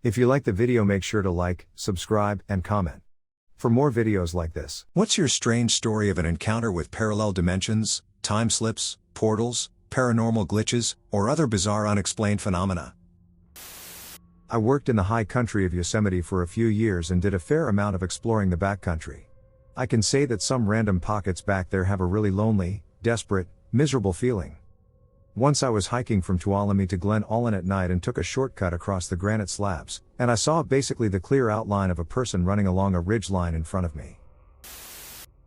If you like the video, make sure to like, subscribe, and comment for more videos like this. What's your strange story of an encounter with parallel dimensions, time slips, portals, paranormal glitches, or other bizarre unexplained phenomena? I worked in the high country of Yosemite for a few years and did a fair amount of exploring the backcountry. I can say that some random pockets back there have a really lonely, desperate, miserable feeling. Once I was hiking from Tuolumne to Glen Ullin at night and took a shortcut across the granite slabs, and I saw basically the clear outline of a person running along a ridge line in front of me.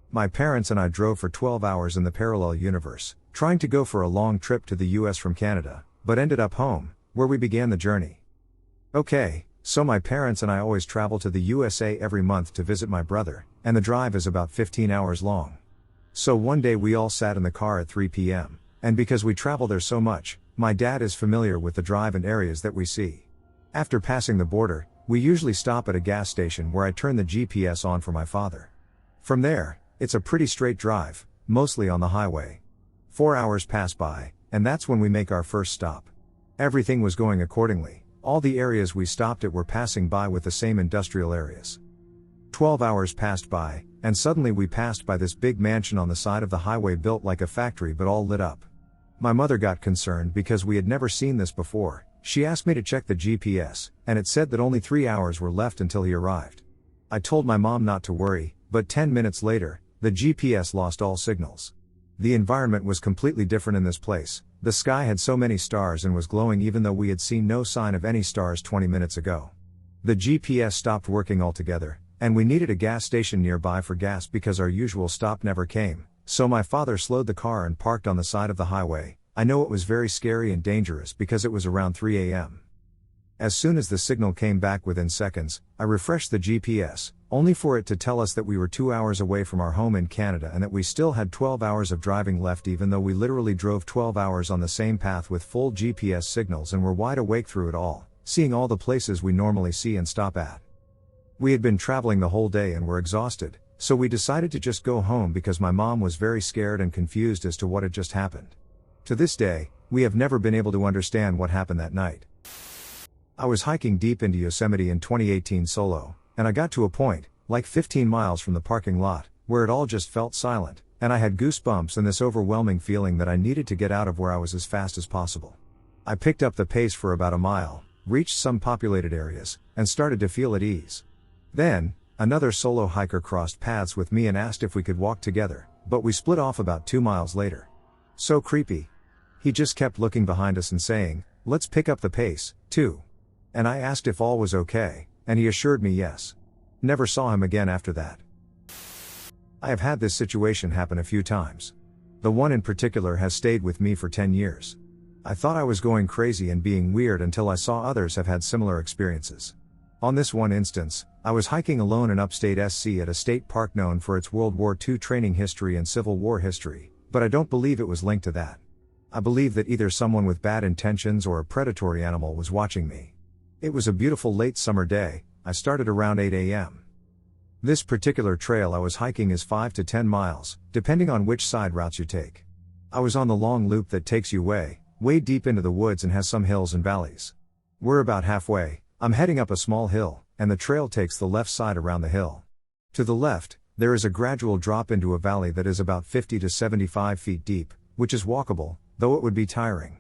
My parents and I drove for 12 hours in the parallel universe, trying to go for a long trip to the US from Canada, but ended up home, where we began the journey. Okay, so my parents and I always travel to the USA every month to visit my brother, and the drive is about 15 hours long. So one day we all sat in the car at 3 p.m. And because we travel there so much, my dad is familiar with the drive and areas that we see. After passing the border, we usually stop at a gas station where I turn the GPS on for my father. From there, it's a pretty straight drive, mostly on the highway. 4 hours pass by, and that's when we make our first stop. Everything was going accordingly. All the areas we stopped at were passing by with the same industrial areas. 12 hours passed by, and suddenly we passed by this big mansion on the side of the highway built like a factory but all lit up. My mother got concerned because we had never seen this before. She asked me to check the GPS, and it said that only 3 hours were left until he arrived. I told my mom not to worry, but 10 minutes later, the GPS lost all signals. The environment was completely different in this place. The sky had so many stars and was glowing even though we had seen no sign of any stars 20 minutes ago. The GPS stopped working altogether, and we needed a gas station nearby for gas because our usual stop never came. So my father slowed the car and parked on the side of the highway. I know it was very scary and dangerous because it was around 3 a.m. As soon as the signal came back within seconds, I refreshed the GPS, only for it to tell us that we were 2 hours away from our home in Canada and that we still had 12 hours of driving left, even though we literally drove 12 hours on the same path with full GPS signals and were wide awake through it all, seeing all the places we normally see and stop at. We had been traveling the whole day and were exhausted, so we decided to just go home because my mom was very scared and confused as to what had just happened. To this day, we have never been able to understand what happened that night. I was hiking deep into Yosemite in 2018 solo, and I got to a point, like 15 miles from the parking lot, where it all just felt silent, and I had goosebumps and this overwhelming feeling that I needed to get out of where I was as fast as possible. I picked up the pace for about a mile, reached some populated areas, and started to feel at ease. Then, another solo hiker crossed paths with me and asked if we could walk together, but we split off about 2 miles later. So creepy. He just kept looking behind us and saying, "Let's pick up the pace, too." And I asked if all was okay, and he assured me yes. Never saw him again after that. I have had this situation happen a few times. The one in particular has stayed with me for 10 years. I thought I was going crazy and being weird until I saw others have had similar experiences. On this one instance, I was hiking alone in upstate SC at a state park known for its World War II training history and Civil War history, but I don't believe it was linked to that. I believe that either someone with bad intentions or a predatory animal was watching me. It was a beautiful late summer day. I started around 8 a.m. This particular trail I was hiking is 5 to 10 miles, depending on which side routes you take. I was on the long loop that takes you way deep into the woods and has some hills and valleys. We're about halfway. I'm heading up a small hill, and the trail takes the left side around the hill. To the left, there is a gradual drop into a valley that is about 50 to 75 feet deep, which is walkable, though it would be tiring.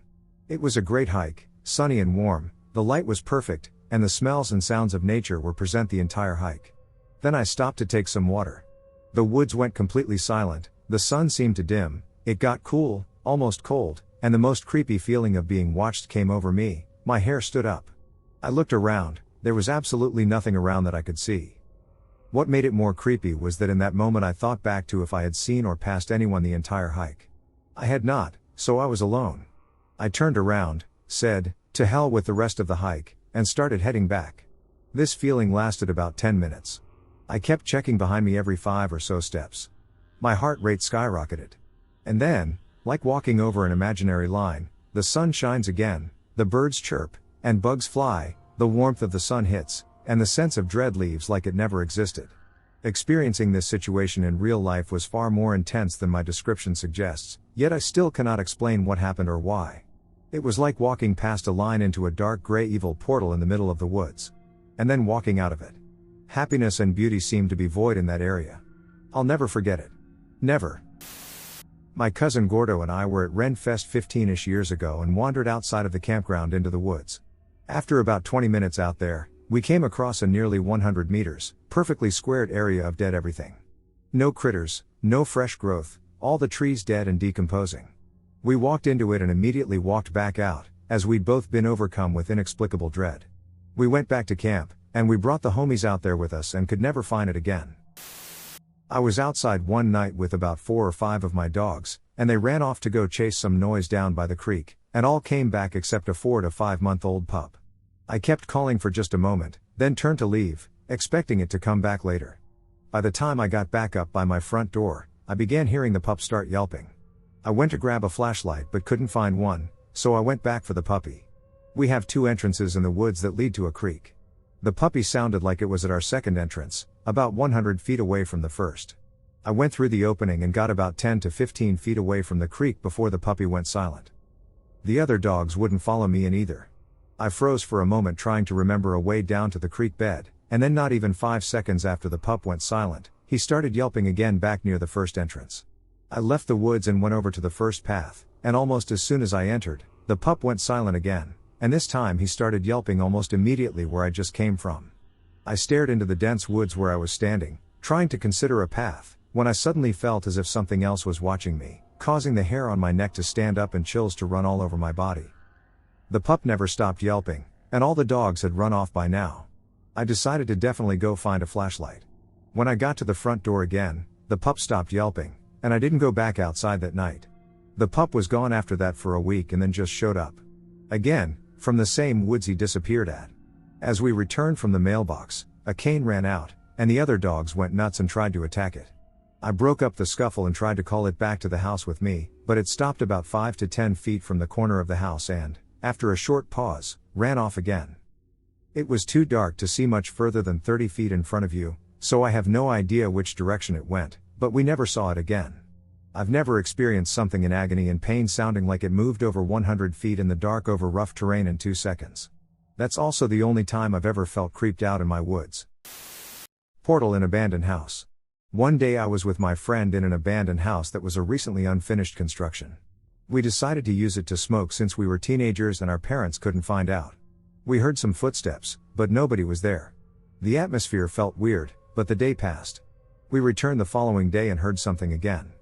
It was a great hike, sunny and warm, the light was perfect, and the smells and sounds of nature were present the entire hike. Then I stopped to take some water. The woods went completely silent, the sun seemed to dim, it got cool, almost cold, and the most creepy feeling of being watched came over me. My hair stood up. I looked around, there was absolutely nothing around that I could see. What made it more creepy was that in that moment I thought back to if I had seen or passed anyone the entire hike. I had not, so I was alone. I turned around, said, "To hell with the rest of the hike," and started heading back. This feeling lasted about 10 minutes. I kept checking behind me every 5 or so steps. My heart rate skyrocketed. And then, like walking over an imaginary line, the sun shines again, the birds chirp, and bugs fly, the warmth of the sun hits, and the sense of dread leaves like it never existed. Experiencing this situation in real life was far more intense than my description suggests, yet I still cannot explain what happened or why. It was like walking past a line into a dark gray evil portal in the middle of the woods. And then walking out of it. Happiness and beauty seemed to be void in that area. I'll never forget it. Never. My cousin Gordo and I were at Renfest 15-ish years ago and wandered outside of the campground into the woods. After about 20 minutes out there, we came across a nearly 100 meters, perfectly squared area of dead everything. No critters, no fresh growth, all the trees dead and decomposing. We walked into it and immediately walked back out, as we'd both been overcome with inexplicable dread. We went back to camp, and we brought the homies out there with us and could never find it again. I was outside one night with about 4 or 5 of my dogs, and they ran off to go chase some noise down by the creek, and all came back except a 4 to 5 month old pup. I kept calling for just a moment, then turned to leave, expecting it to come back later. By the time I got back up by my front door, I began hearing the pup start yelping. I went to grab a flashlight but couldn't find one, so I went back for the puppy. We have 2 entrances in the woods that lead to a creek. The puppy sounded like it was at our second entrance, about 100 feet away from the first. I went through the opening and got about 10 to 15 feet away from the creek before the puppy went silent. The other dogs wouldn't follow me in either. I froze for a moment trying to remember a way down to the creek bed, and then not even 5 seconds after the pup went silent, he started yelping again back near the first entrance. I left the woods and went over to the first path, and almost as soon as I entered, the pup went silent again, and this time he started yelping almost immediately where I just came from. I stared into the dense woods where I was standing, trying to consider a path, when I suddenly felt as if something else was watching me, causing the hair on my neck to stand up and chills to run all over my body. The pup never stopped yelping, and all the dogs had run off by now. I decided to definitely go find a flashlight. When I got to the front door again, the pup stopped yelping, and I didn't go back outside that night. The pup was gone after that for a week and then just showed up. Again, from the same woods he disappeared at. As we returned from the mailbox, a cane ran out, and the other dogs went nuts and tried to attack it. I broke up the scuffle and tried to call it back to the house with me, but it stopped about 5 to 10 feet from the corner of the house and, after a short pause, ran off again. It was too dark to see much further than 30 feet in front of you, so I have no idea which direction it went, but we never saw it again. I've never experienced something in agony and pain sounding like it moved over 100 feet in the dark over rough terrain in 2 seconds. That's also the only time I've ever felt creeped out in my woods. Portal in abandoned house. One day I was with my friend in an abandoned house that was a recently unfinished construction. We decided to use it to smoke since we were teenagers and our parents couldn't find out. We heard some footsteps, but nobody was there. The atmosphere felt weird, but the day passed. We returned the following day and heard something again.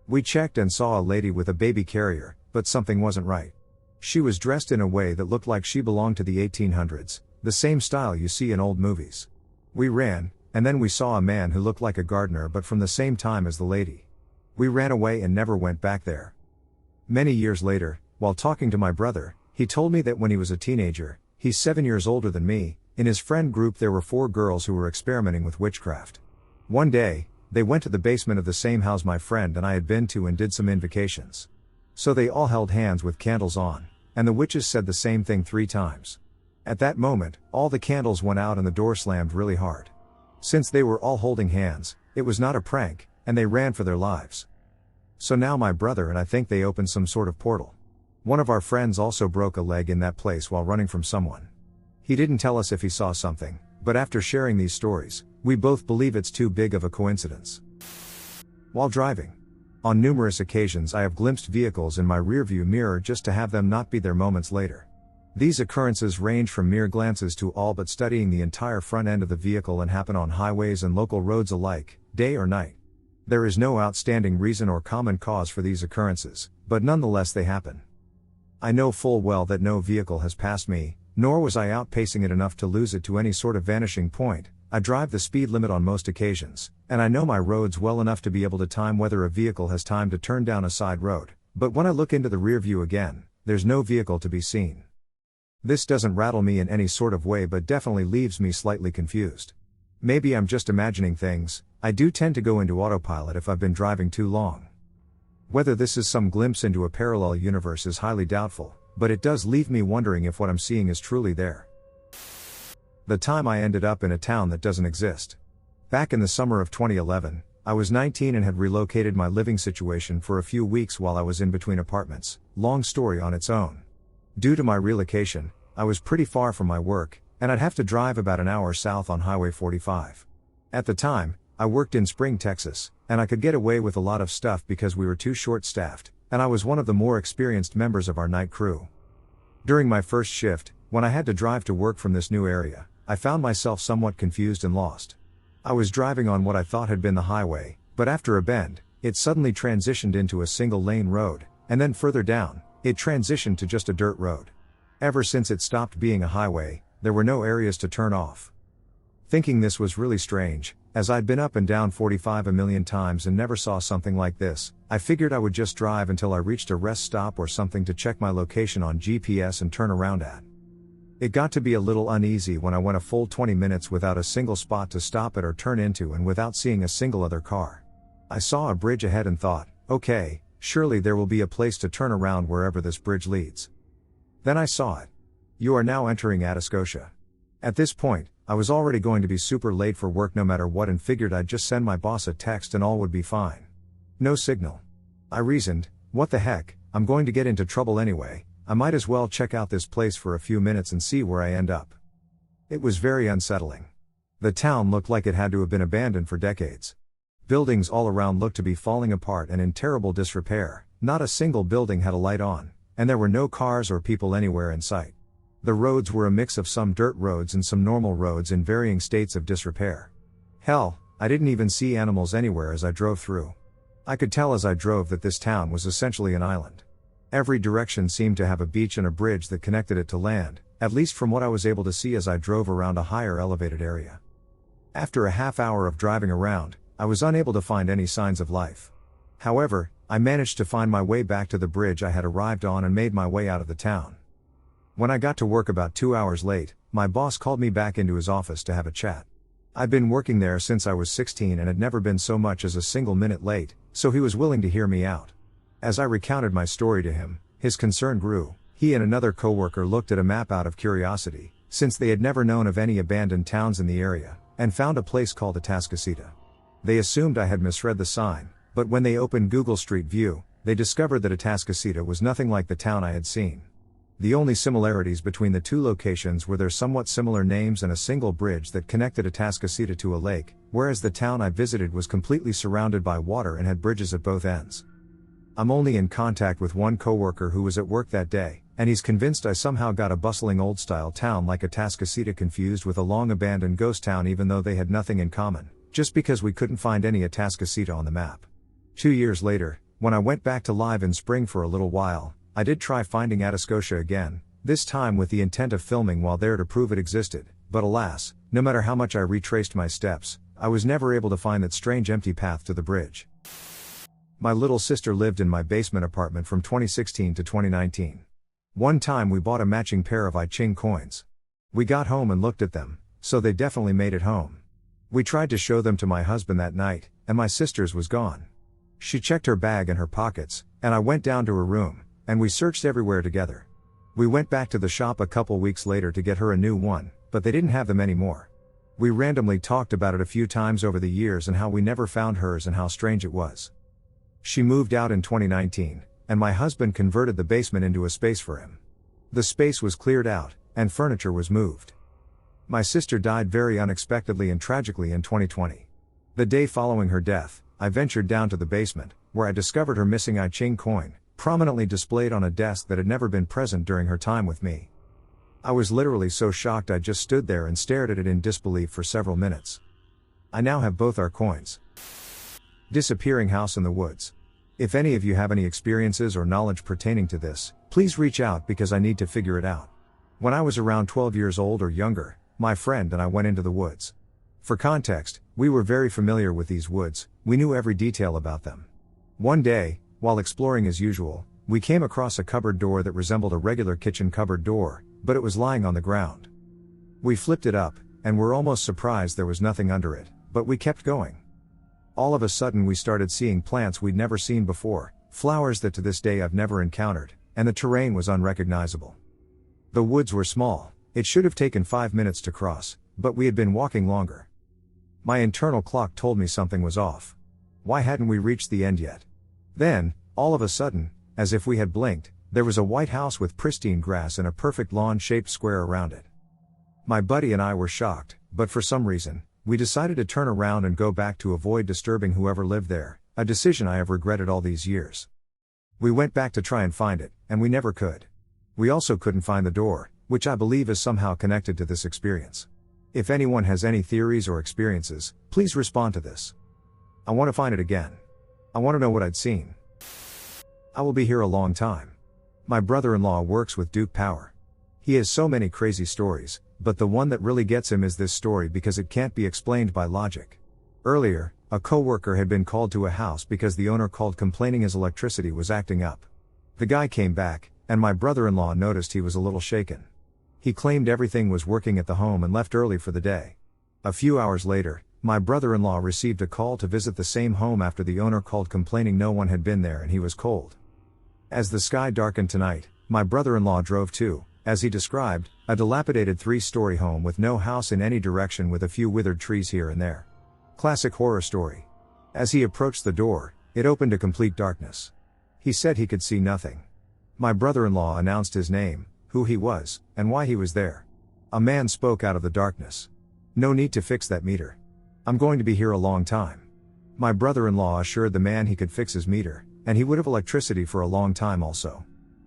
We checked and saw a lady with a baby carrier, but something wasn't right. She was dressed in a way that looked like she belonged to the 1800s, the same style you see in old movies. We ran, and then we saw a man who looked like a gardener but from the same time as the lady. We ran away and never went back there. Many years later, while talking to my brother, he told me that when he was a teenager, he's 7 years older than me, in his friend group there were 4 girls who were experimenting with witchcraft. One day, they went to the basement of the same house my friend and I had been to and did some invocations. So they all held hands with candles on, and the witches said the same thing 3 times. At that moment, all the candles went out and the door slammed really hard. Since they were all holding hands, it was not a prank, and they ran for their lives. So now my brother and I think they opened some sort of portal. One of our friends also broke a leg in that place while running from someone. He didn't tell us if he saw something, but after sharing these stories, we both believe it's too big of a coincidence. While driving. On numerous occasions I have glimpsed vehicles in my rearview mirror just to have them not be there moments later. These occurrences range from mere glances to all but studying the entire front end of the vehicle and happen on highways and local roads alike, day or night. There is no outstanding reason or common cause for these occurrences, but nonetheless they happen. I know full well that no vehicle has passed me, nor was I outpacing it enough to lose it to any sort of vanishing point. I drive the speed limit on most occasions, and I know my roads well enough to be able to time whether a vehicle has time to turn down a side road, but when I look into the rear view again, there's no vehicle to be seen. This doesn't rattle me in any sort of way but definitely leaves me slightly confused. Maybe I'm just imagining things. I do tend to go into autopilot if I've been driving too long. Whether this is some glimpse into a parallel universe is highly doubtful, but it does leave me wondering if what I'm seeing is truly there. The time I ended up in a town that doesn't exist. Back in the summer of 2011, I was 19 and had relocated my living situation for a few weeks while I was in between apartments, long story on its own. Due to my relocation, I was pretty far from my work, and I'd have to drive about an hour south on Highway 45. At the time, I worked in Spring, Texas, and I could get away with a lot of stuff because we were too short-staffed, and I was one of the more experienced members of our night crew. During my first shift, when I had to drive to work from this new area, I found myself somewhat confused and lost. I was driving on what I thought had been the highway, but after a bend, it suddenly transitioned into a single-lane road, and then further down, it transitioned to just a dirt road. Ever since it stopped being a highway, there were no areas to turn off. Thinking this was really strange, as I'd been up and down 45 a million times and never saw something like this, I figured I would just drive until I reached a rest stop or something to check my location on GPS and turn around at. It got to be a little uneasy when I went a full 20 minutes without a single spot to stop at or turn into and without seeing a single other car. I saw a bridge ahead and thought, okay, surely there will be a place to turn around wherever this bridge leads. Then I saw it. You are now entering Atascosa. At this point, I was already going to be super late for work no matter what and figured I'd just send my boss a text and all would be fine. No signal. I reasoned, what the heck, I'm going to get into trouble anyway, I might as well check out this place for a few minutes and see where I end up. It was very unsettling. The town looked like it had to have been abandoned for decades. Buildings all around looked to be falling apart and in terrible disrepair, not a single building had a light on, and there were no cars or people anywhere in sight. The roads were a mix of some dirt roads and some normal roads in varying states of disrepair. Hell, I didn't even see animals anywhere as I drove through. I could tell as I drove that this town was essentially an island. Every direction seemed to have a beach and a bridge that connected it to land, at least from what I was able to see as I drove around a higher elevated area. After a half hour of driving around, I was unable to find any signs of life. However, I managed to find my way back to the bridge I had arrived on and made my way out of the town. When I got to work about 2 hours late, my boss called me back into his office to have a chat. I'd been working there since I was 16 and had never been so much as a single minute late, so he was willing to hear me out. As I recounted my story to him, his concern grew. He and another coworker looked at a map out of curiosity, since they had never known of any abandoned towns in the area, and found a place called Atascocita. They assumed I had misread the sign, but when they opened Google Street View, they discovered that Atascocita was nothing like the town I had seen. The only similarities between the two locations were their somewhat similar names and a single bridge that connected Atascocita to a lake, whereas the town I visited was completely surrounded by water and had bridges at both ends. I'm only in contact with one coworker who was at work that day, and he's convinced I somehow got a bustling old-style town like Atascocita confused with a long-abandoned ghost town even though they had nothing in common, just because we couldn't find any Atascocita on the map. 2 years later, when I went back to live in Spring for a little while, I did try finding Atascosa again, this time with the intent of filming while there to prove it existed, but alas, no matter how much I retraced my steps, I was never able to find that strange empty path to the bridge. My little sister lived in my basement apartment from 2016 to 2019. One time we bought a matching pair of I-Ching coins. We got home and looked at them, so they definitely made it home. We tried to show them to my husband that night, and my sister's was gone. She checked her bag and her pockets, and I went down to her room, and we searched everywhere together. We went back to the shop a couple weeks later to get her a new one, but they didn't have them anymore. We randomly talked about it a few times over the years and how we never found hers and how strange it was. She moved out in 2019, and my husband converted the basement into a space for him. The space was cleared out, and furniture was moved. My sister died very unexpectedly and tragically in 2020. The day following her death, I ventured down to the basement, where I discovered her missing I-Ching coin, prominently displayed on a desk that had never been present during her time with me. I was literally so shocked I just stood there and stared at it in disbelief for several minutes. I now have both our coins. Disappearing house in the woods. If any of you have any experiences or knowledge pertaining to this, please reach out because I need to figure it out. When I was around 12 years old or younger, my friend and I went into the woods. For context, we were very familiar with these woods, we knew every detail about them. One day, while exploring as usual, we came across a cupboard door that resembled a regular kitchen cupboard door, but it was lying on the ground. We flipped it up, and were almost surprised there was nothing under it, but we kept going. All of a sudden we started seeing plants we'd never seen before, flowers that to this day I've never encountered, and the terrain was unrecognizable. The woods were small, it should have taken 5 minutes to cross, but we had been walking longer. My internal clock told me something was off. Why hadn't we reached the end yet? Then, all of a sudden, as if we had blinked, there was a white house with pristine grass and a perfect lawn-shaped square around it. My buddy and I were shocked, but for some reason, we decided to turn around and go back to avoid disturbing whoever lived there, a decision I have regretted all these years. We went back to try and find it, and we never could. We also couldn't find the door, which I believe is somehow connected to this experience. If anyone has any theories or experiences, please respond to this. I want to find it again. I want to know what I'd seen. I will be here a long time. My brother-in-law works with Duke Power. He has so many crazy stories, but the one that really gets him is this story because it can't be explained by logic. Earlier, a coworker had been called to a house because the owner called complaining his electricity was acting up. The guy came back, and my brother-in-law noticed he was a little shaken. He claimed everything was working at the home and left early for the day. A few hours later, my brother-in-law received a call to visit the same home after the owner called complaining no one had been there and he was cold. As the sky darkened tonight, my brother-in-law drove to, as he described, a dilapidated 3-story home with no house in any direction with a few withered trees here and there. Classic horror story. As he approached the door, it opened to complete darkness. He said he could see nothing. My brother-in-law announced his name, who he was, and why he was there. A man spoke out of the darkness. "No need to fix that meter. I'm going to be here a long time." My brother-in-law assured the man he could fix his meter, and he would have electricity for a long time also.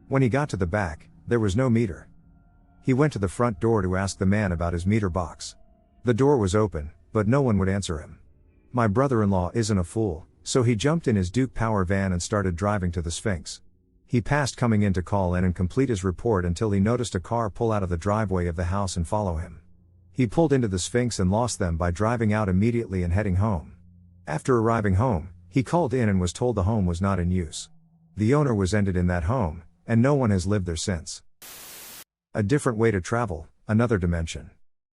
When he got to the back, there was no meter. He went to the front door to ask the man about his meter box. The door was open, but no one would answer him. My brother-in-law isn't a fool, so he jumped in his Duke Power van and started driving to the Sphinx. He passed coming in to call in and complete his report until he noticed a car pull out of the driveway of the house and follow him. He pulled into the Sphinx and lost them by driving out immediately and heading home. After arriving home, he called in and was told the home was not in use. The owner was ended in that home, and no one has lived there since. A different way to travel, another dimension.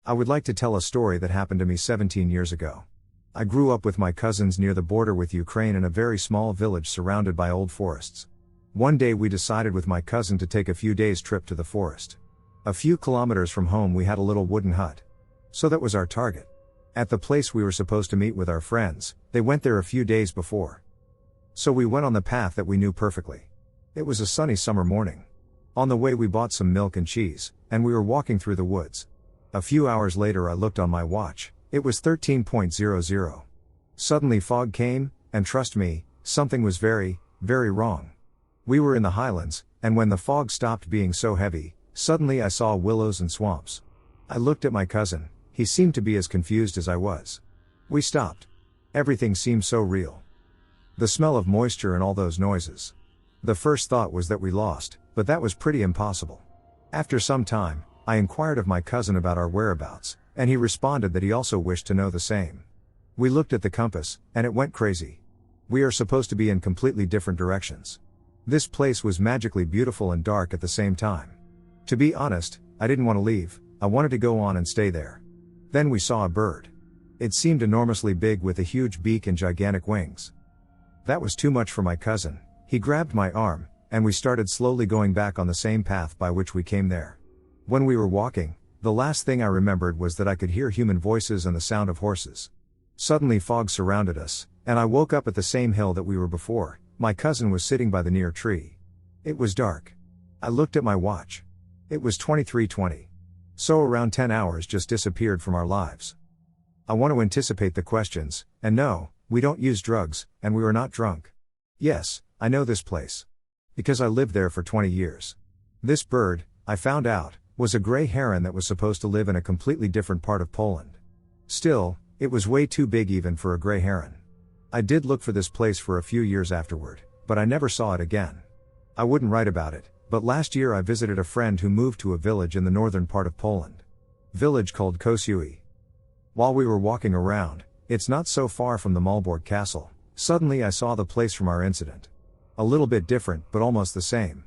I would like to tell a story that happened to me 17 years ago. I grew up with my cousins near the border with Ukraine in a very small village surrounded by old forests. One day we decided with my cousin to take a few days trip to the forest. A few kilometers from home we had a little wooden hut. So that was our target. At the place we were supposed to meet with our friends, they went there a few days before. So we went on the path that we knew perfectly. It was a sunny summer morning. On the way we bought some milk and cheese, and we were walking through the woods. A few hours later I looked on my watch, it was 13:00. Suddenly fog came, and trust me, something was very, very wrong. We were in the highlands, and when the fog stopped being so heavy, suddenly I saw willows and swamps. I looked at my cousin, he seemed to be as confused as I was. We stopped. Everything seemed so real. The smell of moisture and all those noises. The first thought was that we lost, but that was pretty impossible. After some time, I inquired of my cousin about our whereabouts, and he responded that he also wished to know the same. We looked at the compass, and it went crazy. We are supposed to be in completely different directions. This place was magically beautiful and dark at the same time. To be honest, I didn't want to leave, I wanted to go on and stay there. Then we saw a bird. It seemed enormously big with a huge beak and gigantic wings. That was too much for my cousin. He grabbed my arm, and we started slowly going back on the same path by which we came there. When we were walking, the last thing I remembered was that I could hear human voices and the sound of horses. Suddenly fog surrounded us, and I woke up at the same hill that we were before. My cousin was sitting by the near tree. It was dark. I looked at my watch. It was 23:20. So around 10 hours just disappeared from our lives. I want to anticipate the questions, and no, we don't use drugs, and we were not drunk. Yes, I know this place. Because I lived there for 20 years. This bird, I found out, was a gray heron that was supposed to live in a completely different part of Poland. Still, it was way too big even for a gray heron. I did look for this place for a few years afterward, but I never saw it again. I wouldn't write about it, but last year I visited a friend who moved to a village in the northern part of Poland. Village called Kościół. While we were walking around, it's not so far from the Malbork Castle, suddenly I saw the place from our incident. A little bit different but almost the same.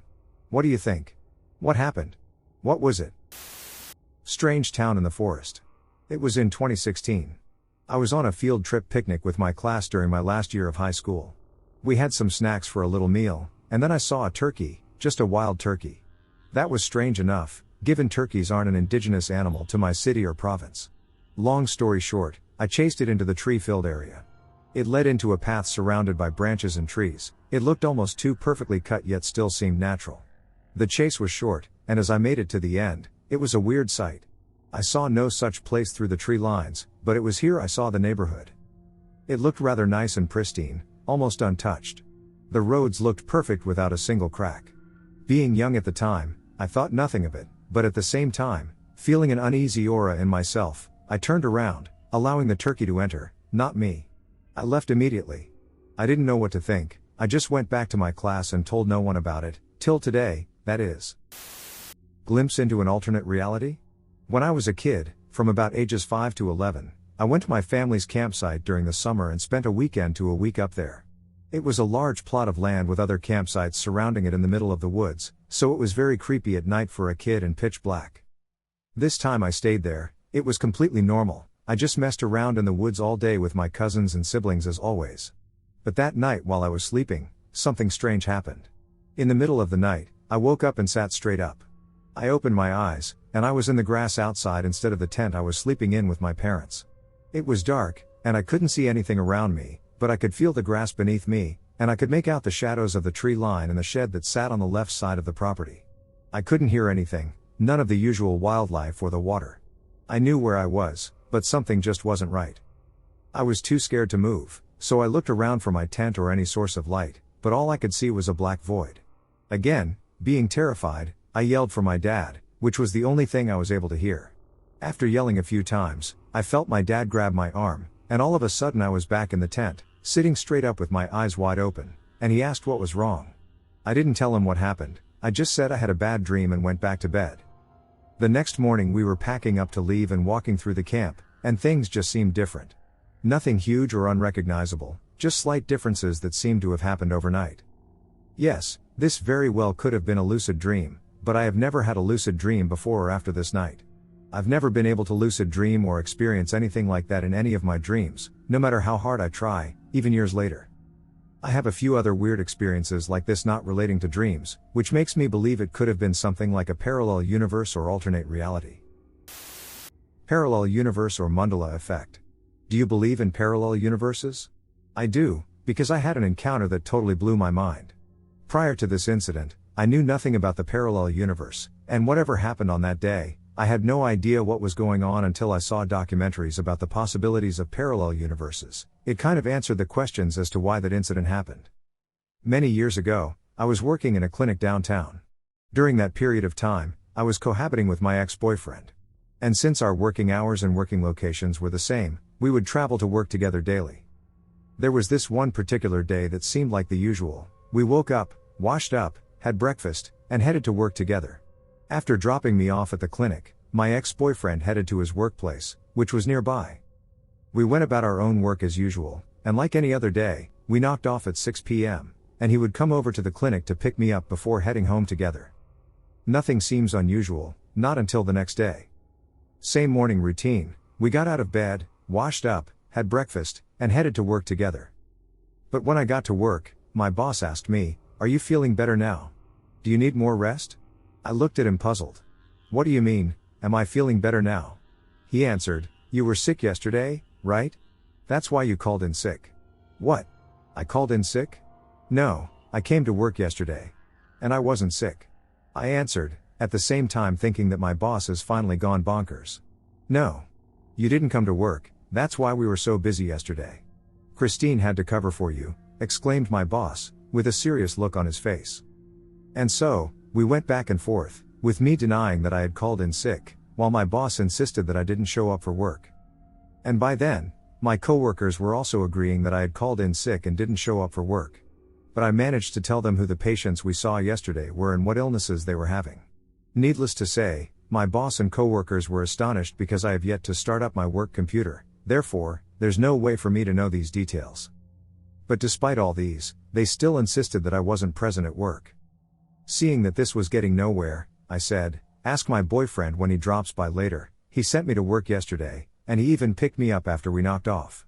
What do you think? What happened? What was it? Strange town in the forest. It was in 2016. I was on a field trip picnic with my class during my last year of high school. We had some snacks for a little meal, and then I saw a turkey, just a wild turkey. That was strange enough, given turkeys aren't an indigenous animal to my city or province. Long story short, I chased it into the tree-filled area. It led into a path surrounded by branches and trees. It looked almost too perfectly cut yet still seemed natural. The chase was short, and as I made it to the end, it was a weird sight. I saw no such place through the tree lines, but it was here I saw the neighborhood. It looked rather nice and pristine, almost untouched. The roads looked perfect without a single crack. Being young at the time, I thought nothing of it, but at the same time, feeling an uneasy aura in myself, I turned around, allowing the turkey to enter, not me. I left immediately. I didn't know what to think, I just went back to my class and told no one about it, till today, that is. Glimpse into an alternate reality? When I was a kid, from about ages 5 to 11, I went to my family's campsite during the summer and spent a weekend to a week up there. It was a large plot of land with other campsites surrounding it in the middle of the woods, so it was very creepy at night for a kid and pitch black. This time I stayed there, it was completely normal, I just messed around in the woods all day with my cousins and siblings as always. But that night while I was sleeping, something strange happened. In the middle of the night, I woke up and sat straight up. I opened my eyes, and I was in the grass outside instead of the tent I was sleeping in with my parents. It was dark, and I couldn't see anything around me, but I could feel the grass beneath me, and I could make out the shadows of the tree line and the shed that sat on the left side of the property. I couldn't hear anything, none of the usual wildlife or the water. I knew where I was, but something just wasn't right. I was too scared to move, so I looked around for my tent or any source of light, but all I could see was a black void. Again, being terrified, I yelled for my dad, which was the only thing I was able to hear. After yelling a few times, I felt my dad grab my arm, and all of a sudden I was back in the tent, sitting straight up with my eyes wide open, and he asked what was wrong. I didn't tell him what happened, I just said I had a bad dream and went back to bed. The next morning we were packing up to leave and walking through the camp, and things just seemed different. Nothing huge or unrecognizable, just slight differences that seemed to have happened overnight. Yes, this very well could have been a lucid dream, but I have never had a lucid dream before or after this night. I've never been able to lucid dream or experience anything like that in any of my dreams, no matter how hard I try, even years later. I have a few other weird experiences like this not relating to dreams, which makes me believe it could have been something like a parallel universe or alternate reality. Parallel universe or mandala effect. Do you believe in parallel universes? I do, because I had an encounter that totally blew my mind. Prior to this incident, I knew nothing about the parallel universe, and whatever happened on that day, I had no idea what was going on until I saw documentaries about the possibilities of parallel universes. It kind of answered the questions as to why that incident happened. Many years ago, I was working in a clinic downtown. During that period of time, I was cohabiting with my ex-boyfriend. And since our working hours and working locations were the same, we would travel to work together daily. There was this one particular day that seemed like the usual. We woke up, washed up, had breakfast, and headed to work together. After dropping me off at the clinic, my ex-boyfriend headed to his workplace, which was nearby. We went about our own work as usual, and like any other day, we knocked off at 6 p.m., and he would come over to the clinic to pick me up before heading home together. Nothing seems unusual, not until the next day. Same morning routine, we got out of bed, washed up, had breakfast, and headed to work together. But when I got to work, my boss asked me, "Are you feeling better now? Do you need more rest?" I looked at him puzzled. "What do you mean, am I feeling better now?" He answered, "You were sick yesterday, right? That's why you called in sick." "What? I called in sick?" "No, I came to work yesterday. And I wasn't sick." I answered, at the same time thinking that my boss has finally gone bonkers. "No. You didn't come to work, that's why we were so busy yesterday. Christine had to cover for you," exclaimed my boss, with a serious look on his face. And so, we went back and forth, with me denying that I had called in sick, while my boss insisted that I didn't show up for work. And by then, my coworkers were also agreeing that I had called in sick and didn't show up for work. But I managed to tell them who the patients we saw yesterday were and what illnesses they were having. Needless to say, my boss and coworkers were astonished because I have yet to start up my work computer, therefore, there's no way for me to know these details. But despite all these, they still insisted that I wasn't present at work. Seeing that this was getting nowhere, I said, "Ask my boyfriend when he drops by later, he sent me to work yesterday, and he even picked me up after we knocked off."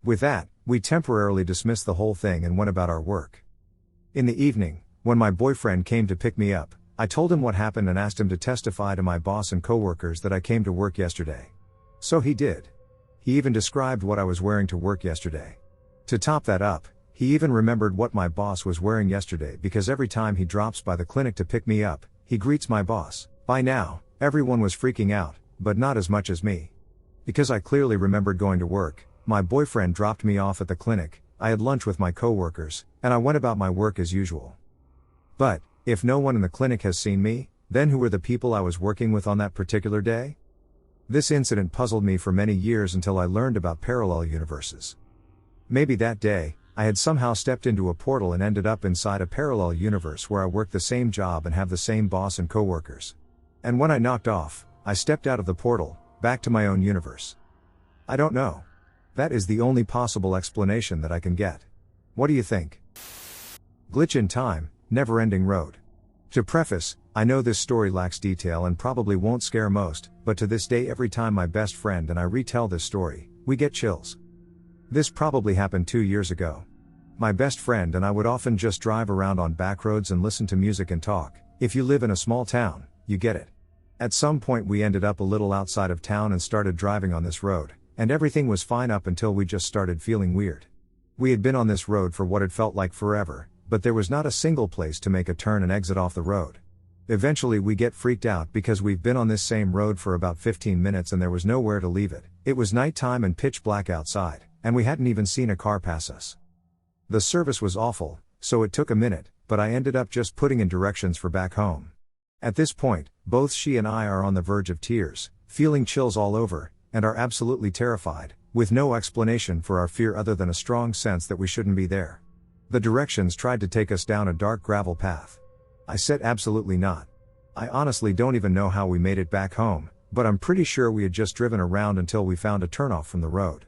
With that, we temporarily dismissed the whole thing and went about our work. In the evening, when my boyfriend came to pick me up, I told him what happened and asked him to testify to my boss and coworkers that I came to work yesterday. So he did. He even described what I was wearing to work yesterday. To top that up, he even remembered what my boss was wearing yesterday because every time he drops by the clinic to pick me up, he greets my boss. By now, everyone was freaking out, but not as much as me. Because I clearly remembered going to work, my boyfriend dropped me off at the clinic, I had lunch with my coworkers, and I went about my work as usual. But, if no one in the clinic has seen me, then who were the people I was working with on that particular day? This incident puzzled me for many years until I learned about parallel universes. Maybe that day, I had somehow stepped into a portal and ended up inside a parallel universe where I work the same job and have the same boss and coworkers. And when I knocked off, I stepped out of the portal, back to my own universe. I don't know. That is the only possible explanation that I can get. What do you think? Glitch in time, never-ending road. To preface, I know this story lacks detail and probably won't scare most, but to this day every time my best friend and I retell this story, we get chills. This probably happened 2 years ago. My best friend and I would often just drive around on back roads and listen to music and talk. If you live in a small town, you get it. At some point we ended up a little outside of town and started driving on this road, and everything was fine up until we just started feeling weird. We had been on this road for what it felt like forever, but there was not a single place to make a turn and exit off the road. Eventually we get freaked out because we've been on this same road for about 15 minutes and there was nowhere to leave it. It was nighttime and pitch black outside, and we hadn't even seen a car pass us. The service was awful, so it took a minute, but I ended up just putting in directions for back home. At this point, both she and I are on the verge of tears, feeling chills all over, and are absolutely terrified, with no explanation for our fear other than a strong sense that we shouldn't be there. The directions tried to take us down a dark gravel path. I said absolutely not. I honestly don't even know how we made it back home, but I'm pretty sure we had just driven around until we found a turnoff from the road.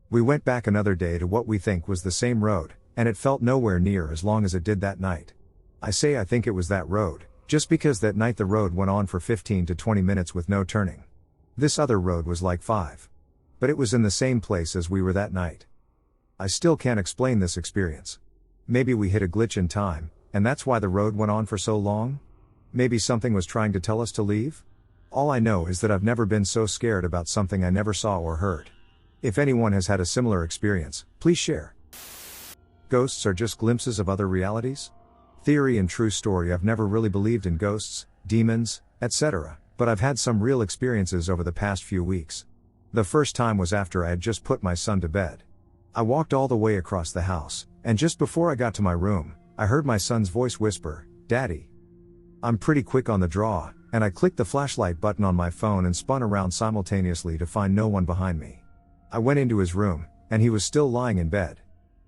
We went back another day to what we think was the same road, and it felt nowhere near as long as it did that night. I say I think it was that road, just because that night the road went on for 15 to 20 minutes with no turning. This other road was like 5. But it was in the same place as we were that night. I still can't explain this experience. Maybe we hit a glitch in time, and that's why the road went on for so long? Maybe something was trying to tell us to leave? All I know is that I've never been so scared about something I never saw or heard. If anyone has had a similar experience, please share. Ghosts are just glimpses of other realities? Theory and true story. I've never really believed in ghosts, demons, etc., but I've had some real experiences over the past few weeks. The first time was after I had just put my son to bed. I walked all the way across the house, and just before I got to my room, I heard my son's voice whisper, "Daddy." I'm pretty quick on the draw, and I clicked the flashlight button on my phone and spun around simultaneously to find no one behind me. I went into his room, and he was still lying in bed.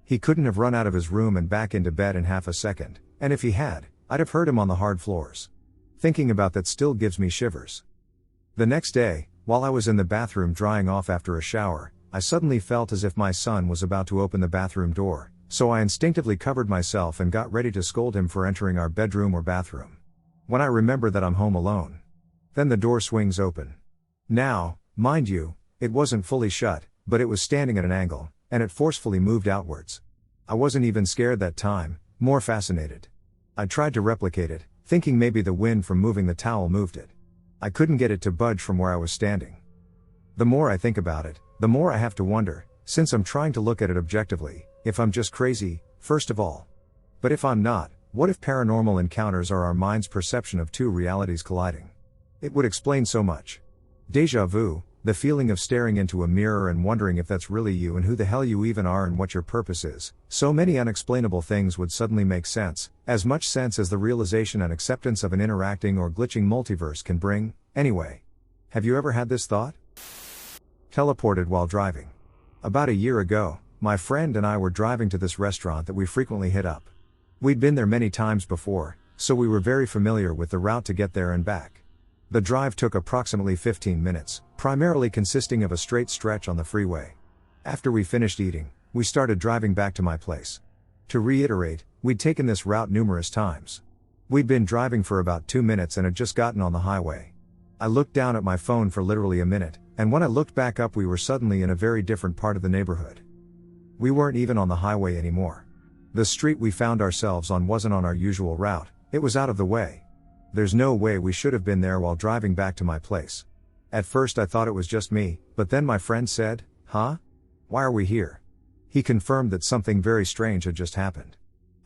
He couldn't have run out of his room and back into bed in half a second, and if he had, I'd have heard him on the hard floors. Thinking about that still gives me shivers. The next day, while I was in the bathroom drying off after a shower, I suddenly felt as if my son was about to open the bathroom door, so I instinctively covered myself and got ready to scold him for entering our bedroom or bathroom. When I remember that I'm home alone. Then the door swings open. Now, mind you, it wasn't fully shut, but it was standing at an angle, and it forcefully moved outwards. I wasn't even scared that time, more fascinated. I tried to replicate it, thinking maybe the wind from moving the towel moved it. I couldn't get it to budge from where I was standing. The more I think about it, the more I have to wonder, since I'm trying to look at it objectively, if I'm just crazy, first of all. But if I'm not, what if paranormal encounters are our mind's perception of two realities colliding? It would explain so much. Déjà vu, the feeling of staring into a mirror and wondering if that's really you and who the hell you even are and what your purpose is. So many unexplainable things would suddenly make sense, as much sense as the realization and acceptance of an interacting or glitching multiverse can bring. Anyway, have you ever had this thought? Teleported while driving. About a year ago, my friend and I were driving to this restaurant that we frequently hit up. We'd been there many times before, so we were very familiar with the route to get there and back. The drive took approximately 15 minutes, primarily consisting of a straight stretch on the freeway. After we finished eating, we started driving back to my place. To reiterate, we'd taken this route numerous times. We'd been driving for about 2 minutes and had just gotten on the highway. I looked down at my phone for literally a minute, and when I looked back up we were suddenly in a very different part of the neighborhood. We weren't even on the highway anymore. The street we found ourselves on wasn't on our usual route, it was out of the way. There's no way we should have been there while driving back to my place. At first I thought it was just me, but then my friend said, "Huh? Why are we here?" He confirmed that something very strange had just happened.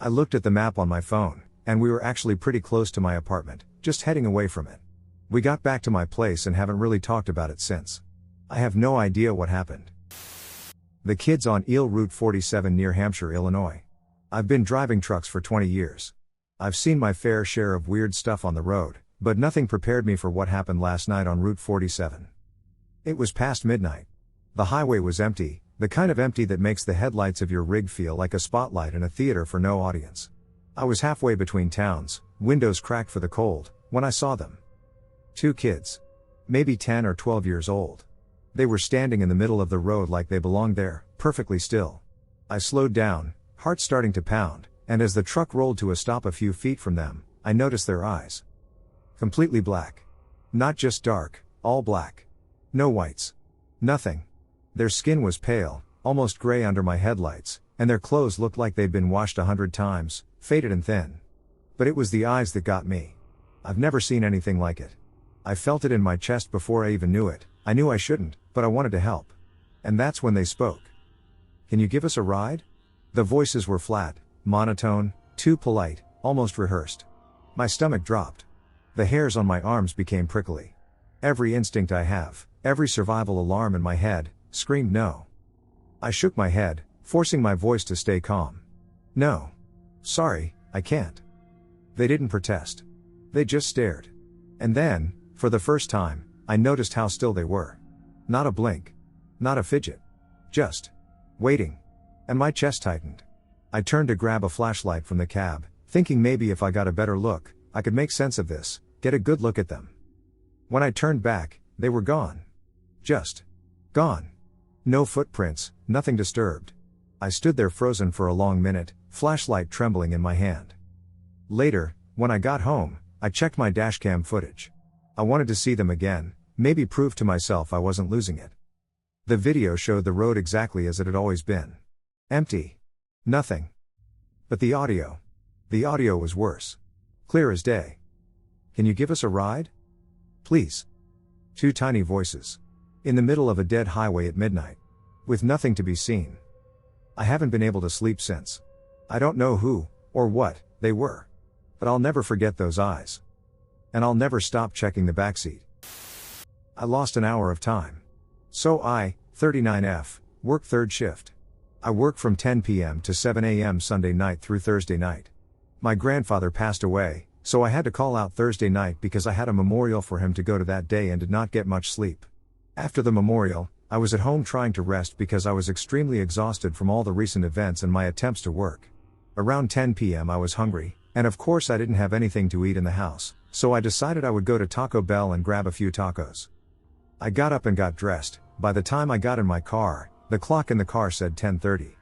I looked at the map on my phone, and we were actually pretty close to my apartment, just heading away from it. We got back to my place and haven't really talked about it since. I have no idea what happened. The kids on Eel Route 47 near Hampshire, Illinois. I've been driving trucks for 20 years. I've seen my fair share of weird stuff on the road, but nothing prepared me for what happened last night on Route 47. It was past midnight. The highway was empty, the kind of empty that makes the headlights of your rig feel like a spotlight in a theater for no audience. I was halfway between towns, windows cracked for the cold, when I saw them. 2 kids. Maybe 10 or 12 years old. They were standing in the middle of the road like they belonged there, perfectly still. I slowed down, heart starting to pound, and as the truck rolled to a stop a few feet from them, I noticed their eyes. Completely black. Not just dark, all black. No whites. Nothing. Their skin was pale, almost gray under my headlights, and their clothes looked like they'd been washed 100 times, faded and thin. But it was the eyes that got me. I've never seen anything like it. I felt it in my chest before I even knew it. I knew I shouldn't, but I wanted to help. And that's when they spoke. "Can you give us a ride?" The voices were flat, monotone, too polite, almost rehearsed. My stomach dropped. The hairs on my arms became prickly. Every instinct I have, every survival alarm in my head, screamed no. I shook my head, forcing my voice to stay calm. "No. Sorry, I can't." They didn't protest. They just stared. And then, for the first time, I noticed how still they were. Not a blink. Not a fidget. Just waiting. And my chest tightened. I turned to grab a flashlight from the cab, thinking maybe if I got a better look, I could make sense of this, get a good look at them. When I turned back, they were gone. Just gone. No footprints, nothing disturbed. I stood there frozen for a long minute, flashlight trembling in my hand. Later, when I got home, I checked my dashcam footage. I wanted to see them again, maybe prove to myself I wasn't losing it. The video showed the road exactly as it had always been. Empty. Nothing. But the audio was worse. Clear as day. "Can you give us a ride? Please." 2 tiny voices. In the middle of a dead highway at midnight. With nothing to be seen. I haven't been able to sleep since. I don't know who, or what, they were. But I'll never forget those eyes. And I'll never stop checking the backseat. I lost an hour of time. So I, 39F, work 3rd shift. I work from 10 p.m. to 7 a.m. Sunday night through Thursday night. My grandfather passed away, so I had to call out Thursday night because I had a memorial for him to go to that day and did not get much sleep. After the memorial, I was at home trying to rest because I was extremely exhausted from all the recent events and my attempts to work. Around 10 p.m. I was hungry, and of course I didn't have anything to eat in the house, so I decided I would go to Taco Bell and grab a few tacos. I got up and got dressed. By the time I got in my car, the clock in the car said 10:30.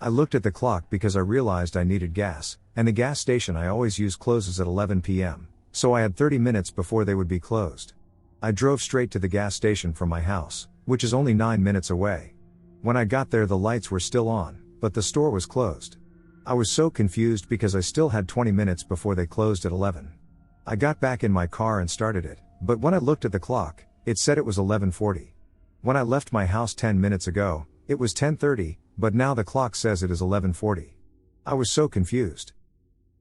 I looked at the clock because I realized I needed gas, and the gas station I always use closes at 11 p.m., so I had 30 minutes before they would be closed. I drove straight to the gas station from my house, which is only 9 minutes away. When I got there the lights were still on, but the store was closed. I was so confused because I still had 20 minutes before they closed at 11. I got back in my car and started it, but when I looked at the clock, it said it was 11:40. When I left my house 10 minutes ago, it was 10:30, but now the clock says it is 11:40. I was so confused.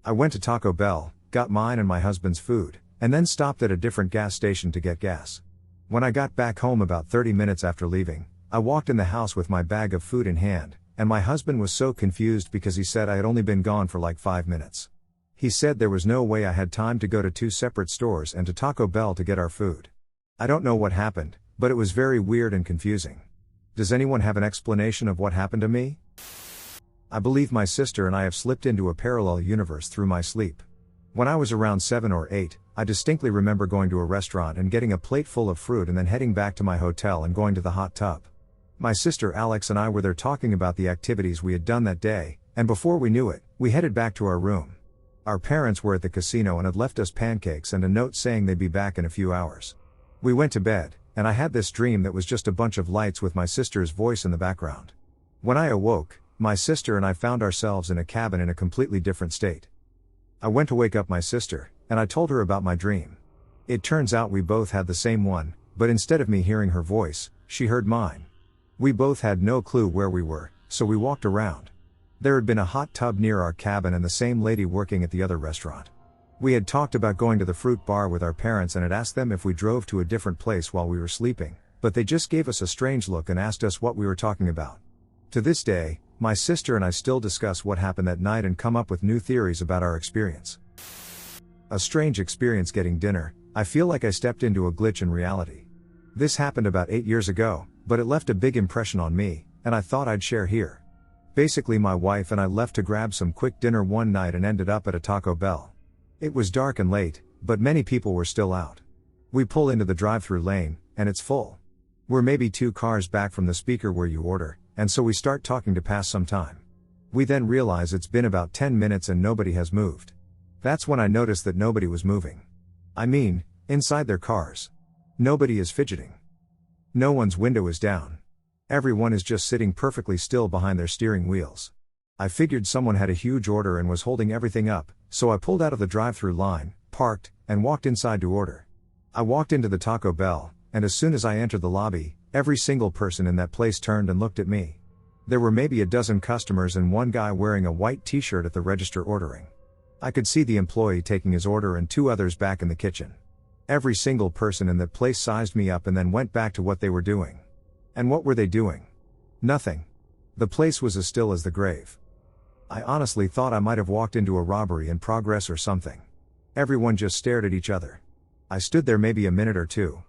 I went to Taco Bell, got mine and my husband's food, and then stopped at a different gas station to get gas. When I got back home about 30 minutes after leaving, I walked in the house with my bag of food in hand, and my husband was so confused because he said I had only been gone for like 5 minutes. He said there was no way I had time to go to 2 separate stores and to Taco Bell to get our food. I don't know what happened, but it was very weird and confusing. Does anyone have an explanation of what happened to me? I believe my sister and I have slipped into a parallel universe through my sleep. When I was around 7 or 8, I distinctly remember going to a restaurant and getting a plate full of fruit and then heading back to my hotel and going to the hot tub. My sister Alex and I were there talking about the activities we had done that day, and before we knew it, we headed back to our room. Our parents were at the casino and had left us pancakes and a note saying they'd be back in a few hours. We went to bed, and I had this dream that was just a bunch of lights with my sister's voice in the background. When I awoke, my sister and I found ourselves in a cabin in a completely different state. I went to wake up my sister, and I told her about my dream. It turns out we both had the same one, but instead of me hearing her voice, she heard mine. We both had no clue where we were, so we walked around. There had been a hot tub near our cabin and the same lady working at the other restaurant. We had talked about going to the fruit bar with our parents and had asked them if we drove to a different place while we were sleeping, but they just gave us a strange look and asked us what we were talking about. To this day, my sister and I still discuss what happened that night and come up with new theories about our experience. A strange experience getting dinner. I feel like I stepped into a glitch in reality. This happened about 8 years ago, but it left a big impression on me, and I thought I'd share here. Basically, my wife and I left to grab some quick dinner one night and ended up at a Taco Bell. It was dark and late, but many people were still out. We pull into the drive-through lane, and it's full. We're maybe 2 cars back from the speaker where you order, and so we start talking to pass some time. We then realize it's been about 10 minutes and nobody has moved. That's when I noticed that nobody was moving. I mean, inside their cars. Nobody is fidgeting. No one's window is down. Everyone is just sitting perfectly still behind their steering wheels. I figured someone had a huge order and was holding everything up, so I pulled out of the drive-through line, parked, and walked inside to order. I walked into the Taco Bell, and as soon as I entered the lobby, every single person in that place turned and looked at me. There were maybe a dozen customers and one guy wearing a white t-shirt at the register ordering. I could see the employee taking his order and 2 others back in the kitchen. Every single person in that place sized me up and then went back to what they were doing. And what were they doing? Nothing. The place was as still as the grave. I honestly thought I might have walked into a robbery in progress or something. Everyone just stared at each other. I stood there maybe a minute or 2.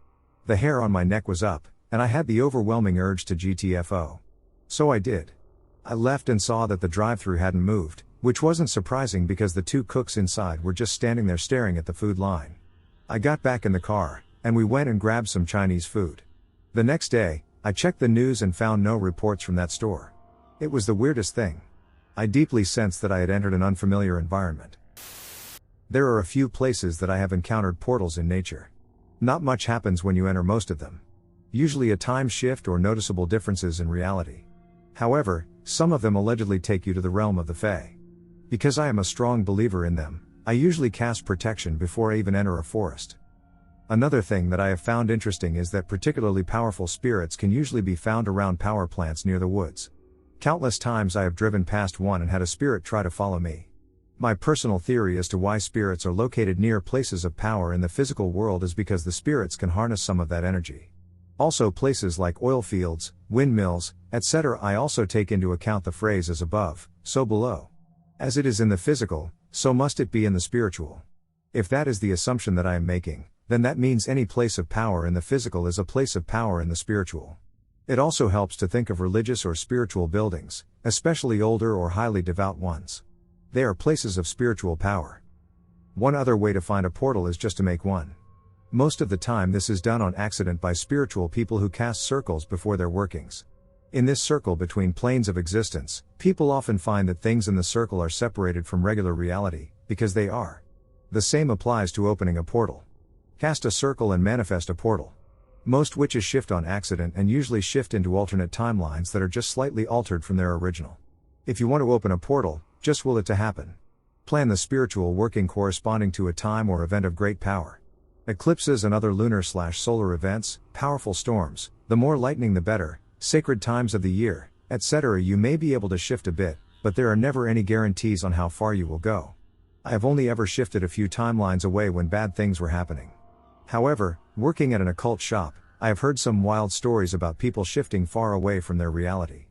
The hair on my neck was up, and I had the overwhelming urge to GTFO. So I did. I left and saw that the drive-thru hadn't moved, which wasn't surprising because the 2 cooks inside were just standing there staring at the food line. I got back in the car, and we went and grabbed some Chinese food. The next day, I checked the news and found no reports from that store. It was the weirdest thing. I deeply sensed that I had entered an unfamiliar environment. There are a few places that I have encountered portals in nature. Not much happens when you enter most of them. Usually a time shift or noticeable differences in reality. However, some of them allegedly take you to the realm of the Fae. Because I am a strong believer in them, I usually cast protection before I even enter a forest. Another thing that I have found interesting is that particularly powerful spirits can usually be found around power plants near the woods. Countless times I have driven past one and had a spirit try to follow me. My personal theory as to why spirits are located near places of power in the physical world is because the spirits can harness some of that energy. Also, places like oil fields, windmills, etc. I also take into account the phrase as above, so below. As it is in the physical, so must it be in the spiritual. If that is the assumption that I am making, then that means any place of power in the physical is a place of power in the spiritual. It also helps to think of religious or spiritual buildings, especially older or highly devout ones. They are places of spiritual power. One other way to find a portal is just to make one. Most of the time this is done on accident by spiritual people who cast circles before their workings. In this circle between planes of existence, people often find that things in the circle are separated from regular reality, because they are. The same applies to opening a portal. Cast a circle and manifest a portal. Most witches shift on accident and usually shift into alternate timelines that are just slightly altered from their original. If you want to open a portal, just will it to happen. Plan the spiritual working corresponding to a time or event of great power. Eclipses and other lunar/solar events, powerful storms, the more lightning the better, sacred times of the year, etc. You may be able to shift a bit, but there are never any guarantees on how far you will go. I have only ever shifted a few timelines away when bad things were happening. However, working at an occult shop, I have heard some wild stories about people shifting far away from their reality.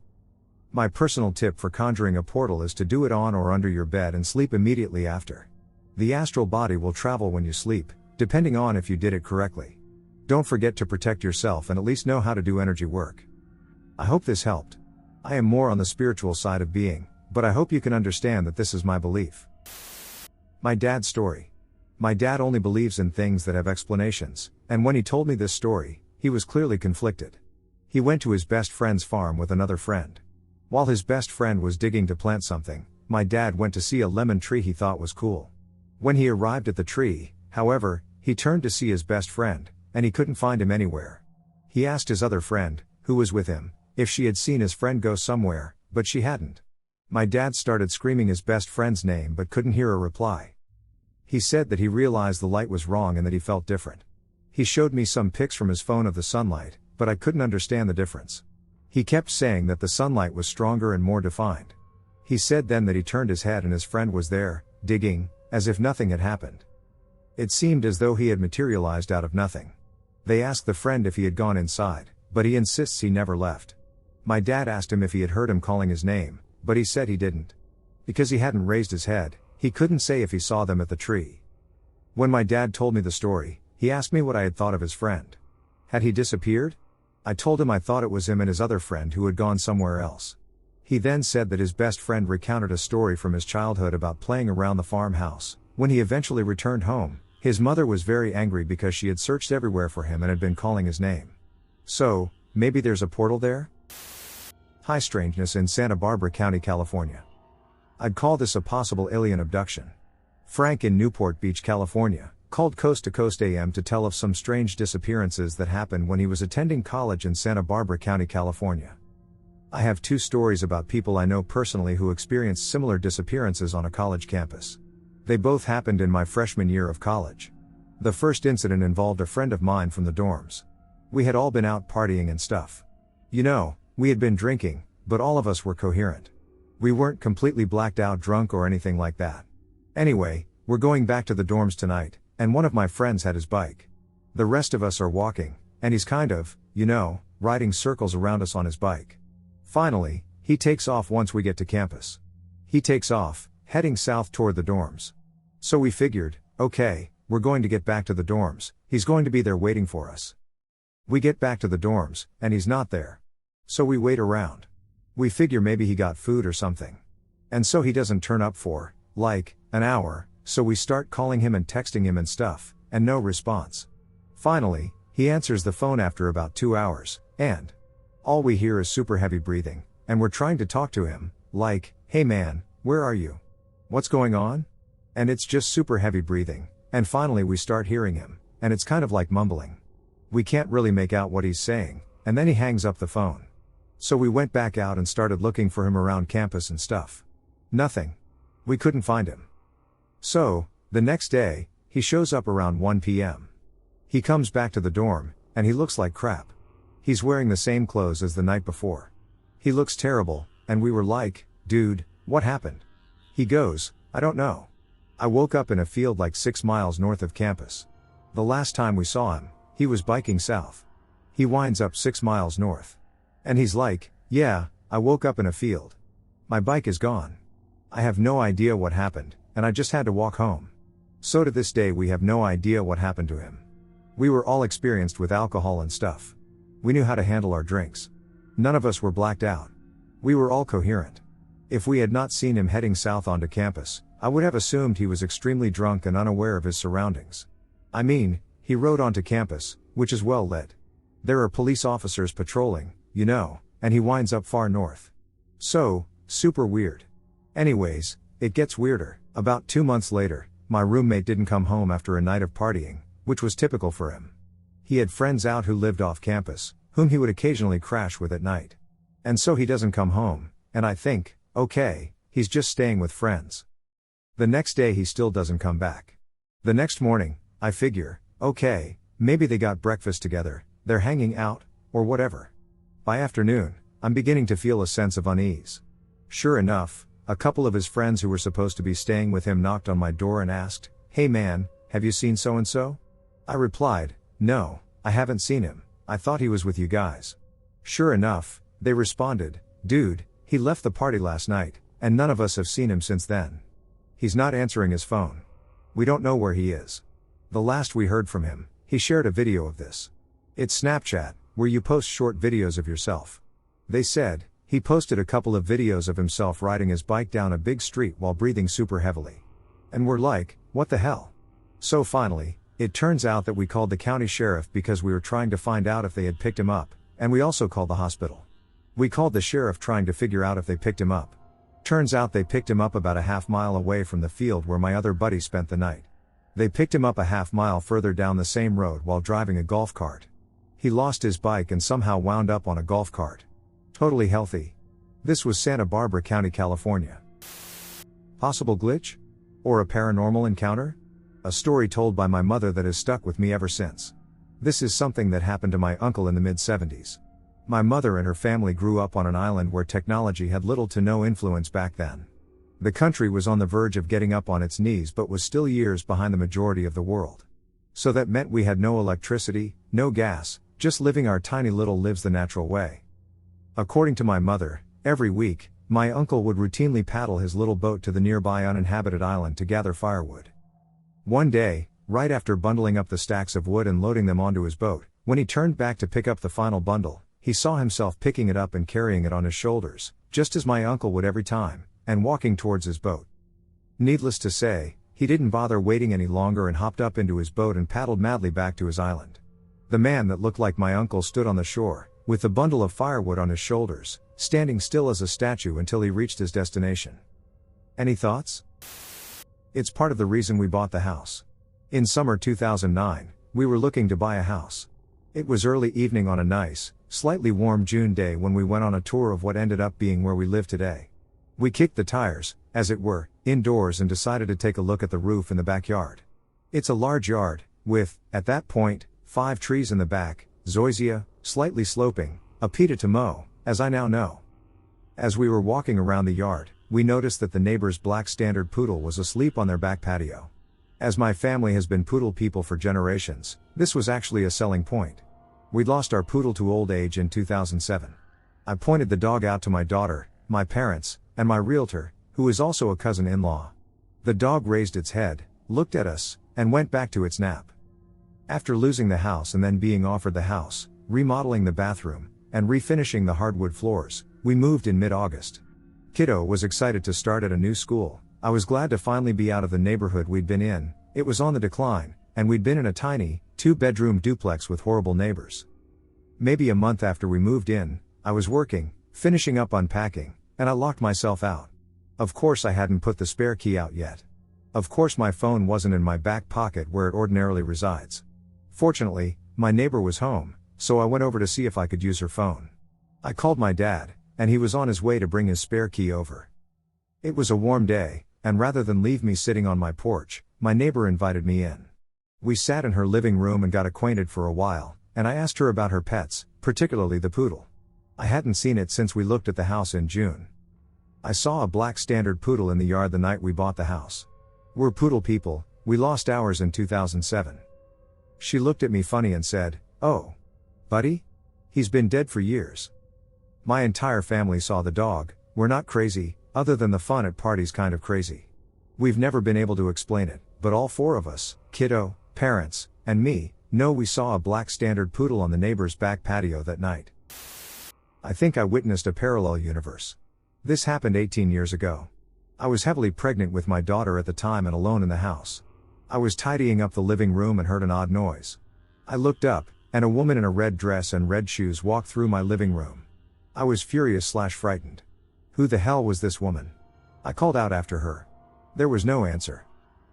My personal tip for conjuring a portal is to do it on or under your bed and sleep immediately after. The astral body will travel when you sleep, depending on if you did it correctly. Don't forget to protect yourself and at least know how to do energy work. I hope this helped. I am more on the spiritual side of being, but I hope you can understand that this is my belief. My dad's story. My dad only believes in things that have explanations, and when he told me this story, he was clearly conflicted. He went to his best friend's farm with another friend. While his best friend was digging to plant something, my dad went to see a lemon tree he thought was cool. When he arrived at the tree, however, he turned to see his best friend, and he couldn't find him anywhere. He asked his other friend, who was with him, if she had seen his friend go somewhere, but she hadn't. My dad started screaming his best friend's name but couldn't hear a reply. He said that he realized the light was wrong and that he felt different. He showed me some pics from his phone of the sunlight, but I couldn't understand the difference. He kept saying that the sunlight was stronger and more defined. He said then that he turned his head and his friend was there, digging, as if nothing had happened. It seemed as though he had materialized out of nothing. They asked the friend if he had gone inside, but he insists he never left. My dad asked him if he had heard him calling his name, but he said he didn't. Because he hadn't raised his head, he couldn't say if he saw them at the tree. When my dad told me the story, he asked me what I had thought of his friend. Had he disappeared? I told him I thought it was him and his other friend who had gone somewhere else. He then said that his best friend recounted a story from his childhood about playing around the farmhouse. When he eventually returned home, his mother was very angry because she had searched everywhere for him and had been calling his name. So, maybe there's a portal there? High strangeness in Santa Barbara County, California. I'd call this a possible alien abduction. Frank in Newport Beach, California, called Coast to Coast AM to tell of some strange disappearances that happened when he was attending college in Santa Barbara County, California. I have 2 stories about people I know personally who experienced similar disappearances on a college campus. They both happened in my freshman year of college. The first incident involved a friend of mine from the dorms. We had all been out partying and stuff. You know, we had been drinking, but all of us were coherent. We weren't completely blacked out drunk or anything like that. Anyway, we're going back to the dorms tonight, and one of my friends had his bike. The rest of us are walking, and he's kind of, riding circles around us on his bike. Finally, he takes off once we get to campus. He takes off, heading south toward the dorms. So we figured, okay, we're going to get back to the dorms, he's going to be there waiting for us. We get back to the dorms, and he's not there. So we wait around. We figure maybe he got food or something. And so he doesn't turn up for, an hour, so we start calling him and texting him and stuff, and no response. Finally, he answers the phone after about 2 hours, and all we hear is super heavy breathing, and we're trying to talk to him, hey man, where are you? What's going on? And it's just super heavy breathing, and finally we start hearing him, and it's kind of like mumbling. We can't really make out what he's saying, and then he hangs up the phone. So we went back out and started looking for him around campus and stuff. Nothing. We couldn't find him. So, the next day, he shows up around 1 p.m. He comes back to the dorm, and he looks like crap. He's wearing the same clothes as the night before. He looks terrible, and we were like, dude, what happened? He goes, I don't know. I woke up in a field like 6 miles north of campus. The last time we saw him, he was biking south. He winds up 6 miles north. And he's like, yeah, I woke up in a field. My bike is gone. I have no idea what happened, and I just had to walk home. So to this day we have no idea what happened to him. We were all experienced with alcohol and stuff. We knew how to handle our drinks. None of us were blacked out. We were all coherent. If we had not seen him heading south onto campus, I would have assumed he was extremely drunk and unaware of his surroundings. I mean, he rode onto campus, which is well lit. There are police officers patrolling, and he winds up far north. So, super weird. Anyways, it gets weirder. About 2 months later, my roommate didn't come home after a night of partying, which was typical for him. He had friends out who lived off campus, whom he would occasionally crash with at night. And so he doesn't come home, and I think, okay, he's just staying with friends. The next day he still doesn't come back. The next morning, I figure, okay, maybe they got breakfast together, they're hanging out, or whatever. By afternoon, I'm beginning to feel a sense of unease. Sure enough, a couple of his friends who were supposed to be staying with him knocked on my door and asked, hey man, have you seen so-and-so? I replied, no, I haven't seen him, I thought he was with you guys. Sure enough, they responded, dude, he left the party last night, and none of us have seen him since then. He's not answering his phone. We don't know where he is. The last we heard from him, he shared a video of this. It's Snapchat, where you post short videos of yourself. They said, he posted a couple of videos of himself riding his bike down a big street while breathing super heavily. And we're like, what the hell? So finally, it turns out that we called the county sheriff because we were trying to find out if they had picked him up, and we also called the hospital. We called the sheriff trying to figure out if they picked him up. Turns out they picked him up about a half mile away from the field where my other buddy spent the night. They picked him up a half mile further down the same road while driving a golf cart. He lost his bike and somehow wound up on a golf cart. Totally healthy. This was Santa Barbara County, California. Possible glitch? Or a paranormal encounter? A story told by my mother that has stuck with me ever since. This is something that happened to my uncle in the mid-70s. My mother and her family grew up on an island where technology had little to no influence back then. The country was on the verge of getting up on its knees but was still years behind the majority of the world. So that meant we had no electricity, no gas, just living our tiny little lives the natural way. According to my mother, every week, my uncle would routinely paddle his little boat to the nearby uninhabited island to gather firewood. One day, right after bundling up the stacks of wood and loading them onto his boat, when he turned back to pick up the final bundle, he saw himself picking it up and carrying it on his shoulders, just as my uncle would every time, and walking towards his boat. Needless to say, he didn't bother waiting any longer and hopped up into his boat and paddled madly back to his island. The man that looked like my uncle stood on the shore, with the bundle of firewood on his shoulders, standing still as a statue until he reached his destination. Any thoughts? It's part of the reason we bought the house. In summer 2009, we were looking to buy a house. It was early evening on a nice, slightly warm June day when we went on a tour of what ended up being where we live today. We kicked the tires, as it were, indoors and decided to take a look at the roof in the backyard. It's a large yard, with, at that point, 5 trees in the back, zoysia, slightly sloping, a pita to mow, as I now know. As we were walking around the yard, we noticed that the neighbor's black standard poodle was asleep on their back patio. As my family has been poodle people for generations, this was actually a selling point. We'd lost our poodle to old age in 2007. I pointed the dog out to my daughter, my parents, and my realtor, who is also a cousin-in-law. The dog raised its head, looked at us, and went back to its nap. After losing the house and then being offered the house, remodeling the bathroom, and refinishing the hardwood floors, we moved in mid-August. Kiddo was excited to start at a new school. I was glad to finally be out of the neighborhood we'd been in. It was on the decline, and we'd been in a tiny, 2-bedroom duplex with horrible neighbors. Maybe a month after we moved in, I was working, finishing up unpacking, and I locked myself out. Of course I hadn't put the spare key out yet. Of course my phone wasn't in my back pocket where it ordinarily resides. Fortunately, my neighbor was home, so I went over to see if I could use her phone. I called my dad, and he was on his way to bring his spare key over. It was a warm day, and rather than leave me sitting on my porch, my neighbor invited me in. We sat in her living room and got acquainted for a while, and I asked her about her pets, particularly the poodle. I hadn't seen it since we looked at the house in June. I saw a black standard poodle in the yard the night we bought the house. We're poodle people, we lost ours in 2007. She looked at me funny and said, "Oh, buddy? He's been dead for years." My entire family saw the dog. We're not crazy, other than the fun at parties kind of crazy. We've never been able to explain it, but all 4 of us, kiddo, parents, and me, know we saw a black standard poodle on the neighbor's back patio that night. I think I witnessed a parallel universe. This happened 18 years ago. I was heavily pregnant with my daughter at the time and alone in the house. I was tidying up the living room and heard an odd noise. I looked up, and a woman in a red dress and red shoes walked through my living room. I was furious/frightened. Who the hell was this woman? I called out after her. There was no answer.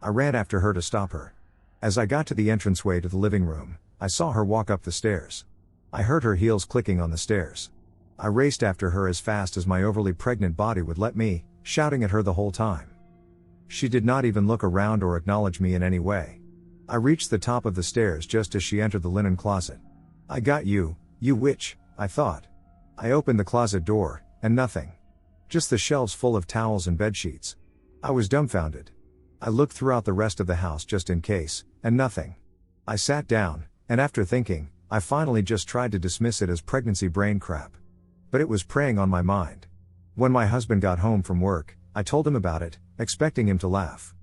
I ran after her to stop her. As I got to the entranceway to the living room, I saw her walk up the stairs. I heard her heels clicking on the stairs. I raced after her as fast as my overly pregnant body would let me, shouting at her the whole time. She did not even look around or acknowledge me in any way. I reached the top of the stairs just as she entered the linen closet. "I got you, you witch," I thought. I opened the closet door, and nothing. Just the shelves full of towels and bedsheets. I was dumbfounded. I looked throughout the rest of the house just in case, and nothing. I sat down, and after thinking, I finally just tried to dismiss it as pregnancy brain crap. But it was preying on my mind. When my husband got home from work, I told him about it, expecting him to laugh.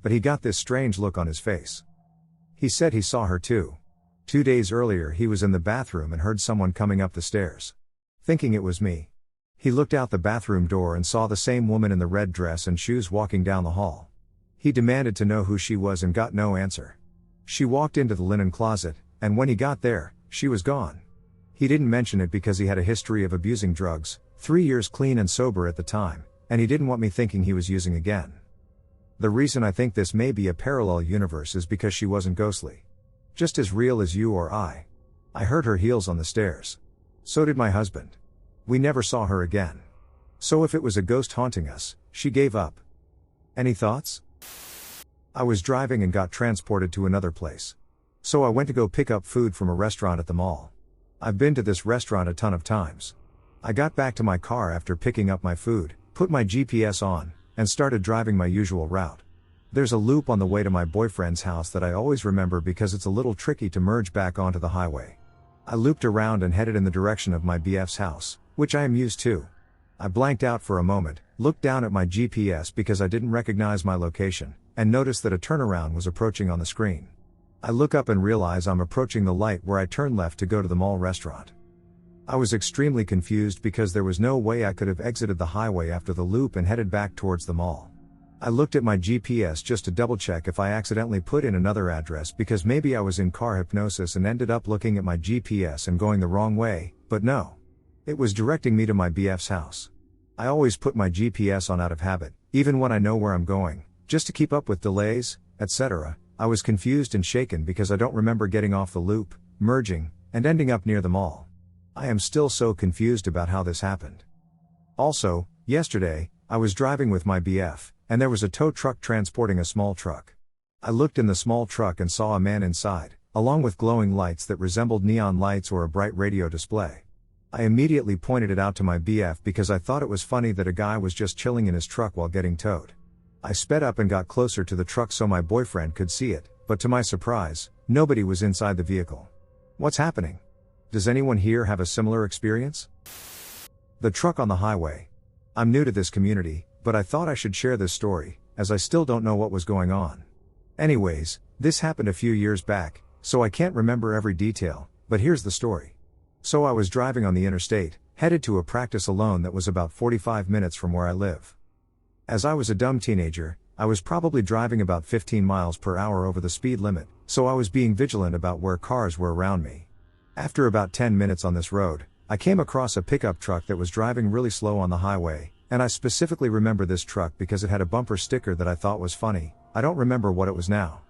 But he got this strange look on his face. He said he saw her too. 2 days earlier he was in the bathroom and heard someone coming up the stairs. Thinking it was me. He looked out the bathroom door and saw the same woman in the red dress and shoes walking down the hall. He demanded to know who she was and got no answer. She walked into the linen closet, and when he got there, she was gone. He didn't mention it because he had a history of abusing drugs, 3 years clean and sober at the time, and he didn't want me thinking he was using again. The reason I think this may be a parallel universe is because she wasn't ghostly. Just as real as you or I. I heard her heels on the stairs. So did my husband. We never saw her again. So if it was a ghost haunting us, she gave up. Any thoughts? I was driving and got transported to another place. So I went to go pick up food from a restaurant at the mall. I've been to this restaurant a ton of times. I got back to my car after picking up my food, put my GPS on, and started driving my usual route. There's a loop on the way to my boyfriend's house that I always remember because it's a little tricky to merge back onto the highway. I looped around and headed in the direction of my BF's house, which I am used to. I blanked out for a moment, looked down at my GPS because I didn't recognize my location, and noticed that a turnaround was approaching on the screen. I look up and realize I'm approaching the light where I turn left to go to the mall restaurant. I was extremely confused because there was no way I could have exited the highway after the loop and headed back towards the mall. I looked at my GPS just to double check if I accidentally put in another address because maybe I was in car hypnosis and ended up looking at my GPS and going the wrong way, but no. It was directing me to my BF's house. I always put my GPS on out of habit, even when I know where I'm going, just to keep up with delays, etc. I was confused and shaken because I don't remember getting off the loop, merging, and ending up near the mall. I am still so confused about how this happened. Also, yesterday, I was driving with my BF, and there was a tow truck transporting a small truck. I looked in the small truck and saw a man inside, along with glowing lights that resembled neon lights or a bright radio display. I immediately pointed it out to my BF because I thought it was funny that a guy was just chilling in his truck while getting towed. I sped up and got closer to the truck so my boyfriend could see it, but to my surprise, nobody was inside the vehicle. What's happening? Does anyone here have a similar experience? The truck on the highway. I'm new to this community, but I thought I should share this story, as I still don't know what was going on. Anyways, this happened a few years back, so I can't remember every detail, but here's the story. So I was driving on the interstate, headed to a practice alone that was about 45 minutes from where I live. As I was a dumb teenager, I was probably driving about 15 miles per hour over the speed limit, so I was being vigilant about where cars were around me. After about 10 minutes on this road, I came across a pickup truck that was driving really slow on the highway, and I specifically remember this truck because it had a bumper sticker that I thought was funny. I don't remember what it was now.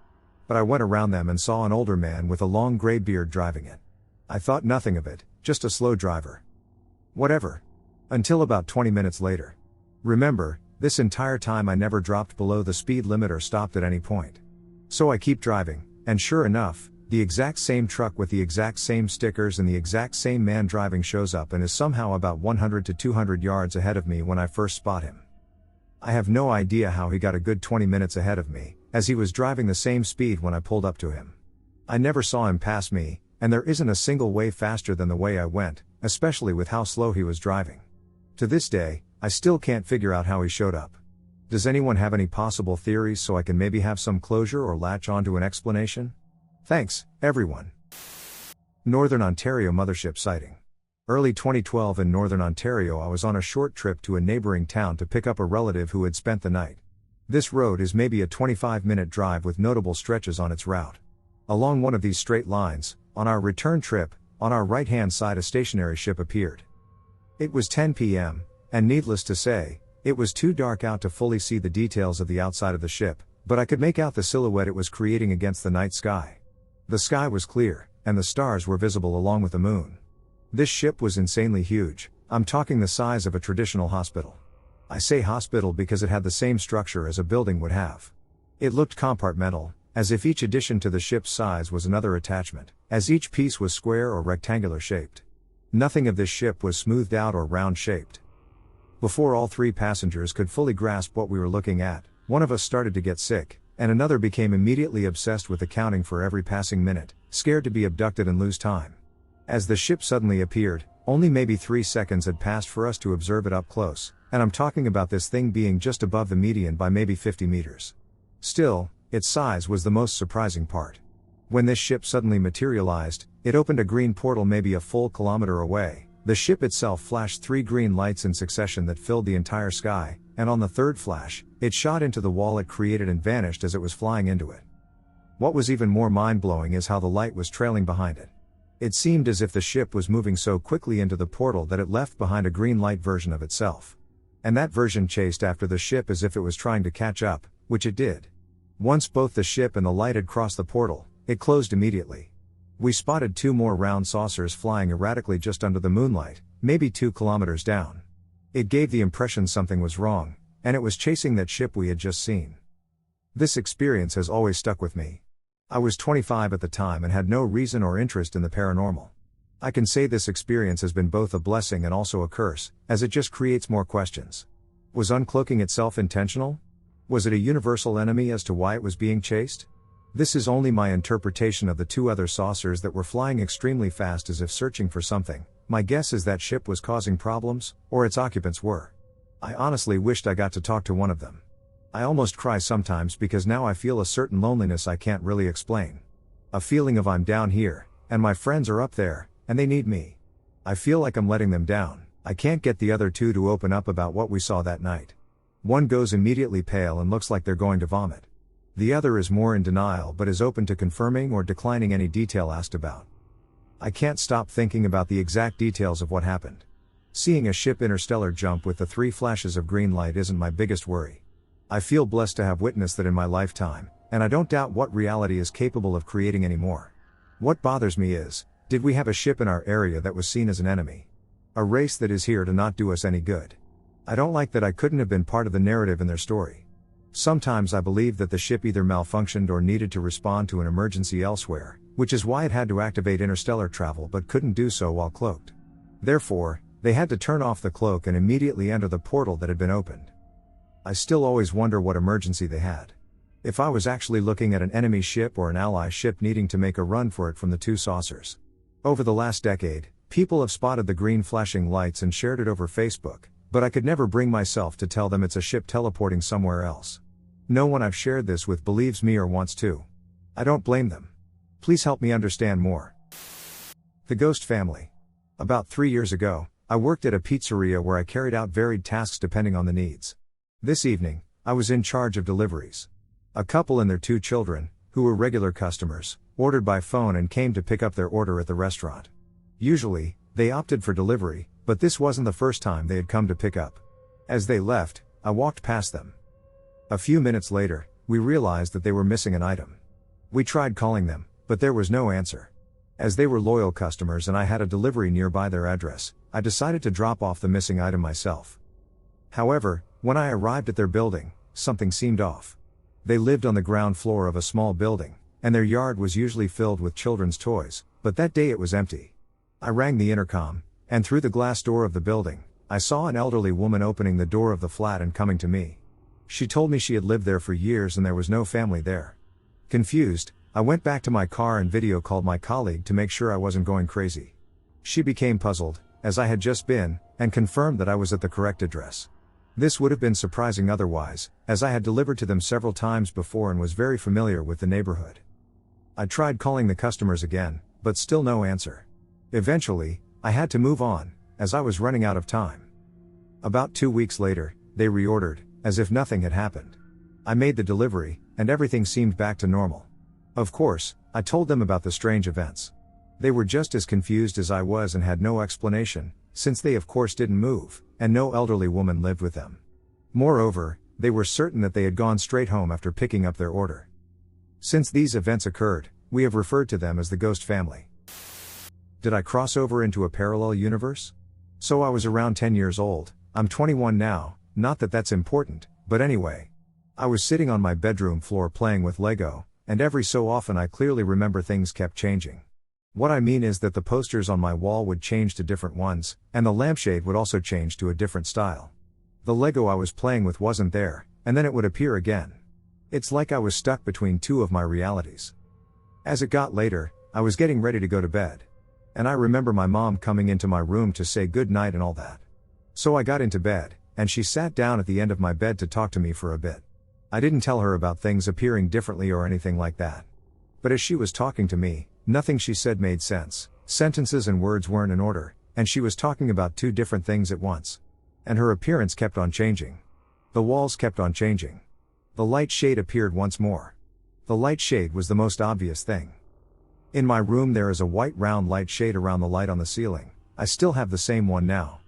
But I went around them and saw an older man with a long gray beard driving it. I thought nothing of it, just a slow driver. Whatever. Until about 20 minutes later. Remember, this entire time I never dropped below the speed limit or stopped at any point. So I keep driving, and sure enough, the exact same truck with the exact same stickers and the exact same man driving shows up and is somehow about 100 to 200 yards ahead of me when I first spot him. I have no idea how he got a good 20 minutes ahead of me, as he was driving the same speed when I pulled up to him. I never saw him pass me, and there isn't a single way faster than the way I went, especially with how slow he was driving. To this day, I still can't figure out how he showed up. Does anyone have any possible theories so I can maybe have some closure or latch onto an explanation? Thanks, everyone. Northern Ontario mothership sighting. Early 2012 in Northern Ontario, I was on a short trip to a neighboring town to pick up a relative who had spent the night. This road is maybe a 25-minute drive with notable stretches on its route. Along one of these straight lines, on our return trip, on our right-hand side a stationary ship appeared. It was 10 p.m., and needless to say, it was too dark out to fully see the details of the outside of the ship, but I could make out the silhouette it was creating against the night sky. The sky was clear, and the stars were visible along with the moon. This ship was insanely huge. I'm talking the size of a traditional hospital. I say hospital because it had the same structure as a building would have. It looked compartmental, as if each addition to the ship's size was another attachment, as each piece was square or rectangular shaped. Nothing of this ship was smoothed out or round shaped. Before all three passengers could fully grasp what we were looking at, one of us started to get sick, and another became immediately obsessed with accounting for every passing minute, scared to be abducted and lose time. As the ship suddenly appeared, only maybe 3 seconds had passed for us to observe it up close, and I'm talking about this thing being just above the median by maybe 50 meters. Still, its size was the most surprising part. When this ship suddenly materialized, it opened a green portal maybe a full kilometer away. The ship itself flashed 3 green lights in succession that filled the entire sky, and on the third flash, it shot into the wall it created and vanished as it was flying into it. What was even more mind-blowing is how the light was trailing behind it. It seemed as if the ship was moving so quickly into the portal that it left behind a green light version of itself. And that version chased after the ship as if it was trying to catch up, which it did. Once both the ship and the light had crossed the portal, it closed immediately. We spotted 2 more round saucers flying erratically just under the moonlight, maybe 2 kilometers down. It gave the impression something was wrong, and it was chasing that ship we had just seen. This experience has always stuck with me. I was 25 at the time and had no reason or interest in the paranormal. I can say this experience has been both a blessing and also a curse, as it just creates more questions. Was uncloaking itself intentional? Was it a universal enemy as to why it was being chased? This is only my interpretation of the two other saucers that were flying extremely fast as if searching for something. My guess is that ship was causing problems, or its occupants were. I honestly wished I got to talk to one of them. I almost cry sometimes because now I feel a certain loneliness I can't really explain. A feeling of I'm down here, and my friends are up there, and they need me. I feel like I'm letting them down. I can't get the other two to open up about what we saw that night. One goes immediately pale and looks like they're going to vomit. The other is more in denial but is open to confirming or declining any detail asked about. I can't stop thinking about the exact details of what happened. Seeing a ship interstellar jump with the 3 flashes of green light isn't my biggest worry. I feel blessed to have witnessed that in my lifetime, and I don't doubt what reality is capable of creating anymore. What bothers me is, did we have a ship in our area that was seen as an enemy? A race that is here to not do us any good. I don't like that I couldn't have been part of the narrative in their story. Sometimes I believe that the ship either malfunctioned or needed to respond to an emergency elsewhere, which is why it had to activate interstellar travel but couldn't do so while cloaked. Therefore, they had to turn off the cloak and immediately enter the portal that had been opened. I still always wonder what emergency they had. If I was actually looking at an enemy ship or an ally ship needing to make a run for it from the two saucers. Over the last decade, people have spotted the green flashing lights and shared it over Facebook, but I could never bring myself to tell them it's a ship teleporting somewhere else. No one I've shared this with believes me or wants to. I don't blame them. Please help me understand more. The Ghost Family. About 3 years ago, I worked at a pizzeria where I carried out varied tasks depending on the needs. This evening, I was in charge of deliveries. A couple and their 2 children, who were regular customers, ordered by phone and came to pick up their order at the restaurant. Usually, they opted for delivery, but this wasn't the first time they had come to pick up. As they left, I walked past them. A few minutes later, we realized that they were missing an item. We tried calling them, but there was no answer. As they were loyal customers and I had a delivery nearby their address, I decided to drop off the missing item myself. However, when I arrived at their building, something seemed off. They lived on the ground floor of a small building, and their yard was usually filled with children's toys, but that day it was empty. I rang the intercom, and through the glass door of the building, I saw an elderly woman opening the door of the flat and coming to me. She told me she had lived there for years and there was no family there. Confused, I went back to my car and video called my colleague to make sure I wasn't going crazy. She became puzzled, as I had just been, and confirmed that I was at the correct address. This would have been surprising otherwise, as I had delivered to them several times before and was very familiar with the neighborhood. I tried calling the customers again, but still no answer. Eventually, I had to move on, as I was running out of time. About 2 weeks later, they reordered, as if nothing had happened. I made the delivery, and everything seemed back to normal. Of course, I told them about the strange events. They were just as confused as I was and had no explanation, since they of course didn't move, and no elderly woman lived with them. Moreover, they were certain that they had gone straight home after picking up their order. Since these events occurred, we have referred to them as the Ghost Family. Did I cross over into a parallel universe? So I was around 10 years old, I'm 21 now, not that that's important, but anyway. I was sitting on my bedroom floor playing with Lego, and every so often I clearly remember things kept changing. What I mean is that the posters on my wall would change to different ones, and the lampshade would also change to a different style. The Lego I was playing with wasn't there, and then it would appear again. It's like I was stuck between two of my realities. As it got later, I was getting ready to go to bed. And I remember my mom coming into my room to say good night and all that. So I got into bed, and she sat down at the end of my bed to talk to me for a bit. I didn't tell her about things appearing differently or anything like that. But as she was talking to me, nothing she said made sense, sentences and words weren't in order, and she was talking about 2 different things at once. And her appearance kept on changing. The walls kept on changing. The light shade appeared once more. The light shade was the most obvious thing. In my room there is a white round light shade around the light on the ceiling. I still have the same one now.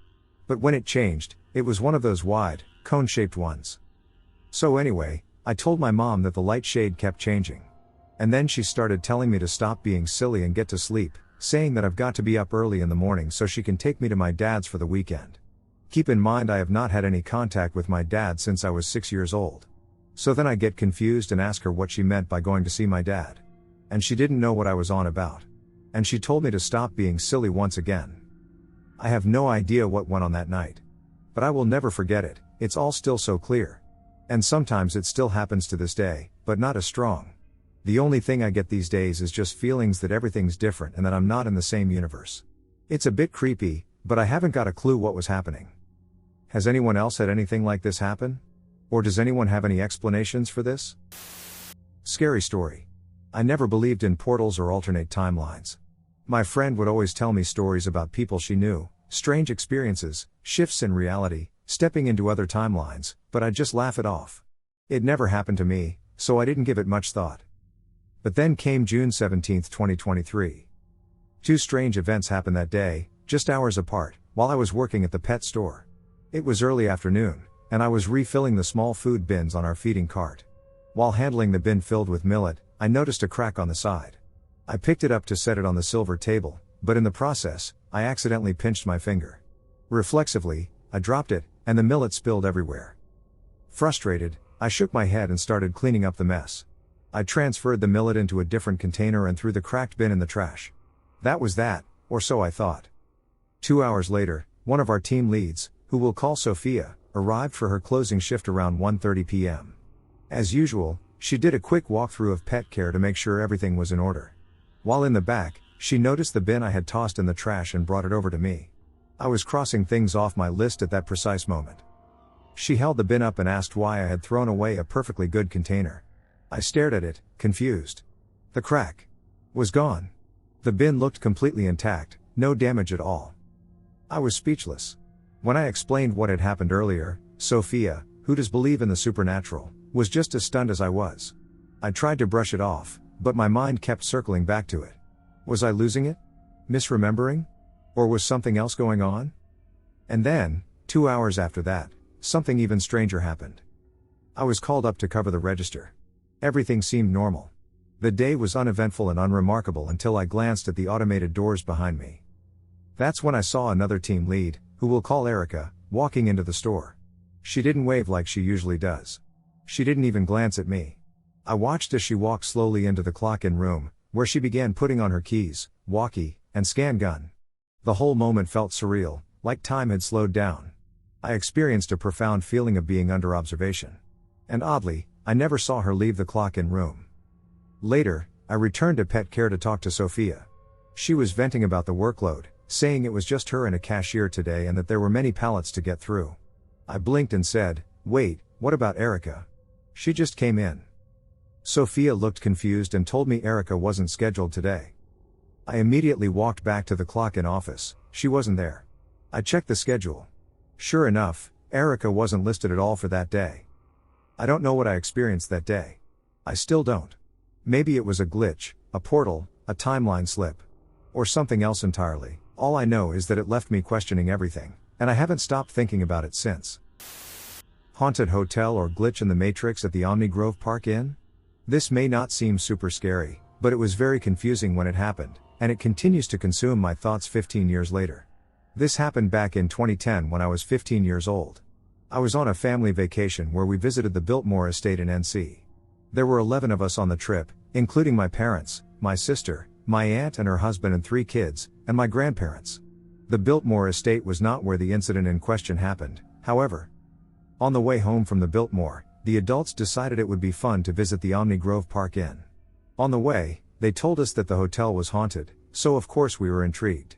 But when it changed, it was one of those wide, cone-shaped ones. So anyway, I told my mom that the light shade kept changing. And then she started telling me to stop being silly and get to sleep, saying that I've got to be up early in the morning so she can take me to my dad's for the weekend. Keep in mind I have not had any contact with my dad since I was 6 years old. So then I get confused and ask her what she meant by going to see my dad. And she didn't know what I was on about. And she told me to stop being silly once again. I have no idea what went on that night. But I will never forget it, it's all still so clear. And sometimes it still happens to this day, but not as strong. The only thing I get these days is just feelings that everything's different and that I'm not in the same universe. It's a bit creepy, but I haven't got a clue what was happening. Has anyone else had anything like this happen? Or does anyone have any explanations for this? Scary story. I never believed in portals or alternate timelines. My friend would always tell me stories about people she knew, strange experiences, shifts in reality, stepping into other timelines, but I'd just laugh it off. It never happened to me, so I didn't give it much thought. But then came June 17, 2023. Two strange events happened that day, just hours apart, while I was working at the pet store. It was early afternoon, and I was refilling the small food bins on our feeding cart. While handling the bin filled with millet, I noticed a crack on the side. I picked it up to set it on the silver table, but in the process, I accidentally pinched my finger. Reflexively, I dropped it, and the millet spilled everywhere. Frustrated, I shook my head and started cleaning up the mess. I transferred the millet into a different container and threw the cracked bin in the trash. That was that, or so I thought. 2 hours later, one of our team leads, who we'll call Sophia, arrived for her closing shift around 1:30 p.m. As usual, she did a quick walkthrough of pet care to make sure everything was in order. While in the back, she noticed the bin I had tossed in the trash and brought it over to me. I was crossing things off my list at that precise moment. She held the bin up and asked why I had thrown away a perfectly good container. I stared at it, confused. The crack was gone. The bin looked completely intact, no damage at all. I was speechless. When I explained what had happened earlier, Sophia, who does believe in the supernatural, was just as stunned as I was. I tried to brush it off, but my mind kept circling back to it. Was I losing it? Misremembering? Or was something else going on? And then, 2 hours after that, something even stranger happened. I was called up to cover the register. Everything seemed normal. The day was uneventful and unremarkable until I glanced at the automated doors behind me. That's when I saw another team lead, who we'll call Erica, walking into the store. She didn't wave like she usually does. She didn't even glance at me. I watched as she walked slowly into the clock-in room, where she began putting on her keys, walkie, and scan gun. The whole moment felt surreal, like time had slowed down. I experienced a profound feeling of being under observation. And oddly, I never saw her leave the clock-in room. Later, I returned to pet care to talk to Sophia. She was venting about the workload, saying it was just her and a cashier today and that there were many pallets to get through. I blinked and said, "Wait, what about Erica? She just came in." Sophia looked confused and told me Erica wasn't scheduled today. I immediately walked back to the clock-in office. She wasn't there. I checked the schedule. Sure enough, Erica wasn't listed at all for that day. I don't know what I experienced that day. I still don't. Maybe it was a glitch, a portal, a timeline slip, or something else entirely. All I know is that it left me questioning everything, and I haven't stopped thinking about it since. Haunted hotel or glitch in the Matrix at the Omni Grove Park Inn? This may not seem super scary, but it was very confusing when it happened, and it continues to consume my thoughts 15 years later. This happened back in 2010 when I was 15 years old. I was on a family vacation where we visited the Biltmore estate in NC. There were 11 of us on the trip, including my parents, my sister, my aunt and her husband and 3 kids, and my grandparents. The Biltmore estate was not where the incident in question happened, however. On the way home from the Biltmore, the adults decided it would be fun to visit the Omni Grove Park Inn. On the way, they told us that the hotel was haunted, so of course we were intrigued.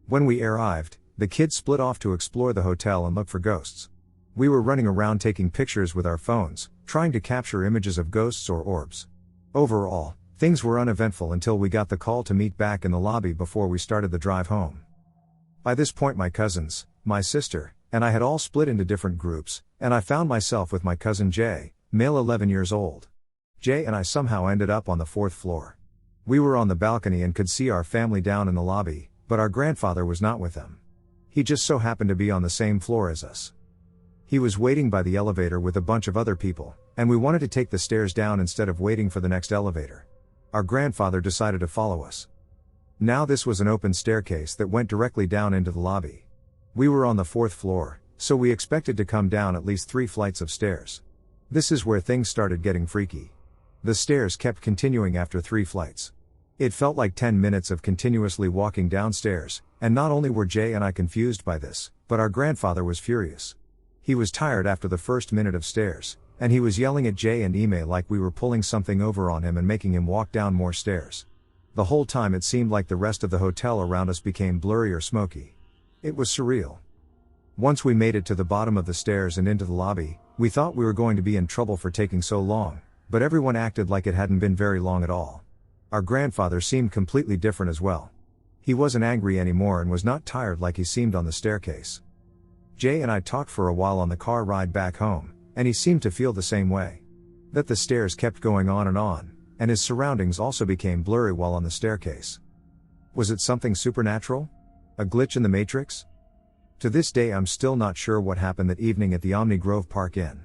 When we arrived, the kids split off to explore the hotel and look for ghosts. We were running around taking pictures with our phones, trying to capture images of ghosts or orbs. Overall, things were uneventful until we got the call to meet back in the lobby before we started the drive home. By this point my cousins, my sister, and I had all split into different groups, and I found myself with my cousin Jay, male 11 years old. Jay and I somehow ended up on the 4th floor. We were on the balcony and could see our family down in the lobby, but our grandfather was not with them. He just so happened to be on the same floor as us. He was waiting by the elevator with a bunch of other people, and we wanted to take the stairs down instead of waiting for the next elevator. Our grandfather decided to follow us. Now this was an open staircase that went directly down into the lobby. We were on the 4th floor, so we expected to come down at least 3 flights of stairs. This is where things started getting freaky. The stairs kept continuing after 3 flights. It felt like 10 minutes of continuously walking downstairs, and not only were Jay and I confused by this, but our grandfather was furious. He was tired after the first minute of stairs, and he was yelling at Jay and Ime like we were pulling something over on him and making him walk down more stairs. The whole time it seemed like the rest of the hotel around us became blurry or smoky. It was surreal. Once we made it to the bottom of the stairs and into the lobby, we thought we were going to be in trouble for taking so long, but everyone acted like it hadn't been very long at all. Our grandfather seemed completely different as well. He wasn't angry anymore and was not tired like he seemed on the staircase. Jay and I talked for a while on the car ride back home, and he seemed to feel the same way. That the stairs kept going on, and his surroundings also became blurry while on the staircase. Was it something supernatural? A glitch in the Matrix? To this day I'm still not sure what happened that evening at the Omni Grove Park Inn.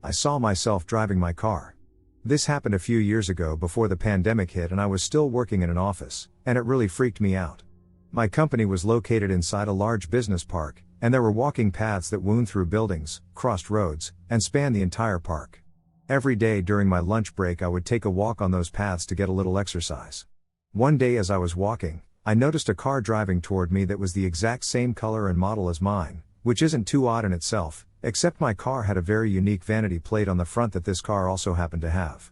I saw myself driving my car. This happened a few years ago before the pandemic hit and I was still working in an office, and it really freaked me out. My company was located inside a large business park, and there were walking paths that wound through buildings, crossed roads, and spanned the entire park. Every day during my lunch break I would take a walk on those paths to get a little exercise. One day as I was walking, I noticed a car driving toward me that was the exact same color and model as mine, which isn't too odd in itself, except my car had a very unique vanity plate on the front that this car also happened to have.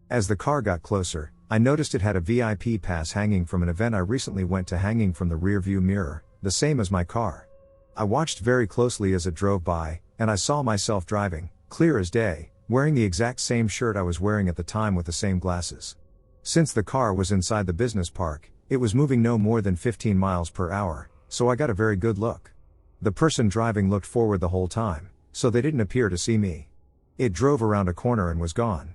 As the car got closer, I noticed it had a VIP pass hanging from an event I recently went to hanging from the rear view mirror, the same as my car. I watched very closely as it drove by, and I saw myself driving, clear as day, wearing the exact same shirt I was wearing at the time with the same glasses. Since the car was inside the business park, it was moving no more than 15 miles per hour, so I got a very good look. The person driving looked forward the whole time, so they didn't appear to see me. It drove around a corner and was gone.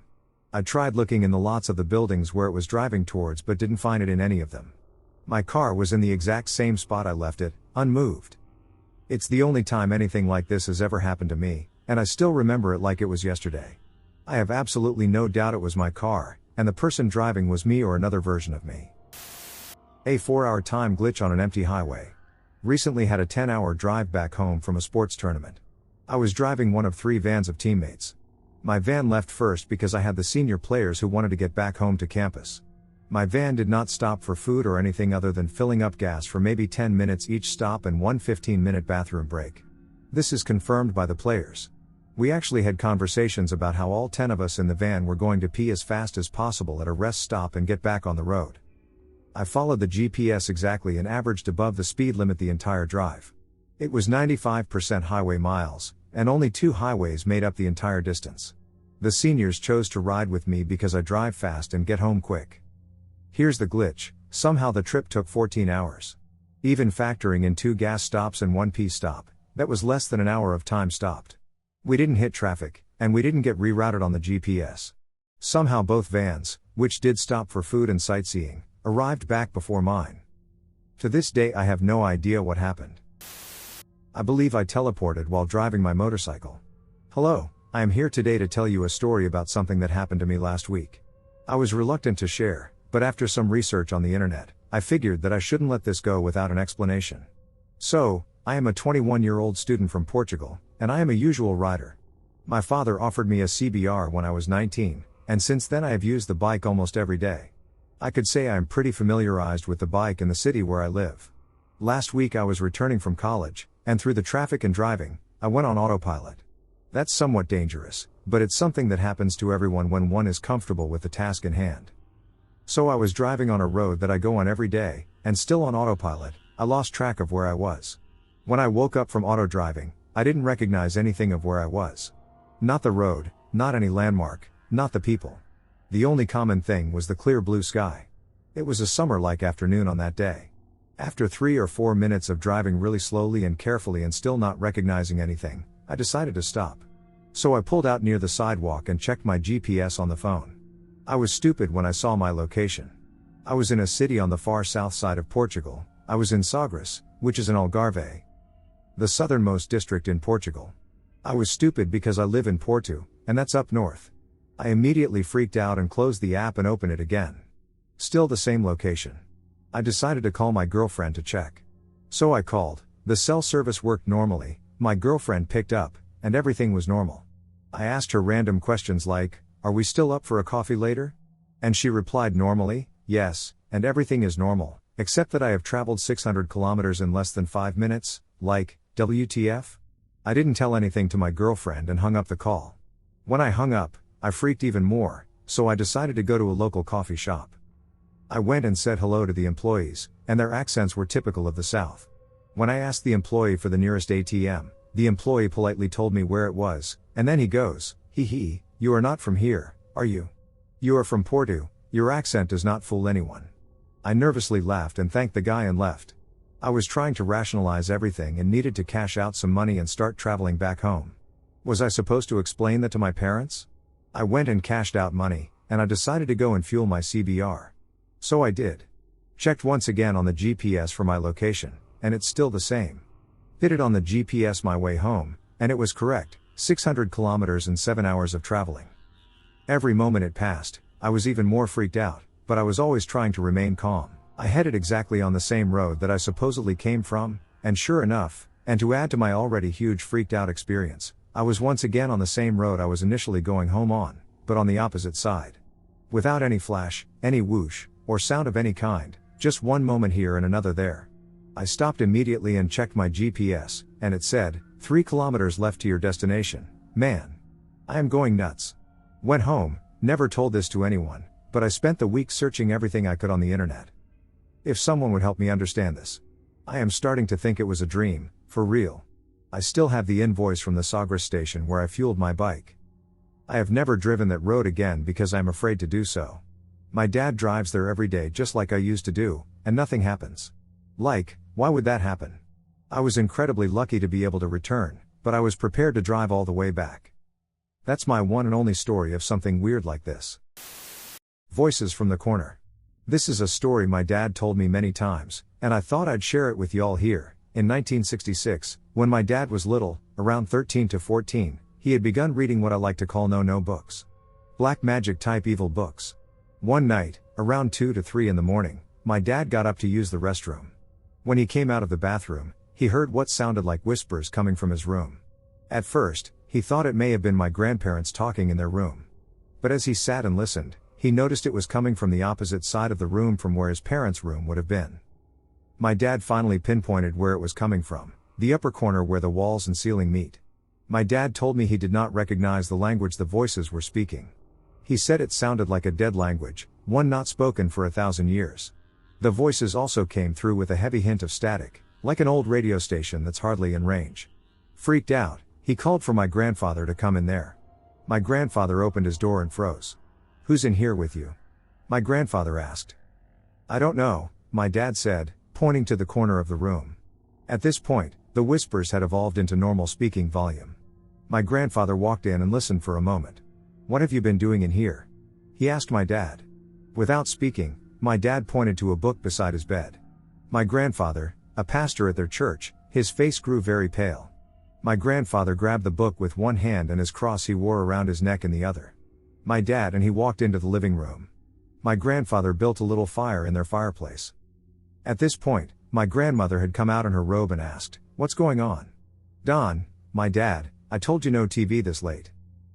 I tried looking in the lots of the buildings where it was driving towards but didn't find it in any of them. My car was in the exact same spot I left it, unmoved. It's the only time anything like this has ever happened to me, and I still remember it like it was yesterday. I have absolutely no doubt it was my car, and the person driving was me or another version of me. A 4-hour time glitch on an empty highway. Recently had a 10-hour drive back home from a sports tournament. I was driving one of 3 vans of teammates. My van left first because I had the senior players who wanted to get back home to campus. My van did not stop for food or anything other than filling up gas for maybe 10 minutes each stop and one 15-minute bathroom break. This is confirmed by the players. We actually had conversations about how all 10 of us in the van were going to pee as fast as possible at a rest stop and get back on the road. I followed the GPS exactly and averaged above the speed limit the entire drive. It was 95% highway miles, and only 2 highways made up the entire distance. The seniors chose to ride with me because I drive fast and get home quick. Here's the glitch: somehow the trip took 14 hours. Even factoring in 2 gas stops and 1 pee stop, that was less than an hour of time stopped. We didn't hit traffic, and we didn't get rerouted on the GPS. Somehow both vans, which did stop for food and sightseeing, arrived back before mine. To this day I have no idea what happened. I believe I teleported while driving my motorcycle. Hello, I am here today to tell you a story about something that happened to me last week. I was reluctant to share, but after some research on the internet, I figured that I shouldn't let this go without an explanation. So, I am a 21-year-old student from Portugal, and I am a usual rider. My father offered me a CBR when I was 19, and since then I have used the bike almost every day. I could say I am pretty familiarized with the bike in the city where I live. Last week I was returning from college, and through the traffic and driving, I went on autopilot. That's somewhat dangerous, but it's something that happens to everyone when one is comfortable with the task in hand. So I was driving on a road that I go on every day, and still on autopilot, I lost track of where I was. When I woke up from auto driving, I didn't recognize anything of where I was. Not the road, not any landmark, not the people. The only common thing was the clear blue sky. It was a summer-like afternoon on that day. After 3 or 4 minutes of driving really slowly and carefully and still not recognizing anything, I decided to stop. So I pulled out near the sidewalk and checked my GPS on the phone. I was stupid when I saw my location. I was in a city on the far south side of Portugal. I was in Sagres, which is in Algarve, the southernmost district in Portugal. I was stupid because I live in Porto, and that's up north. I immediately freaked out and closed the app and opened it again. Still the same location. I decided to call my girlfriend to check. So I called, the cell service worked normally, my girlfriend picked up, and everything was normal. I asked her random questions like, "Are we still up for a coffee later?" And she replied normally, "Yes, and everything is normal, except that I have traveled 600 kilometers in less than 5 minutes, like, WTF?" I didn't tell anything to my girlfriend and hung up the call. When I hung up, I freaked even more, so I decided to go to a local coffee shop. I went and said hello to the employees, and their accents were typical of the South. When I asked the employee for the nearest ATM, the employee politely told me where it was, and then he goes, "Hee, you are not from here, are you? You are from Porto, your accent does not fool anyone." I nervously laughed and thanked the guy and left. I was trying to rationalize everything and needed to cash out some money and start traveling back home. Was I supposed to explain that to my parents? I went and cashed out money, and I decided to go and fuel my CBR. So I did. Checked once again on the GPS for my location, and it's still the same. Hit it on the GPS my way home, and it was correct, 600 kilometers and 7 hours of traveling. Every moment it passed, I was even more freaked out, but I was always trying to remain calm. I headed exactly on the same road that I supposedly came from, and sure enough, and to add to my already huge freaked out experience, I was once again on the same road I was initially going home on, but on the opposite side. Without any flash, any whoosh, or sound of any kind, just one moment here and another there. I stopped immediately and checked my GPS, and it said, 3 kilometers left to your destination. Man. I am going nuts. Went home, never told this to anyone, but I spent the week searching everything I could on the internet. If someone would help me understand this. I am starting to think it was a dream, for real. I still have the invoice from the Sagres station where I fueled my bike. I have never driven that road again because I am afraid to do so. My dad drives there every day just like I used to do, and nothing happens. Why would that happen? I was incredibly lucky to be able to return, but I was prepared to drive all the way back. That's my one and only story of something weird like this. Voices from the corner. This is a story my dad told me many times, and I thought I'd share it with y'all here. In 1966, when my dad was little, around 13 to 14, he had begun reading what I like to call no books. Black magic type evil books. One night, around 2 to 3 in the morning, my dad got up to use the restroom. When he came out of the bathroom, he heard what sounded like whispers coming from his room. At first, he thought it may have been my grandparents talking in their room. But as he sat and listened, he noticed it was coming from the opposite side of the room from where his parents' room would have been. My dad finally pinpointed where it was coming from, the upper corner where the walls and ceiling meet. My dad told me he did not recognize the language the voices were speaking. He said it sounded like a dead language, one not spoken for 1,000 years. The voices also came through with a heavy hint of static, like an old radio station that's hardly in range. Freaked out, he called for my grandfather to come in there. My grandfather opened his door and froze. "Who's in here with you?" my grandfather asked. "I don't know," my dad said, pointing to the corner of the room. At this point, the whispers had evolved into normal speaking volume. My grandfather walked in and listened for a moment. "What have you been doing in here?" he asked my dad. Without speaking, my dad pointed to a book beside his bed. My grandfather, a pastor at their church, his face grew very pale. My grandfather grabbed the book with one hand and his cross he wore around his neck in the other. My dad and he walked into the living room. My grandfather built a little fire in their fireplace. At this point, my grandmother had come out in her robe and asked, "What's going on?" "Don, my dad, I told you no TV this late."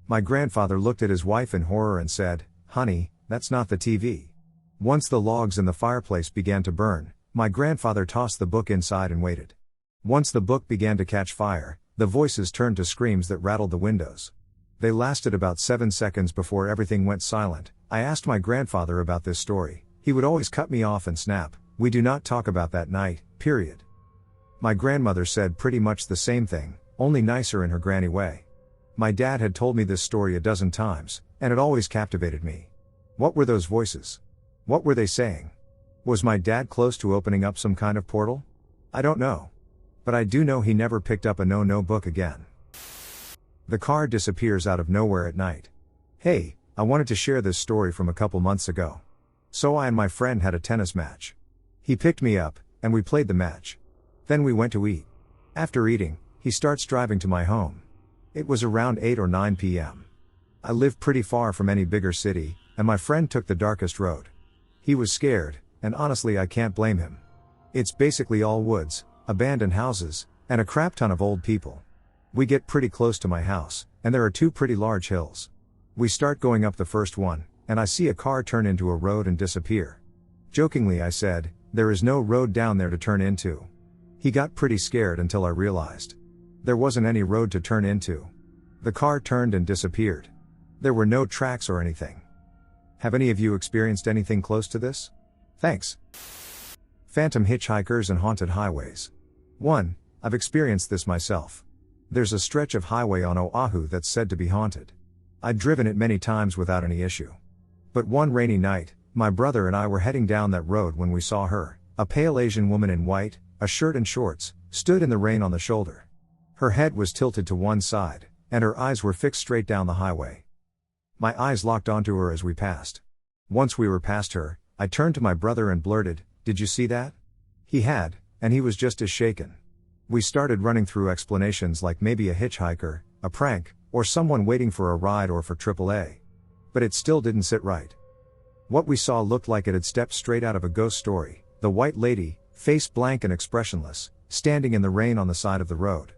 My grandfather looked at his wife in horror and said, "Honey, that's not the TV." Once the logs in the fireplace began to burn, my grandfather tossed the book inside and waited. Once the book began to catch fire, the voices turned to screams that rattled the windows. They lasted about 7 seconds before everything went silent. I asked my grandfather about this story. He would always cut me off and snap, "We do not talk about that night, period." My grandmother said pretty much the same thing, only nicer in her granny way. My dad had told me this story a dozen times, and it always captivated me. What were those voices? What were they saying? Was my dad close to opening up some kind of portal? I don't know. But I do know he never picked up a no book again. The car disappears out of nowhere at night. Hey, I wanted to share this story from a couple months ago. So I and my friend had a tennis match. He picked me up, and we played the match. Then we went to eat. After eating, he starts driving to my home. It was around 8 or 9 p.m. I live pretty far from any bigger city, and my friend took the darkest road. He was scared, and honestly I can't blame him. It's basically all woods, abandoned houses, and a crap ton of old people. We get pretty close to my house, and there are 2 pretty large hills. We start going up the first one, and I see a car turn into a road and disappear. Jokingly I said, "There is no road down there to turn into." He got pretty scared until I realized. There wasn't any road to turn into. The car turned and disappeared. There were no tracks or anything. Have any of you experienced anything close to this? Thanks. Phantom hitchhikers and haunted highways. 1. I've experienced this myself. There's a stretch of highway on Oahu that's said to be haunted. I'd driven it many times without any issue. But one rainy night, my brother and I were heading down that road when we saw her, a pale Asian woman in white, a shirt and shorts, stood in the rain on the shoulder. Her head was tilted to one side, and her eyes were fixed straight down the highway. My eyes locked onto her as we passed. Once we were past her, I turned to my brother and blurted, "Did you see that?" He had, and he was just as shaken. We started running through explanations like maybe a hitchhiker, a prank, or someone waiting for a ride or for AAA. But it still didn't sit right. What we saw looked like it had stepped straight out of a ghost story, the white lady, face blank and expressionless, standing in the rain on the side of the road.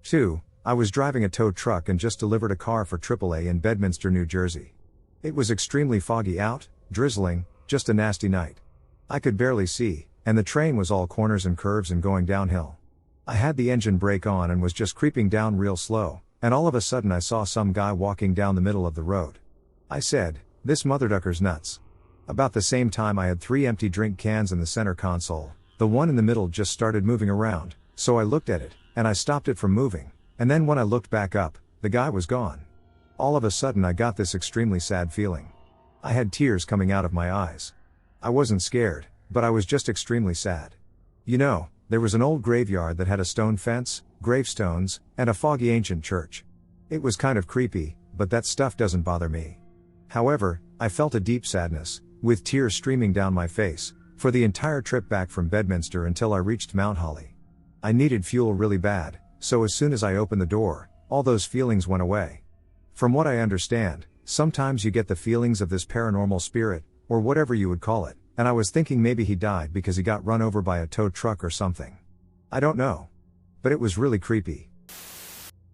2. I was driving a tow truck and just delivered a car for AAA in Bedminster, New Jersey. It was extremely foggy out, drizzling, just a nasty night. I could barely see, and the train was all corners and curves and going downhill. I had the engine brake on and was just creeping down real slow, and all of a sudden I saw some guy walking down the middle of the road. I said, "This motherducker's nuts." About the same time I had 3 empty drink cans in the center console. The one in the middle just started moving around, so I looked at it, and I stopped it from moving, and then when I looked back up, the guy was gone. All of a sudden I got this extremely sad feeling. I had tears coming out of my eyes. I wasn't scared, but I was just extremely sad. You know, there was an old graveyard that had a stone fence, gravestones, and a foggy ancient church. It was kind of creepy, but that stuff doesn't bother me. However, I felt a deep sadness, with tears streaming down my face, for the entire trip back from Bedminster until I reached Mount Holly. I needed fuel really bad, so as soon as I opened the door, all those feelings went away. From what I understand, sometimes you get the feelings of this paranormal spirit, or whatever you would call it, and I was thinking maybe he died because he got run over by a tow truck or something. I don't know. But it was really creepy.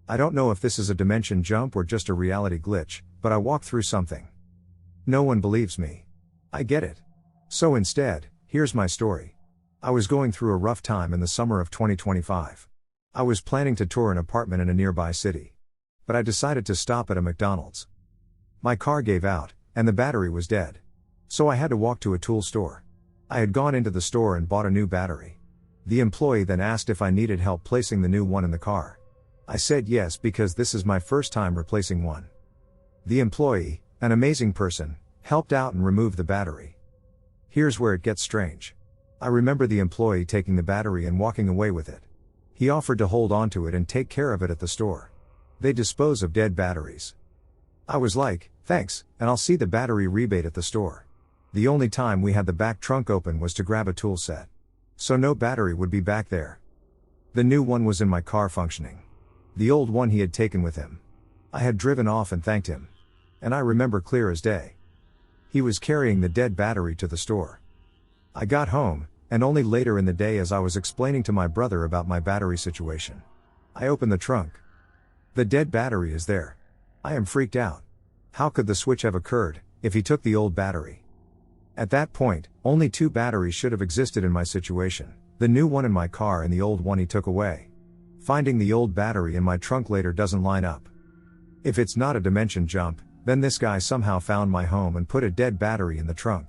I don't know if this is a dimension jump or just a reality glitch, but I walked through something. No one believes me. I get it. So instead, here's my story. I was going through a rough time in the summer of 2025. I was planning to tour an apartment in a nearby city. But I decided to stop at a McDonald's. My car gave out, and the battery was dead. So I had to walk to a tool store. I had gone into the store and bought a new battery. The employee then asked if I needed help placing the new one in the car. I said yes because this is my first time replacing one. The employee, an amazing person, helped out and removed the battery. Here's where it gets strange. I remember the employee taking the battery and walking away with it. He offered to hold on to it and take care of it at the store. They dispose of dead batteries. I was like, thanks, and I'll see the battery rebate at the store. The only time we had the back trunk open was to grab a tool set. So no battery would be back there. The new one was in my car functioning. The old one he had taken with him. I had driven off and thanked him. And I remember clear as day. He was carrying the dead battery to the store. I got home, and only later in the day as I was explaining to my brother about my battery situation. I opened the trunk. The dead battery is there. I am freaked out. How could the switch have occurred, if he took the old battery? At that point, only 2 batteries should have existed in my situation, the new one in my car and the old one he took away. Finding the old battery in my trunk later doesn't line up. If it's not a dimension jump, then this guy somehow found my home and put a dead battery in the trunk.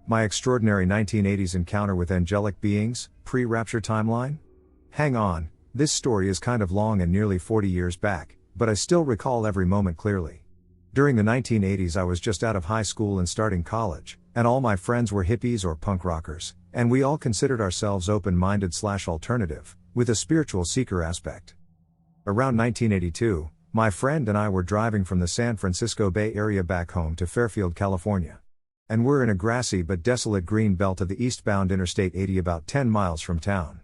My extraordinary 1980s encounter with angelic beings, pre-rapture timeline? Hang on, this story is kind of long and nearly 40 years back, but I still recall every moment clearly. During the 1980s I was just out of high school and starting college, and all my friends were hippies or punk rockers, and we all considered ourselves open-minded/alternative, with a spiritual seeker aspect. Around 1982, my friend and I were driving from the San Francisco Bay Area back home to Fairfield, California. And we're in a grassy but desolate green belt of the eastbound Interstate 80 about 10 miles from town.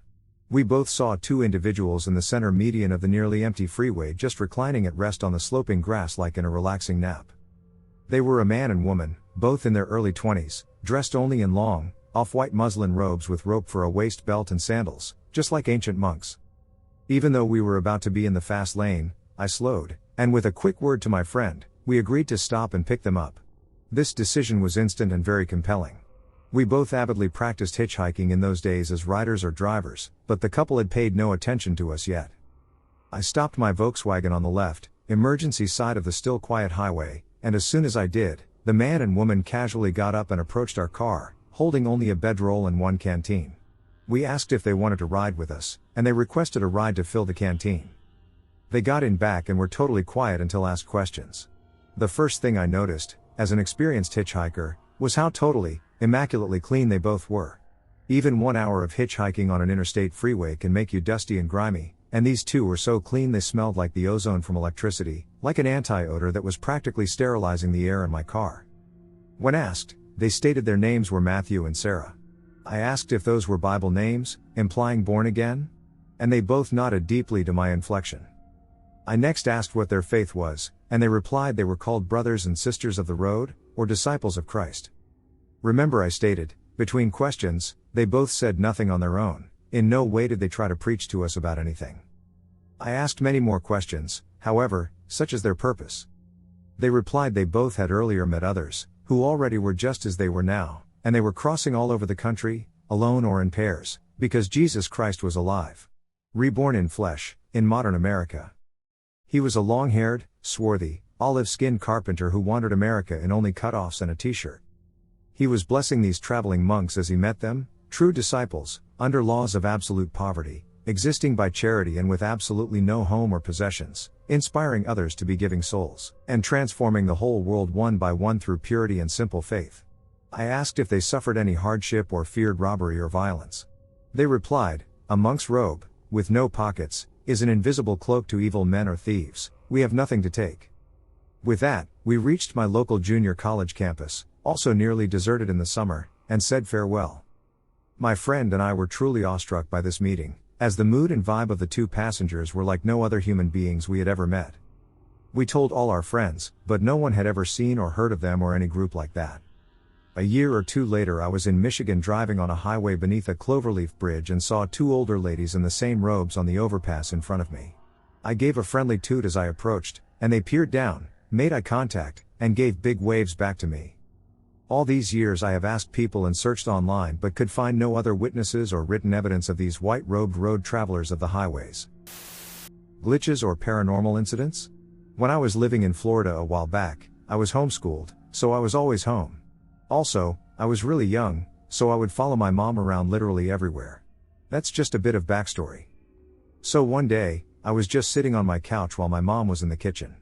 We both saw 2 individuals in the center median of the nearly empty freeway just reclining at rest on the sloping grass like in a relaxing nap. They were a man and woman, both in their early 20s, dressed only in long, off-white muslin robes with rope for a waist belt and sandals, just like ancient monks. Even though we were about to be in the fast lane, I slowed, and with a quick word to my friend, we agreed to stop and pick them up. This decision was instant and very compelling. We both avidly practiced hitchhiking in those days as riders or drivers, but the couple had paid no attention to us yet. I stopped my Volkswagen on the left, emergency side of the still quiet highway, and as soon as I did, the man and woman casually got up and approached our car, holding only a bedroll and one canteen. We asked if they wanted to ride with us, and they requested a ride to fill the canteen. They got in back and were totally quiet until asked questions. The first thing I noticed, as an experienced hitchhiker, was how totally, immaculately clean they both were. Even 1 hour of hitchhiking on an interstate freeway can make you dusty and grimy, and these two were so clean they smelled like the ozone from electricity, like an anti-odor that was practically sterilizing the air in my car. When asked, they stated their names were Matthew and Sarah. I asked if those were Bible names, implying born again? And they both nodded deeply to my inflection. I next asked what their faith was, and they replied they were called brothers and sisters of the road, or disciples of Christ. Remember I stated, between questions, they both said nothing on their own, in no way did they try to preach to us about anything. I asked many more questions, however, such as their purpose. They replied they both had earlier met others, who already were just as they were now, and they were crossing all over the country, alone or in pairs, because Jesus Christ was alive. Reborn in flesh, in modern America. He was a long-haired, swarthy, olive-skinned carpenter who wandered America in only cutoffs and a t-shirt. He was blessing these traveling monks as he met them, true disciples, under laws of absolute poverty, existing by charity and with absolutely no home or possessions, inspiring others to be giving souls, and transforming the whole world one by one through purity and simple faith. I asked if they suffered any hardship or feared robbery or violence. They replied, a monk's robe, with no pockets, is an invisible cloak to evil men or thieves, we have nothing to take. With that, we reached my local junior college campus, also nearly deserted in the summer, and said farewell. My friend and I were truly awestruck by this meeting, as the mood and vibe of the two passengers were like no other human beings we had ever met. We told all our friends, but no one had ever seen or heard of them or any group like that. A year or two later I was in Michigan driving on a highway beneath a cloverleaf bridge and saw two older ladies in the same robes on the overpass in front of me. I gave a friendly toot as I approached, and they peered down, made eye contact, and gave big waves back to me. All these years I have asked people and searched online but could find no other witnesses or written evidence of these white-robed road travelers of the highways. Glitches or paranormal incidents? When I was living in Florida a while back, I was homeschooled, so I was always home. Also, I was really young, so I would follow my mom around literally everywhere. That's just a bit of backstory. So one day, I was just sitting on my couch while my mom was in the kitchen.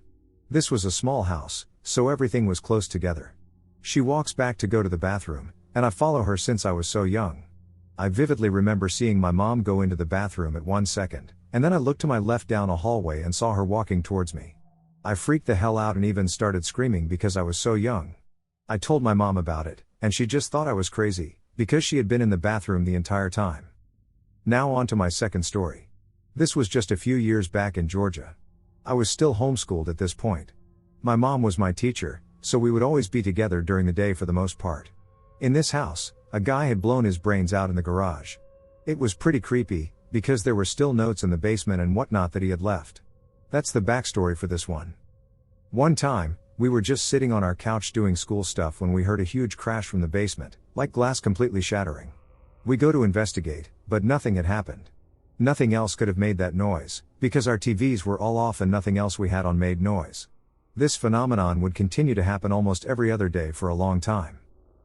This was a small house, so everything was close together. She walks back to go to the bathroom, and I follow her since I was so young. I vividly remember seeing my mom go into the bathroom at 1 second, and then I looked to my left down a hallway and saw her walking towards me. I freaked the hell out and even started screaming because I was so young. I told my mom about it, and she just thought I was crazy, because she had been in the bathroom the entire time. Now on to my second story. This was just a few years back in Georgia. I was still homeschooled at this point. My mom was my teacher, so we would always be together during the day for the most part. In this house, a guy had blown his brains out in the garage. It was pretty creepy, because there were still notes in the basement and whatnot that he had left. That's the backstory for this one. One time, we were just sitting on our couch doing school stuff when we heard a huge crash from the basement, like glass completely shattering. We go to investigate, but nothing had happened. Nothing else could have made that noise, because our TVs were all off and nothing else we had on made noise. This phenomenon would continue to happen almost every other day for a long time.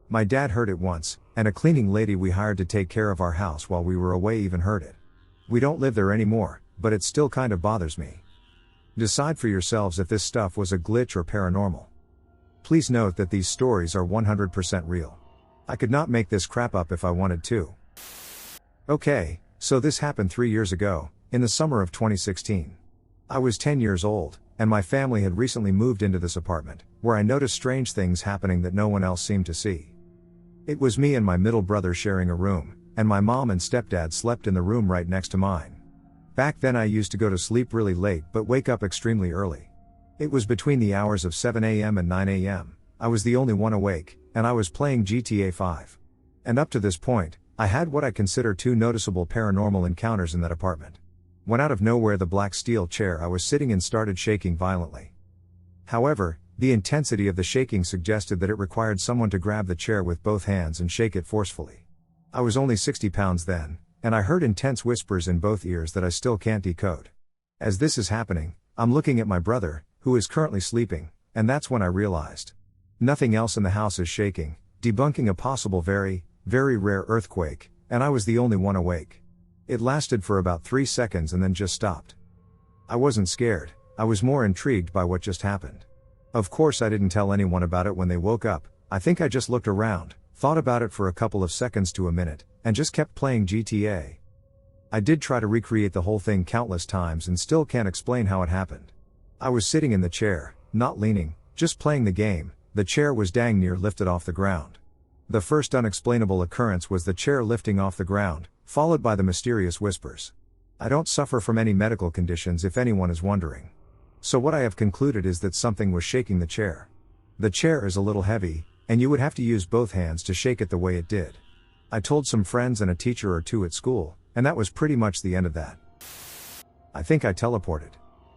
My dad heard it once, and a cleaning lady we hired to take care of our house while we were away even heard it. We don't live there anymore, but it still kind of bothers me. Decide for yourselves if this stuff was a glitch or paranormal. Please note that these stories are 100% real. I could not make this crap up if I wanted to. Okay, so this happened 3 years ago, in the summer of 2016. I was 10 years old, and my family had recently moved into this apartment, where I noticed strange things happening that no one else seemed to see. It was me and my middle brother sharing a room, and my mom and stepdad slept in the room right next to mine. Back then I used to go to sleep really late but wake up extremely early. It was between the hours of 7 a.m. and 9 a.m. I was the only one awake, and I was playing GTA 5. And up to this point, I had what I consider two noticeable paranormal encounters in that apartment. When out of nowhere the black steel chair I was sitting in started shaking violently. However, the intensity of the shaking suggested that it required someone to grab the chair with both hands and shake it forcefully. I was only 60 pounds then, and I heard intense whispers in both ears that I still can't decode. As this is happening, I'm looking at my brother, who is currently sleeping, and that's when I realized. Nothing else in the house is shaking, debunking a possible very, very rare earthquake, and I was the only one awake. It lasted for about 3 seconds and then just stopped. I wasn't scared, I was more intrigued by what just happened. Of course I didn't tell anyone about it when they woke up. I think I just looked around, thought about it for a couple of seconds to a minute, and just kept playing GTA. I did try to recreate the whole thing countless times and still can't explain how it happened. I was sitting in the chair, not leaning, just playing the game. The chair was dang near lifted off the ground. The first unexplainable occurrence was the chair lifting off the ground, followed by the mysterious whispers. I don't suffer from any medical conditions if anyone is wondering. So what I have concluded is that something was shaking the chair. The chair is a little heavy, and you would have to use both hands to shake it the way it did. I told some friends and a teacher or two at school, and that was pretty much the end of that. I think I teleported.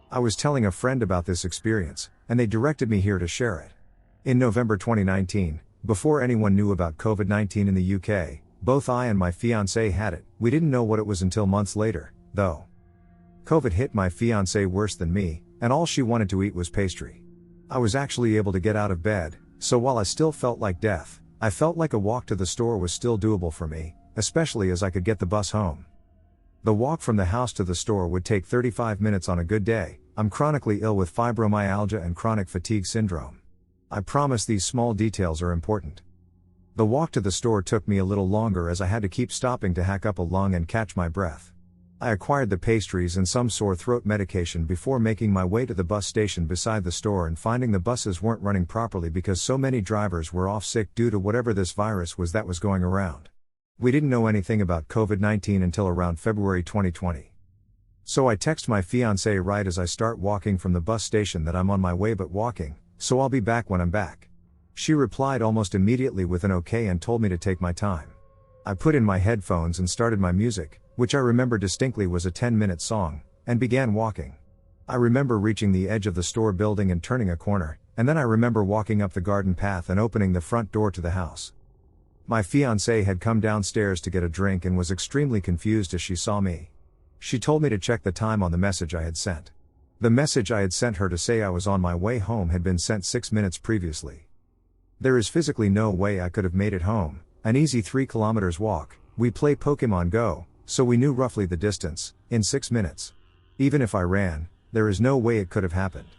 I was telling a friend about this experience, and they directed me here to share it. In November 2019, before anyone knew about COVID-19 in the UK, both I and my fiancé had it. We didn't know what it was until months later, though. COVID hit my fiancé worse than me, and all she wanted to eat was pastry. I was actually able to get out of bed, so while I still felt like death, I felt like a walk to the store was still doable for me, especially as I could get the bus home. The walk from the house to the store would take 35 minutes on a good day. I'm chronically ill with fibromyalgia and chronic fatigue syndrome. I promise these small details are important. The walk to the store took me a little longer as I had to keep stopping to hack up a lung and catch my breath. I acquired the pastries and some sore throat medication before making my way to the bus station beside the store and finding the buses weren't running properly because so many drivers were off sick due to whatever this virus was that was going around. We didn't know anything about COVID-19 until around February 2020. So I text my fiancé right as I start walking from the bus station that I'm on my way but walking, so I'll be back when I'm back. She replied almost immediately with an okay and told me to take my time. I put in my headphones and started my music, which I remember distinctly was a 10-minute song, and began walking. I remember reaching the edge of the store building and turning a corner, and then I remember walking up the garden path and opening the front door to the house. My fiancée had come downstairs to get a drink and was extremely confused as she saw me. She told me to check the time on the message I had sent. The message I had sent her to say I was on my way home had been sent 6 minutes previously. There is physically no way I could have made it home, an easy 3 kilometers walk. We play Pokemon Go, so we knew roughly the distance, in 6 minutes. Even if I ran, there is no way it could have happened.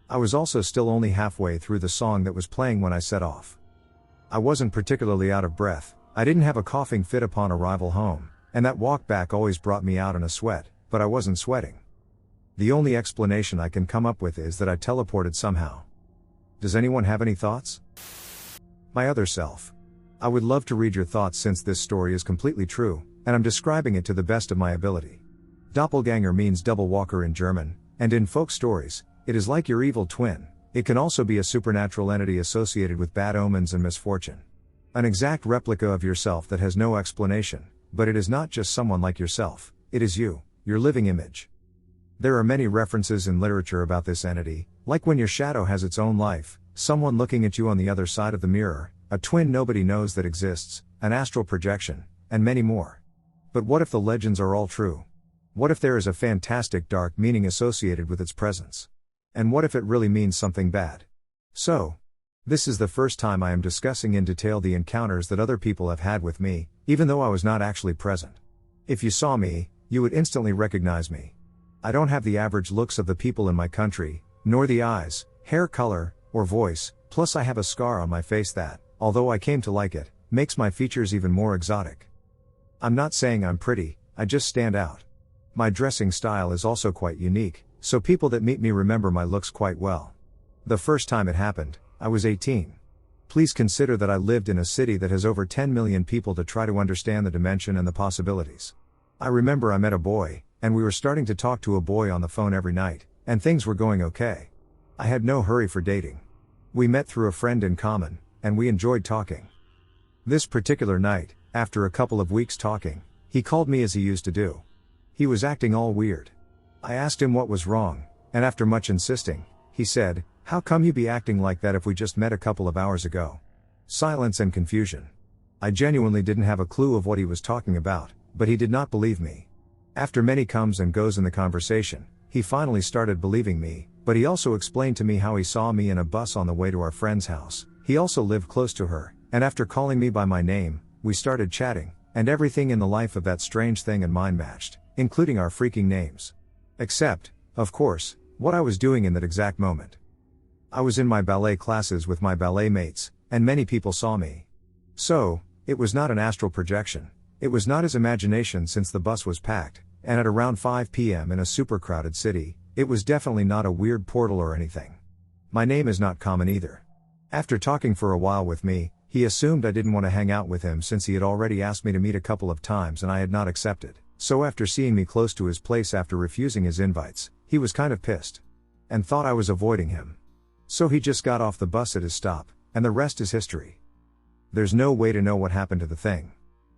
I was also still only halfway through the song that was playing when I set off. I wasn't particularly out of breath, I didn't have a coughing fit upon arrival home, and that walk back always brought me out in a sweat, but I wasn't sweating. The only explanation I can come up with is that I teleported somehow. Does anyone have any thoughts? My other self. I would love to read your thoughts since this story is completely true, and I'm describing it to the best of my ability. Doppelganger means double walker in German, and in folk stories, it is like your evil twin. It can also be a supernatural entity associated with bad omens and misfortune. An exact replica of yourself that has no explanation, but it is not just someone like yourself, it is you, your living image. There are many references in literature about this entity, like when your shadow has its own life, someone looking at you on the other side of the mirror, a twin nobody knows that exists, an astral projection, and many more. But what if the legends are all true? What if there is a fantastic dark meaning associated with its presence? And what if it really means something bad? So, this is the first time I am discussing in detail the encounters that other people have had with me, even though I was not actually present. If you saw me, you would instantly recognize me. I don't have the average looks of the people in my country, nor the eyes, hair color, or voice, plus I have a scar on my face that, although I came to like it, makes my features even more exotic. I'm not saying I'm pretty, I just stand out. My dressing style is also quite unique, so people that meet me remember my looks quite well. The first time it happened, I was 18. Please consider that I lived in a city that has over 10 million people to try to understand the dimension and the possibilities. I remember I met a boy, and we were starting to talk to a boy on the phone every night, and things were going okay. I had no hurry for dating. We met through a friend in common, and we enjoyed talking. This particular night, after a couple of weeks talking, he called me as he used to do. He was acting all weird. I asked him what was wrong, and after much insisting, he said, "How come you be acting like that if we just met a couple of hours ago?" Silence and confusion. I genuinely didn't have a clue of what he was talking about, but he did not believe me. After many comes and goes in the conversation, He finally started believing me, but he also explained to me how he saw me in a bus on the way to our friend's house. He also lived close to her, and after calling me by my name, we started chatting, and everything in the life of that strange thing and mine matched, including our freaking names. Except, of course, what I was doing in that exact moment. I was in my ballet classes with my ballet mates, and many people saw me. So, it was not an astral projection. It was not his imagination since the bus was packed, and at around 5 p.m. in a super crowded city, it was definitely not a weird portal or anything. My name is not common either. After talking for a while with me, he assumed I didn't want to hang out with him since he had already asked me to meet a couple of times and I had not accepted. So after seeing me close to his place after refusing his invites, he was kind of pissed. And thought I was avoiding him. So he just got off the bus at his stop, and the rest is history. There's no way to know what happened to the thing.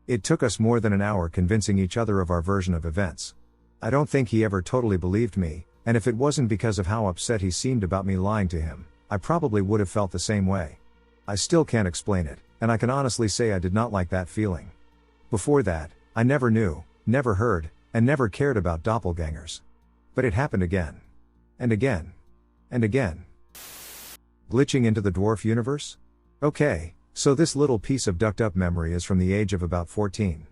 It took us more than an hour convincing each other of our version of events. I don't think he ever totally believed me, and if it wasn't because of how upset he seemed about me lying to him, I probably would have felt the same way. I still can't explain it, and I can honestly say I did not like that feeling. Before that, I never knew, never heard, and never cared about doppelgangers. But it happened again. And again. And again. Glitching into the dwarf universe? Okay, so this little piece of ducked up memory is from the age of about 14.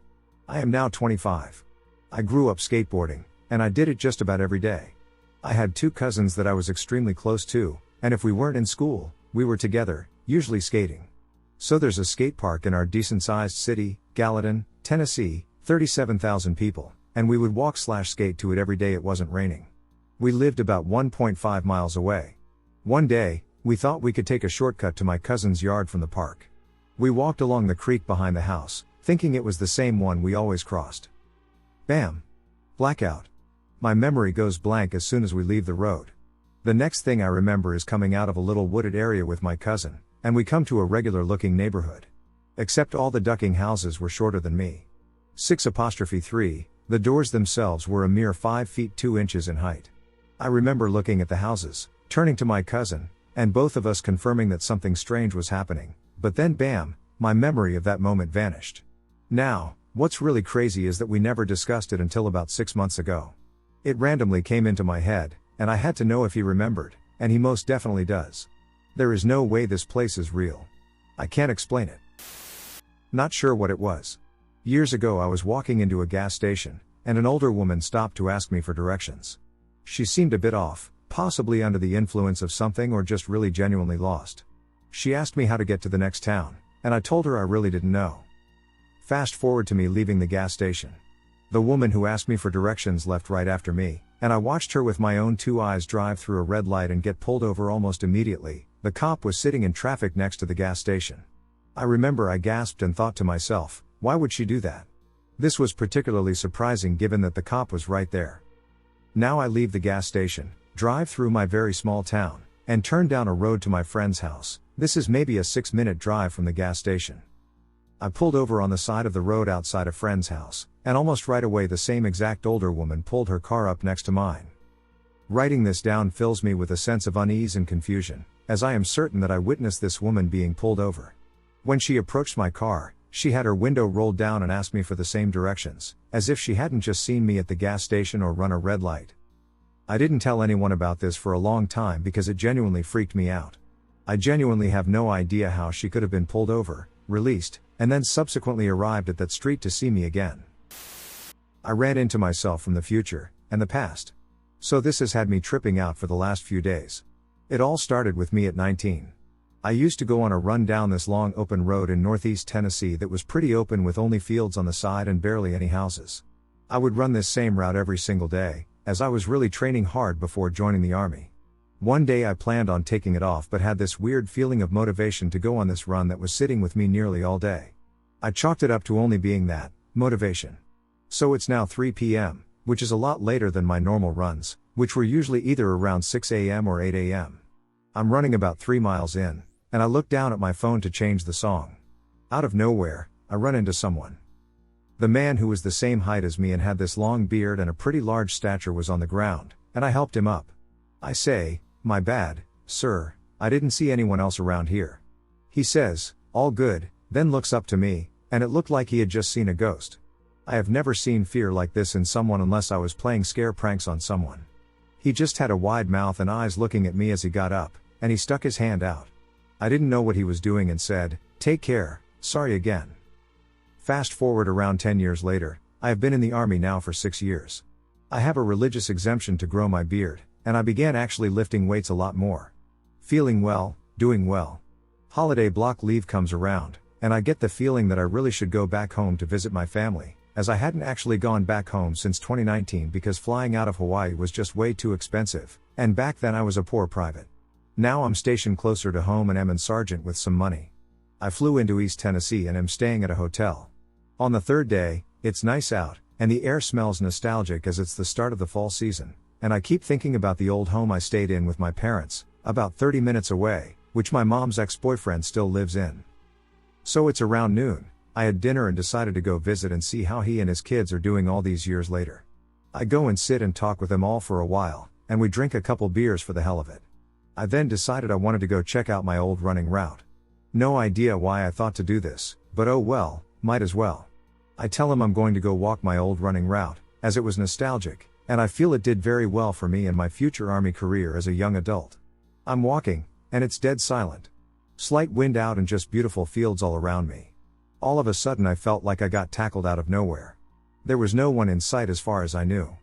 I am now 25. I grew up skateboarding, and I did it just about every day. I had 2 cousins that I was extremely close to, and if we weren't in school, we were together, usually skating. So there's a skate park in our decent-sized city, Gallatin, Tennessee, 37,000 people, and we would walk/skate to it every day it wasn't raining. We lived about 1.5 miles away. One day, we thought we could take a shortcut to my cousin's yard from the park. We walked along the creek behind the house, thinking it was the same one we always crossed. Bam! Blackout. My memory goes blank as soon as we leave the road. The next thing I remember is coming out of a little wooded area with my cousin, and we come to a regular-looking neighborhood. Except all the ducking houses were shorter than me. 6'3", the doors themselves were a mere 5 feet 2 inches in height. I remember looking at the houses, turning to my cousin, and both of us confirming that something strange was happening, but then bam, my memory of that moment vanished. Now, what's really crazy is that we never discussed it until about 6 months ago. It randomly came into my head, and I had to know if he remembered, and he most definitely does. There is no way this place is real. I can't explain it. Not sure what it was. Years ago I was walking into a gas station, and an older woman stopped to ask me for directions. She seemed a bit off, possibly under the influence of something or just really genuinely lost. She asked me how to get to the next town, and I told her I really didn't know. Fast forward to me leaving the gas station. The woman who asked me for directions left right after me, and I watched her with my own 2 eyes drive through a red light and get pulled over almost immediately. The cop was sitting in traffic next to the gas station. I remember I gasped and thought to myself, why would she do that? This was particularly surprising given that the cop was right there. Now I leave the gas station, drive through my very small town, and turn down a road to my friend's house. This is maybe a 6-minute drive from the gas station. I pulled over on the side of the road outside a friend's house, and almost right away the same exact older woman pulled her car up next to mine. Writing this down fills me with a sense of unease and confusion, as I am certain that I witnessed this woman being pulled over. When she approached my car, she had her window rolled down and asked me for the same directions, as if she hadn't just seen me at the gas station or run a red light. I didn't tell anyone about this for a long time because it genuinely freaked me out. I genuinely have no idea how she could have been pulled over, released, and then subsequently arrived at that street to see me again. I ran into myself from the future, and the past. So this has had me tripping out for the last few days. It all started with me at 19. I used to go on a run down this long open road in northeast Tennessee that was pretty open with only fields on the side and barely any houses. I would run this same route every single day, as I was really training hard before joining the army. One day I planned on taking it off but had this weird feeling of motivation to go on this run that was sitting with me nearly all day. I chalked it up to only being that, motivation. So it's now 3 p.m., which is a lot later than my normal runs, which were usually either around 6 a.m. or 8 a.m. I'm running about 3 miles in, and I look down at my phone to change the song. Out of nowhere, I run into someone. The man who was the same height as me and had this long beard and a pretty large stature was on the ground, and I helped him up. I say, "My bad, sir, I didn't see anyone else around here." He says, "All good," then looks up to me, and it looked like he had just seen a ghost. I have never seen fear like this in someone unless I was playing scare pranks on someone. He just had a wide mouth and eyes looking at me as he got up, and he stuck his hand out. I didn't know what he was doing and said, "Take care, sorry again." Fast forward around 10 years later, I have been in the army now for 6 years. I have a religious exemption to grow my beard, and I began actually lifting weights a lot more. Feeling well, doing well. Holiday block leave comes around, and I get the feeling that I really should go back home to visit my family, as I hadn't actually gone back home since 2019 because flying out of Hawaii was just way too expensive, and back then I was a poor private. Now I'm stationed closer to home and am in sergeant with some money. I flew into East Tennessee and am staying at a hotel. On the third day, it's nice out, and the air smells nostalgic as it's the start of the fall season, and I keep thinking about the old home I stayed in with my parents, about 30 minutes away, which my mom's ex-boyfriend still lives in. So it's around noon. I had dinner and decided to go visit and see how he and his kids are doing all these years later. I go and sit and talk with them all for a while, and we drink a couple beers for the hell of it. I then decided I wanted to go check out my old running route. No idea why I thought to do this, but oh well, might as well. I tell him I'm going to go walk my old running route, as it was nostalgic, and I feel it did very well for me and my future army career as a young adult. I'm walking, and it's dead silent. Slight wind out and just beautiful fields all around me. All of a sudden I felt like I got tackled out of nowhere. There was no one in sight as far as I knew.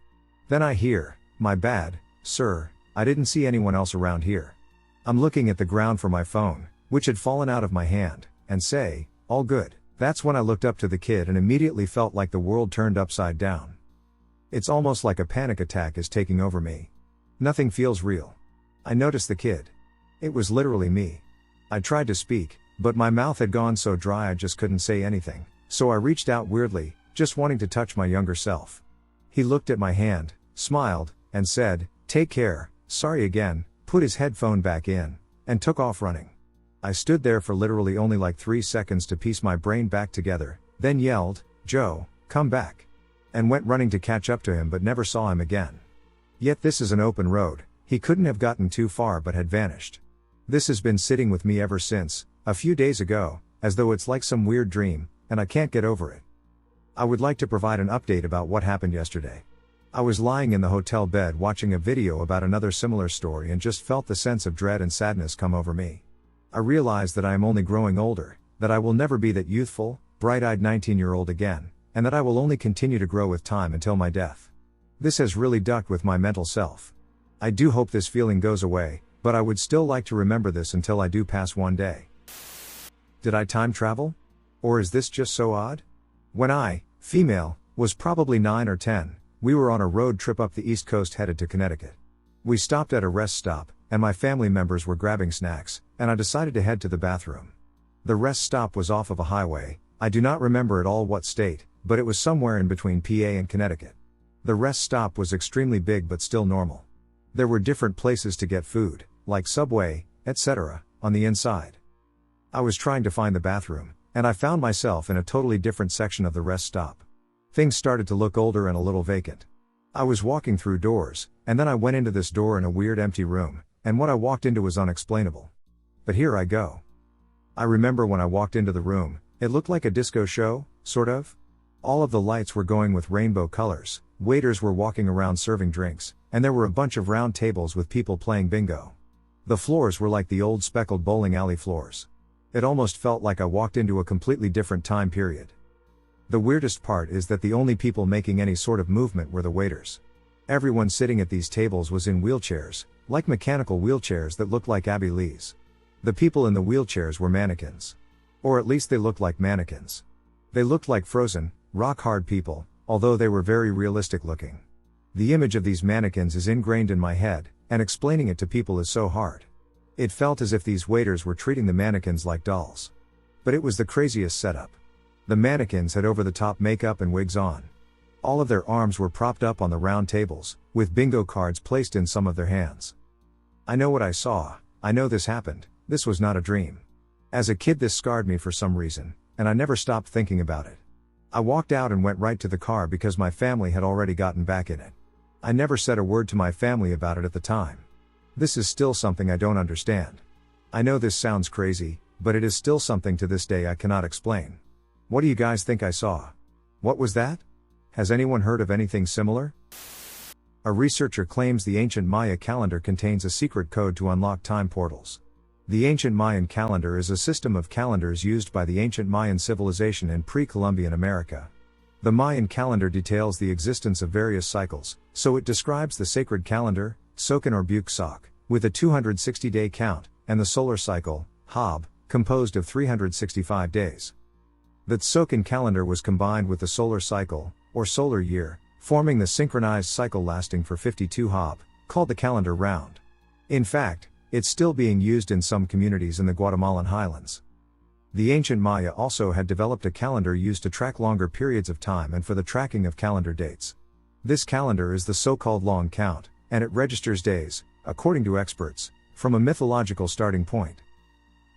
Then I hear, "My bad, sir, I didn't see anyone else around here." I'm looking at the ground for my phone, which had fallen out of my hand, and say, "All good." That's when I looked up to the kid and immediately felt like the world turned upside down. It's almost like a panic attack is taking over me. Nothing feels real. I noticed the kid. It was literally me. I tried to speak, but my mouth had gone so dry I just couldn't say anything, so I reached out weirdly, just wanting to touch my younger self. He looked at my hand, smiled, and said, "Take care, sorry again," put his headphone back in, and took off running. I stood there for literally only like 3 seconds to piece my brain back together, then yelled, "Joe, come back," and went running to catch up to him but never saw him again. Yet this is an open road, he couldn't have gotten too far but had vanished. This has been sitting with me ever since, a few days ago, as though it's like some weird dream, and I can't get over it. I would like to provide an update about what happened yesterday. I was lying in the hotel bed watching a video about another similar story and just felt the sense of dread and sadness come over me. I realized that I am only growing older, that I will never be that youthful, bright-eyed 19-year-old again, and that I will only continue to grow with time until my death. This has really ducked with my mental self. I do hope this feeling goes away, but I would still like to remember this until I do pass one day. Did I time travel? Or is this just so odd? When I, female, was probably 9 or 10, we were on a road trip up the East Coast headed to Connecticut. We stopped at a rest stop, and my family members were grabbing snacks, and I decided to head to the bathroom. The rest stop was off of a highway. I do not remember at all what state, but it was somewhere in between PA and Connecticut. The rest stop was extremely big but still normal. There were different places to get food, like Subway, etc., on the inside. I was trying to find the bathroom, and I found myself in a totally different section of the rest stop. Things started to look older and a little vacant. I was walking through doors, and then I went into this door in a weird empty room, and what I walked into was unexplainable. But here I go. I remember when I walked into the room, it looked like a disco show, sort of. All of the lights were going with rainbow colors, waiters were walking around serving drinks, and there were a bunch of round tables with people playing bingo. The floors were like the old speckled bowling alley floors. It almost felt like I walked into a completely different time period. The weirdest part is that the only people making any sort of movement were the waiters. Everyone sitting at these tables was in wheelchairs, like mechanical wheelchairs that looked like Abby Lee's. The people in the wheelchairs were mannequins. Or at least they looked like mannequins. They looked like frozen, rock-hard people, although they were very realistic looking. The image of these mannequins is ingrained in my head, and explaining it to people is so hard. It felt as if these waiters were treating the mannequins like dolls. But it was the craziest setup. The mannequins had over-the-top makeup and wigs on. All of their arms were propped up on the round tables, with bingo cards placed in some of their hands. I know what I saw, I know this happened, this was not a dream. As a kid this scarred me for some reason, and I never stopped thinking about it. I walked out and went right to the car because my family had already gotten back in it. I never said a word to my family about it at the time. This is still something I don't understand. I know this sounds crazy, but it is still something to this day I cannot explain. What do you guys think I saw? What was that? Has anyone heard of anything similar? A researcher claims the ancient Maya calendar contains a secret code to unlock time portals. The ancient Mayan calendar is a system of calendars used by the ancient Mayan civilization in pre-Columbian America. The Mayan calendar details the existence of various cycles, so it describes the sacred calendar, Soken or Buk-Sok, with a 260-day count, and the solar cycle, Hab, composed of 365 days. The Tsoken calendar was combined with the solar cycle, or solar year, forming the synchronized cycle lasting for 52 Hab, called the calendar round. In fact, it's still being used in some communities in the Guatemalan highlands. The ancient Maya also had developed a calendar used to track longer periods of time and for the tracking of calendar dates. This calendar is the so-called long count, and it registers days, according to experts, from a mythological starting point.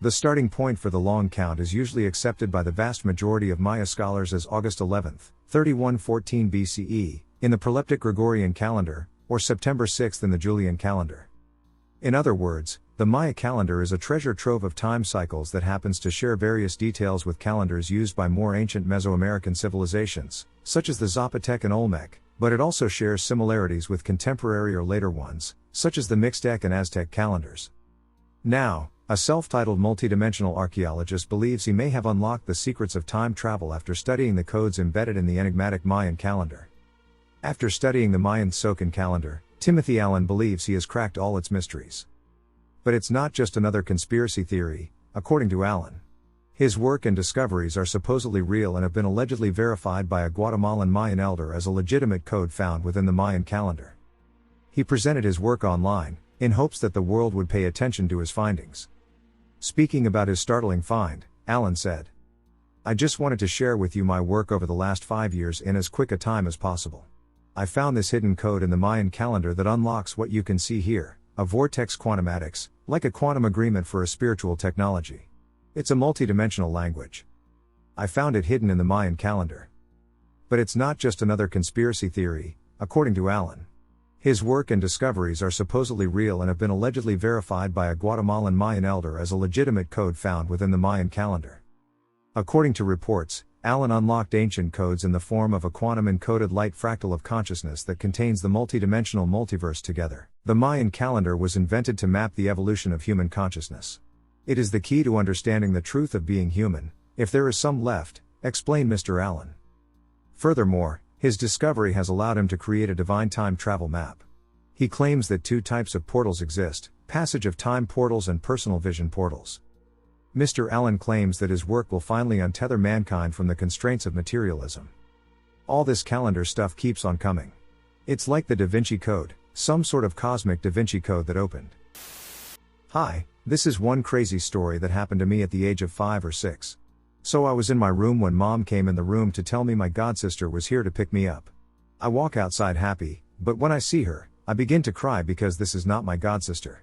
The starting point for the long count is usually accepted by the vast majority of Maya scholars as August 11, 3114 BCE, in the proleptic Gregorian calendar, or September 6 in the Julian calendar. In other words, the Maya calendar is a treasure trove of time cycles that happens to share various details with calendars used by more ancient Mesoamerican civilizations, such as the Zapotec and Olmec, but it also shares similarities with contemporary or later ones, such as the Mixtec and Aztec calendars. Now, a self-titled multidimensional archaeologist believes he may have unlocked the secrets of time travel after studying the codes embedded in the enigmatic Mayan calendar. After studying the Mayan Tsoken calendar, Timothy Allen believes he has cracked all its mysteries. But it's not just another conspiracy theory, according to Allen. His work and discoveries are supposedly real and have been allegedly verified by a Guatemalan Mayan elder as a legitimate code found within the Mayan calendar. He presented his work online, in hopes that the world would pay attention to his findings. Speaking about his startling find, Allen said, "I just wanted to share with you my work over the last 5 years in as quick a time as possible. I found this hidden code in the Mayan calendar that unlocks what you can see here, a vortex quantumatics, like a quantum agreement for a spiritual technology. It's a multidimensional language. I found it hidden in the Mayan calendar." But it's not just another conspiracy theory, according to Allen. His work and discoveries are supposedly real and have been allegedly verified by a Guatemalan Mayan elder as a legitimate code found within the Mayan calendar. According to reports, Allen unlocked ancient codes in the form of a quantum-encoded light fractal of consciousness that contains the multidimensional multiverse together. The Mayan calendar was invented to map the evolution of human consciousness. It is the key to understanding the truth of being human, if there is some left, explained Mr. Allen. Furthermore, his discovery has allowed him to create a divine time travel map. He claims that 2 types of portals exist, passage of time portals and personal vision portals. Mr. Allen claims that his work will finally untether mankind from the constraints of materialism. All this calendar stuff keeps on coming. It's like the Da Vinci Code, some sort of cosmic Da Vinci Code that opened. Hi, this is one crazy story that happened to me at the age of 5 or 6. So I was in my room when Mom came in the room to tell me my godsister was here to pick me up. I walk outside happy, but when I see her, I begin to cry because this is not my godsister.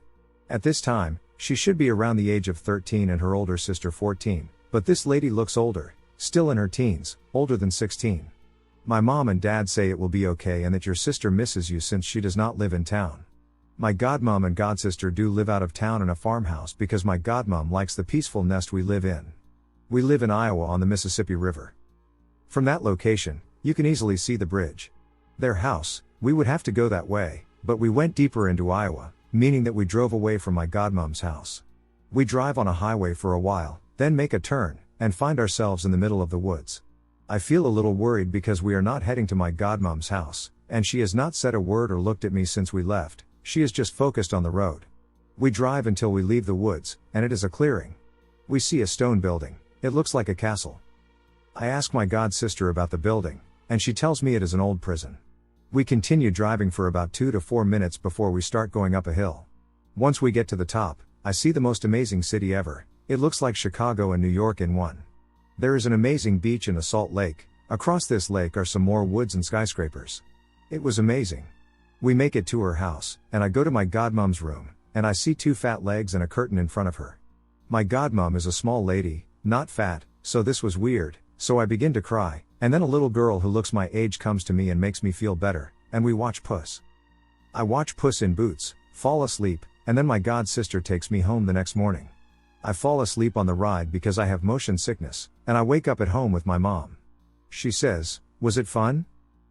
At this time, she should be around the age of 13 and her older sister 14, but this lady looks older, still in her teens, older than 16. My mom and dad say it will be okay and that your sister misses you since she does not live in town. My godmom and godsister do live out of town in a farmhouse because my godmom likes the peaceful nest we live in. We live in Iowa on the Mississippi River. From that location, you can easily see the bridge. Their house, we would have to go that way, but we went deeper into Iowa, meaning that we drove away from my godmom's house. We drive on a highway for a while, then make a turn, and find ourselves in the middle of the woods. I feel a little worried because we are not heading to my godmom's house, and she has not said a word or looked at me since we left. She is just focused on the road. We drive until we leave the woods, and it is a clearing. We see a stone building. It looks like a castle. I ask my godsister about the building, and she tells me it is an old prison. We continue driving for about 2 to 4 minutes before we start going up a hill. Once we get to the top, I see the most amazing city ever. It looks like Chicago and New York in one. There is an amazing beach and a salt lake. Across this lake are some more woods and skyscrapers. It was amazing. We make it to her house, and I go to my godmom's room, and I see 2 fat legs and a curtain in front of her. My godmom is a small lady, not fat, so this was weird, so I begin to cry, and then a little girl who looks my age comes to me and makes me feel better, and we watch Puss. I watch Puss in Boots, fall asleep, and then my godsister takes me home the next morning. I fall asleep on the ride because I have motion sickness, and I wake up at home with my mom. She says, "Was it fun?"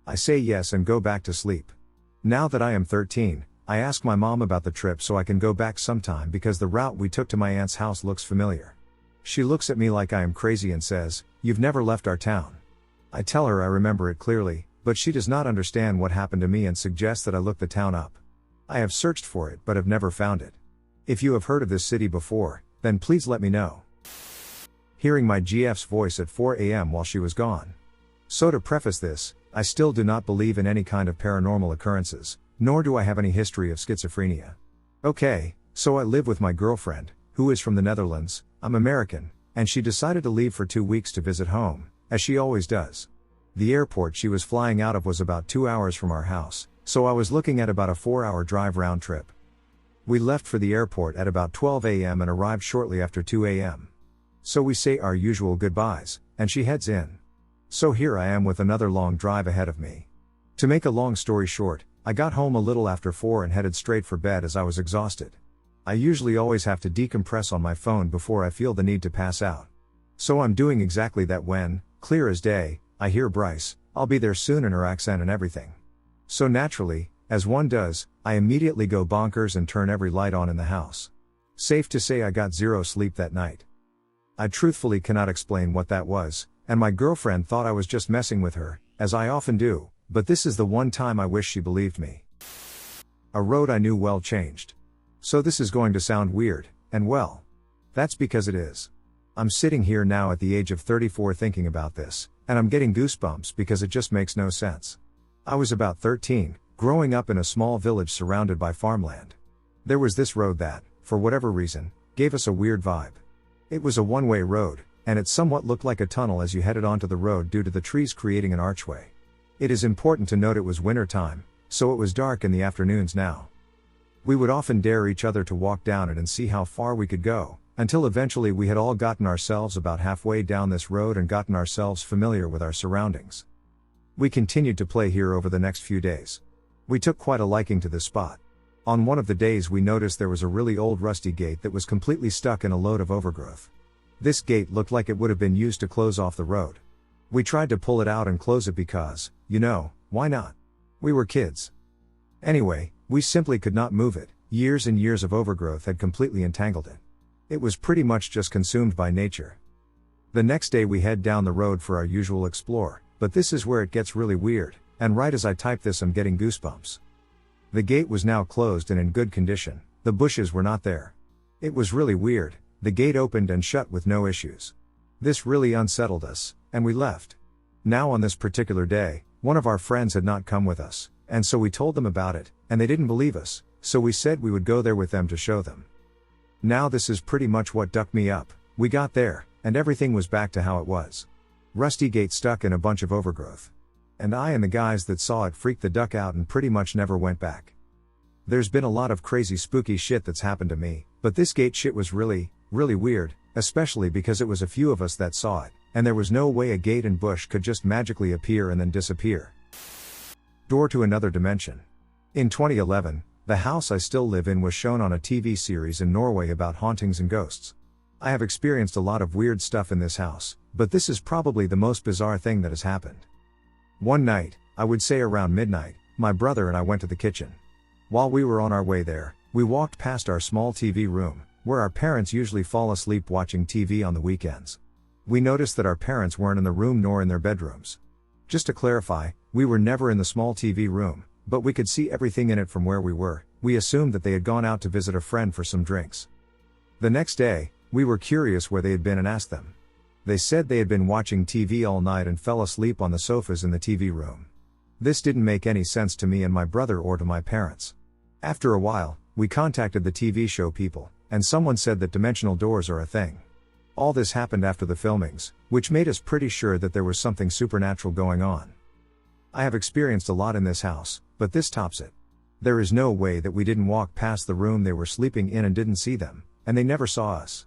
I say yes and go back to sleep. Now that I am 13, I ask my mom about the trip so I can go back sometime because the route we took to my aunt's house looks familiar. She looks at me like I am crazy and says, "You've never left our town." I tell her I remember it clearly, but she does not understand what happened to me and suggests that I look the town up. I have searched for it but have never found it. If you have heard of this city before, then please let me know. Hearing my GF's voice at 4 a.m. while she was gone. So to preface this, I still do not believe in any kind of paranormal occurrences, nor do I have any history of schizophrenia. Okay, so I live with my girlfriend, who is from the Netherlands. I'm American, and she decided to leave for 2 weeks to visit home, as she always does. The airport she was flying out of was about 2 hours from our house, so I was looking at about a 4-hour drive round trip. We left for the airport at about 12 a.m. and arrived shortly after 2 a.m. So we say our usual goodbyes, and she heads in. So here I am with another long drive ahead of me. To make a long story short, I got home a little after 4 and headed straight for bed as I was exhausted. I usually always have to decompress on my phone before I feel the need to pass out. So I'm doing exactly that when, clear as day, I hear Bryce, "I'll be there soon," in her accent and everything. So naturally, as one does, I immediately go bonkers and turn every light on in the house. Safe to say I got zero sleep that night. I truthfully cannot explain what that was, and my girlfriend thought I was just messing with her, as I often do, but this is the one time I wish she believed me. A road I knew well changed. So this is going to sound weird, and well, that's because it is. I'm sitting here now at the age of 34 thinking about this, and I'm getting goosebumps because it just makes no sense. I was about 13, growing up in a small village surrounded by farmland. There was this road that, for whatever reason, gave us a weird vibe. It was a one-way road, and it somewhat looked like a tunnel as you headed onto the road due to the trees creating an archway. It is important to note it was winter time, so it was dark in the afternoons now. We would often dare each other to walk down it and see how far we could go, until eventually we had all gotten ourselves about halfway down this road and gotten ourselves familiar with our surroundings. We continued to play here over the next few days. We took quite a liking to this spot. On one of the days we noticed there was a really old rusty gate that was completely stuck in a load of overgrowth. This gate looked like it would have been used to close off the road. We tried to pull it out and close it because, why not? We were kids. Anyway, we simply could not move it. Years and years of overgrowth had completely entangled it. It was pretty much just consumed by nature. The next day we head down the road for our usual explore, but this is where it gets really weird, and right as I type this I'm getting goosebumps. The gate was now closed and in good condition, the bushes were not there. It was really weird, the gate opened and shut with no issues. This really unsettled us, and we left. Now on this particular day, one of our friends had not come with us, and so we told them about it, and they didn't believe us, so we said we would go there with them to show them. Now this is pretty much what ducked me up. We got there, and everything was back to how it was. Rusty gate stuck in a bunch of overgrowth. And I and the guys that saw it freaked the duck out and pretty much never went back. There's been a lot of crazy spooky shit that's happened to me, but this gate shit was really, really weird, especially because it was a few of us that saw it, and there was no way a gate and bush could just magically appear and then disappear. Door to another dimension. In 2011, the house I still live in was shown on a TV series in Norway about hauntings and ghosts. I have experienced a lot of weird stuff in this house, but this is probably the most bizarre thing that has happened. One night, I would say around midnight, my brother and I went to the kitchen. While we were on our way there, we walked past our small TV room, where our parents usually fall asleep watching TV on the weekends. We noticed that our parents weren't in the room nor in their bedrooms. Just to clarify, we were never in the small TV room, but we could see everything in it from where we were. We assumed that they had gone out to visit a friend for some drinks. The next day, we were curious where they had been and asked them. They said they had been watching TV all night and fell asleep on the sofas in the TV room. This didn't make any sense to me and my brother or to my parents. After a while, we contacted the TV show people, and someone said that dimensional doors are a thing. All this happened after the filmings, which made us pretty sure that there was something supernatural going on. I have experienced a lot in this house, but this tops it. There is no way that we didn't walk past the room they were sleeping in and didn't see them, and they never saw us.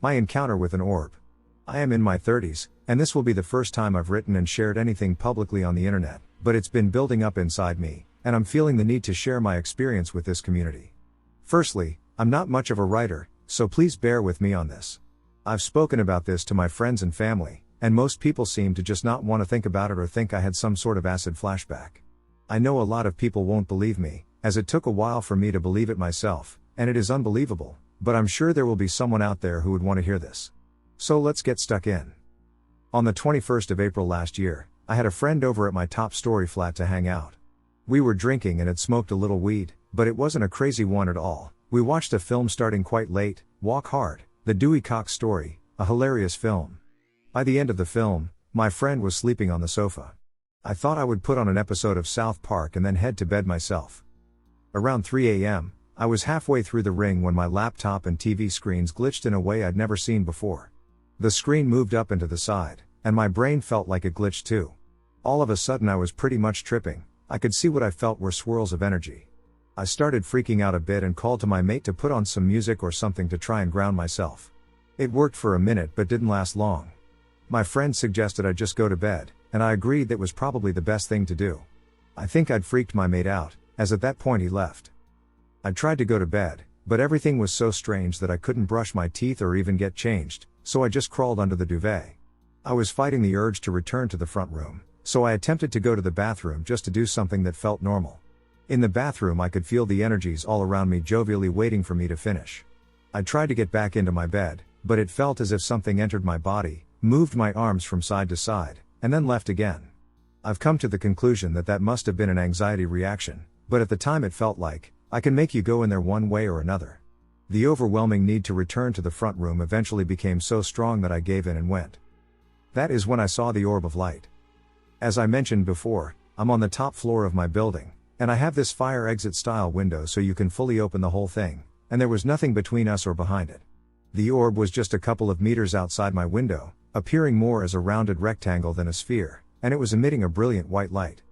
My encounter with an orb. I am in my 30s, and this will be the first time I've written and shared anything publicly on the internet, but it's been building up inside me, and I'm feeling the need to share my experience with this community. Firstly, I'm not much of a writer, so please bear with me on this. I've spoken about this to my friends and family, and most people seem to just not want to think about it or think I had some sort of acid flashback. I know a lot of people won't believe me, as it took a while for me to believe it myself, and it is unbelievable, but I'm sure there will be someone out there who would want to hear this. So let's get stuck in. On the 21st of April last year, I had a friend over at my top story flat to hang out. We were drinking and had smoked a little weed, but it wasn't a crazy one at all. We watched a film starting quite late, Walk Hard, the Dewey Cox story, a hilarious film. By the end of the film, my friend was sleeping on the sofa. I thought I would put on an episode of South Park and then head to bed myself. Around 3 a.m., I was halfway through the ring when my laptop and TV screens glitched in a way I'd never seen before. The screen moved up and to the side, and my brain felt like it glitched too. All of a sudden I was pretty much tripping. I could see what I felt were swirls of energy. I started freaking out a bit and called to my mate to put on some music or something to try and ground myself. It worked for a minute but didn't last long. My friend suggested I just go to bed, and I agreed that was probably the best thing to do. I think I'd freaked my mate out, as at that point he left. I tried to go to bed, but everything was so strange that I couldn't brush my teeth or even get changed, so I just crawled under the duvet. I was fighting the urge to return to the front room, so I attempted to go to the bathroom just to do something that felt normal. In the bathroom I could feel the energies all around me jovially waiting for me to finish. I tried to get back into my bed, but it felt as if something entered my body, moved my arms from side to side, and then left again. I've come to the conclusion that that must have been an anxiety reaction, but at the time it felt like, I can make you go in there one way or another. The overwhelming need to return to the front room eventually became so strong that I gave in and went. That is when I saw the orb of light. As I mentioned before, I'm on the top floor of my building, and I have this fire exit style window so you can fully open the whole thing, and there was nothing between us or behind it. The orb was just a couple of meters outside my window, appearing more as a rounded rectangle than a sphere, and it was emitting a brilliant white light.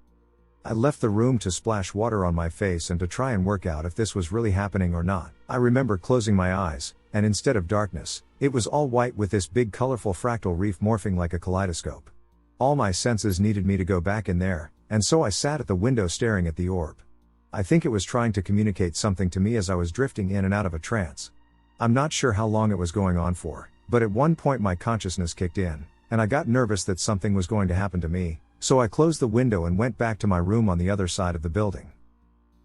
I left the room to splash water on my face and to try and work out if this was really happening or not. I remember closing my eyes, and instead of darkness, it was all white with this big colorful fractal reef morphing like a kaleidoscope. All my senses needed me to go back in there, and so I sat at the window staring at the orb. I think it was trying to communicate something to me as I was drifting in and out of a trance. I'm not sure how long it was going on for, but at one point my consciousness kicked in, and I got nervous that something was going to happen to me, so I closed the window and went back to my room on the other side of the building.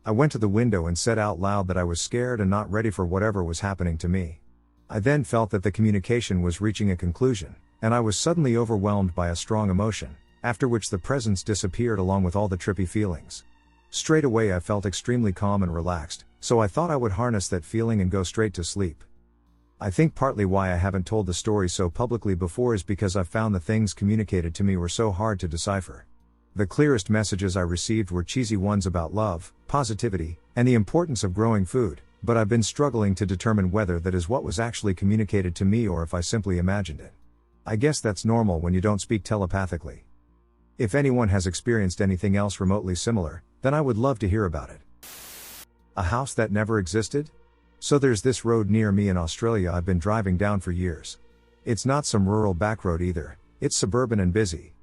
I went to the window and said out loud that I was scared and not ready for whatever was happening to me. I then felt that the communication was reaching a conclusion, and I was suddenly overwhelmed by a strong emotion, after which the presence disappeared along with all the trippy feelings. Straight away I felt extremely calm and relaxed, so I thought I would harness that feeling and go straight to sleep. I think partly why I haven't told the story so publicly before is because I've found the things communicated to me were so hard to decipher. The clearest messages I received were cheesy ones about love, positivity, and the importance of growing food, but I've been struggling to determine whether that is what was actually communicated to me or if I simply imagined it. I guess that's normal when you don't speak telepathically. If anyone has experienced anything else remotely similar, then I would love to hear about it. A house that never existed? So there's this road near me in Australia I've been driving down for years. It's not some rural back road either, it's suburban and busy.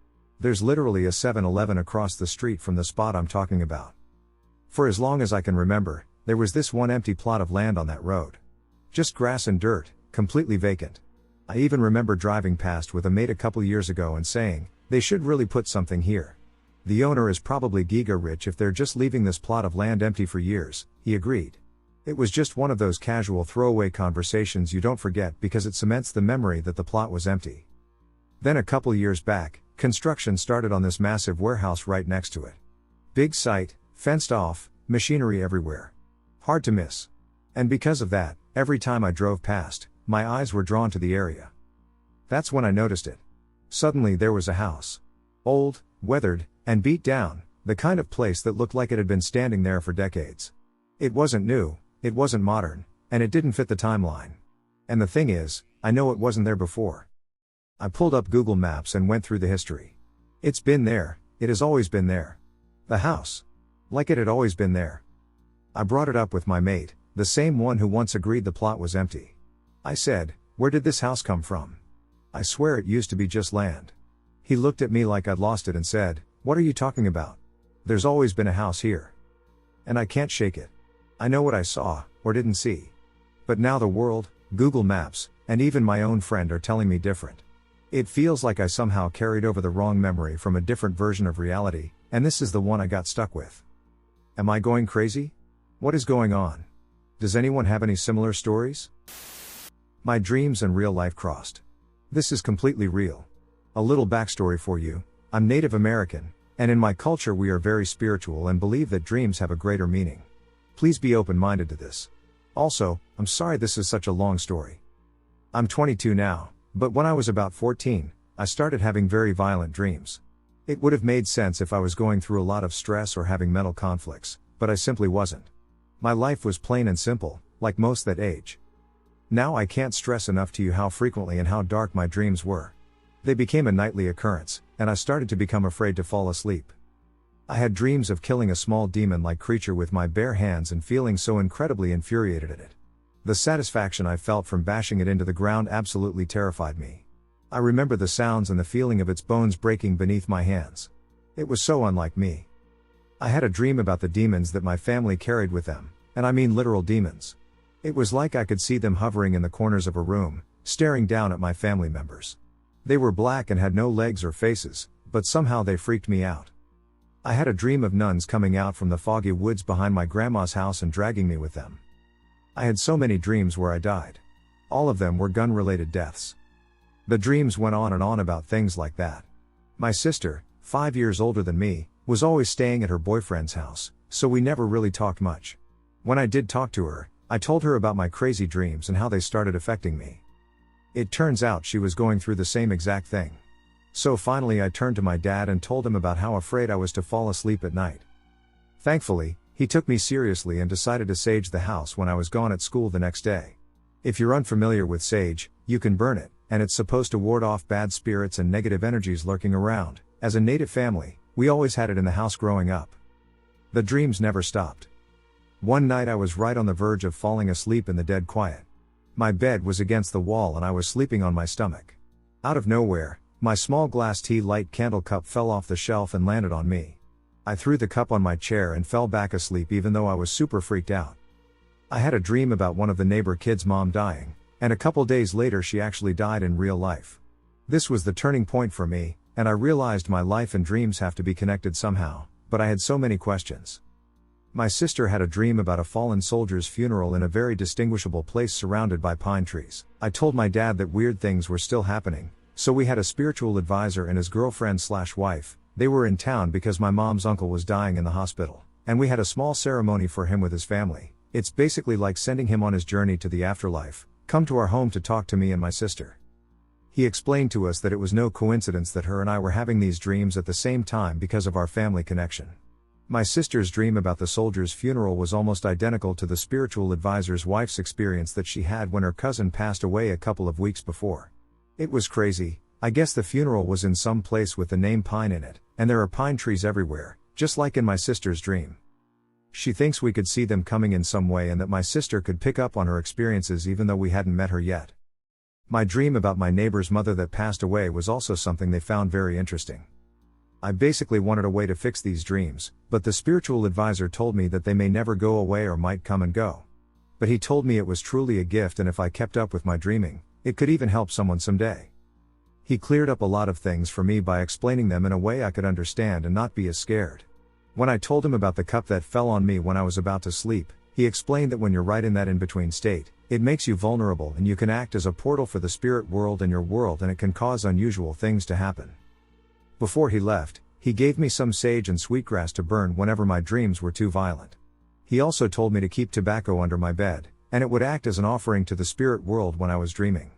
There's literally a 7-Eleven across the street from the spot I'm talking about. For as long as I can remember, there was this one empty plot of land on that road. Just grass and dirt, completely vacant. I even remember driving past with a mate a couple years ago and saying, they should really put something here. The owner is probably giga rich if they're just leaving this plot of land empty for years, he agreed. It was just one of those casual throwaway conversations you don't forget because it cements the memory that the plot was empty. Then a couple years back, construction started on this massive warehouse right next to it. Big site, fenced off, machinery everywhere. Hard to miss. And because of that, every time I drove past, my eyes were drawn to the area. That's when I noticed it. Suddenly there was a house. Old, weathered, and beat down, the kind of place that looked like it had been standing there for decades. It wasn't new, it wasn't modern, and it didn't fit the timeline. And the thing is, I know it wasn't there before. I pulled up Google Maps and went through the history. It's been there, it has always been there. The house. Like it had always been there. I brought it up with my mate, the same one who once agreed the plot was empty. I said, where did this house come from? I swear it used to be just land. He looked at me like I'd lost it and said, what are you talking about? There's always been a house here. And I can't shake it. I know what I saw, or didn't see. But now the world, Google Maps, and even my own friend are telling me different. It feels like I somehow carried over the wrong memory from a different version of reality, and this is the one I got stuck with. Am I going crazy? What is going on? Does anyone have any similar stories? My dreams and real life crossed. This is completely real. A little backstory for you. I'm Native American, and in my culture we are very spiritual and believe that dreams have a greater meaning. Please be open-minded to this. Also, I'm sorry this is such a long story. I'm 22 now, but when I was about 14, I started having very violent dreams. It would have made sense if I was going through a lot of stress or having mental conflicts, but I simply wasn't. My life was plain and simple, like most that age. Now I can't stress enough to you how frequently and how dark my dreams were. They became a nightly occurrence, and I started to become afraid to fall asleep. I had dreams of killing a small demon-like creature with my bare hands and feeling so incredibly infuriated at it. The satisfaction I felt from bashing it into the ground absolutely terrified me. I remember the sounds and the feeling of its bones breaking beneath my hands. It was so unlike me. I had a dream about the demons that my family carried with them, and I mean literal demons. It was like I could see them hovering in the corners of a room, staring down at my family members. They were black and had no legs or faces, but somehow they freaked me out. I had a dream of nuns coming out from the foggy woods behind my grandma's house and dragging me with them. I had so many dreams where I died. All of them were gun-related deaths. The dreams went on and on about things like that. My sister, 5 years older than me, was always staying at her boyfriend's house, so we never really talked much. When I did talk to her, I told her about my crazy dreams and how they started affecting me. It turns out she was going through the same exact thing. So finally I turned to my dad and told him about how afraid I was to fall asleep at night. Thankfully, he took me seriously and decided to sage the house when I was gone at school the next day. If you're unfamiliar with sage, you can burn it, and it's supposed to ward off bad spirits and negative energies lurking around. As a native family, we always had it in the house growing up. The dreams never stopped. One night I was right on the verge of falling asleep in the dead quiet. My bed was against the wall and I was sleeping on my stomach. Out of nowhere, my small glass tea light candle cup fell off the shelf and landed on me. I threw the cup on my chair and fell back asleep even though I was super freaked out. I had a dream about one of the neighbor kids' mom dying, and a couple days later she actually died in real life. This was the turning point for me, and I realized my life and dreams have to be connected somehow, but I had so many questions. My sister had a dream about a fallen soldier's funeral in a very distinguishable place surrounded by pine trees. I told my dad that weird things were still happening, so we had a spiritual advisor and his girlfriend/wife. They were in town because my mom's uncle was dying in the hospital, and we had a small ceremony for him with his family. It's basically like sending him on his journey to the afterlife. Come to our home to talk to me and my sister. He explained to us that it was no coincidence that her and I were having these dreams at the same time because of our family connection. My sister's dream about the soldier's funeral was almost identical to the spiritual advisor's wife's experience that she had when her cousin passed away a couple of weeks before. It was crazy. I guess the funeral was in some place with the name Pine in it, and there are pine trees everywhere, just like in my sister's dream. She thinks we could see them coming in some way and that my sister could pick up on her experiences even though we hadn't met her yet. My dream about my neighbor's mother that passed away was also something they found very interesting. I basically wanted a way to fix these dreams, but the spiritual advisor told me that they may never go away or might come and go. But he told me it was truly a gift, and if I kept up with my dreaming, it could even help someone someday. He cleared up a lot of things for me by explaining them in a way I could understand and not be as scared. When I told him about the cup that fell on me when I was about to sleep, he explained that when you're right in that in-between state, it makes you vulnerable and you can act as a portal for the spirit world and your world, and it can cause unusual things to happen. Before he left, he gave me some sage and sweetgrass to burn whenever my dreams were too violent. He also told me to keep tobacco under my bed, and it would act as an offering to the spirit world when I was dreaming.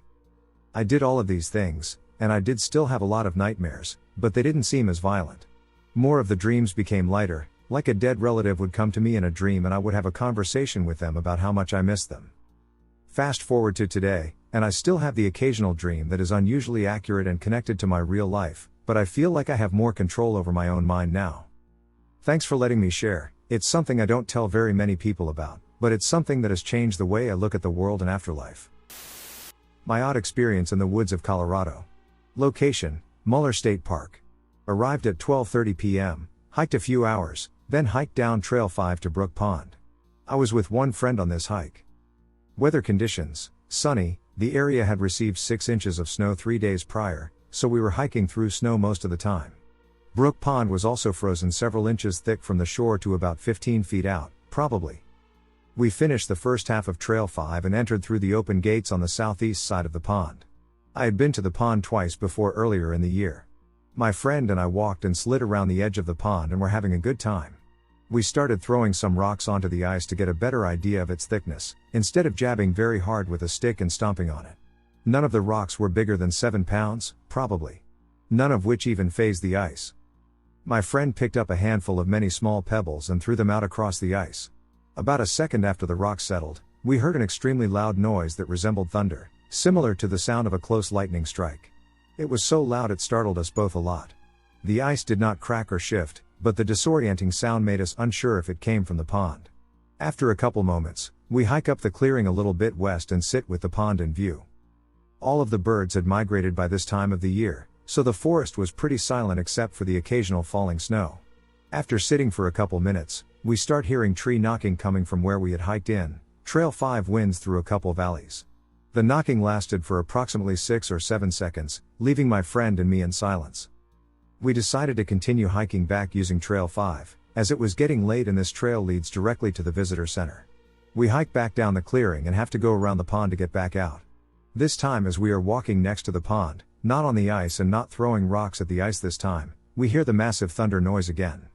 I did all of these things, and I did still have a lot of nightmares, but they didn't seem as violent. More of the dreams became lighter, like a dead relative would come to me in a dream and I would have a conversation with them about how much I missed them. Fast forward to today, and I still have the occasional dream that is unusually accurate and connected to my real life, but I feel like I have more control over my own mind now. Thanks for letting me share. It's something I don't tell very many people about, but it's something that has changed the way I look at the world and afterlife. My odd experience in the woods of Colorado. Location: Muller State Park. Arrived at 12:30 p.m., hiked a few hours, then hiked down Trail 5 to Brook Pond. I was with one friend on this hike. Weather conditions: sunny. The area had received 6 inches of snow 3 days prior, so we were hiking through snow most of the time. Brook Pond was also frozen several inches thick from the shore to about 15 feet out, probably. We finished the first half of Trail 5 and entered through the open gates on the southeast side of the pond. I had been to the pond twice before earlier in the year. My friend and I walked and slid around the edge of the pond and were having a good time. We started throwing some rocks onto the ice to get a better idea of its thickness, instead of jabbing very hard with a stick and stomping on it. None of the rocks were bigger than 7 pounds, probably. None of which even phased the ice. My friend picked up a handful of many small pebbles and threw them out across the ice. About a second after the rocks settled, we heard an extremely loud noise that resembled thunder, similar to the sound of a close lightning strike. It was so loud it startled us both a lot. The ice did not crack or shift, but the disorienting sound made us unsure if it came from the pond. After a couple moments, we hike up the clearing a little bit west and sit with the pond in view. All of the birds had migrated by this time of the year, so the forest was pretty silent except for the occasional falling snow. After sitting for a couple minutes, we start hearing tree knocking coming from where we had hiked in. Trail 5 winds through a couple valleys. The knocking lasted for approximately 6 or 7 seconds, leaving my friend and me in silence. We decided to continue hiking back using Trail 5, as it was getting late and this trail leads directly to the visitor center. We hike back down the clearing and have to go around the pond to get back out. This time as we are walking next to the pond, not on the ice and not throwing rocks at the ice this time, we hear the massive thunder noise again.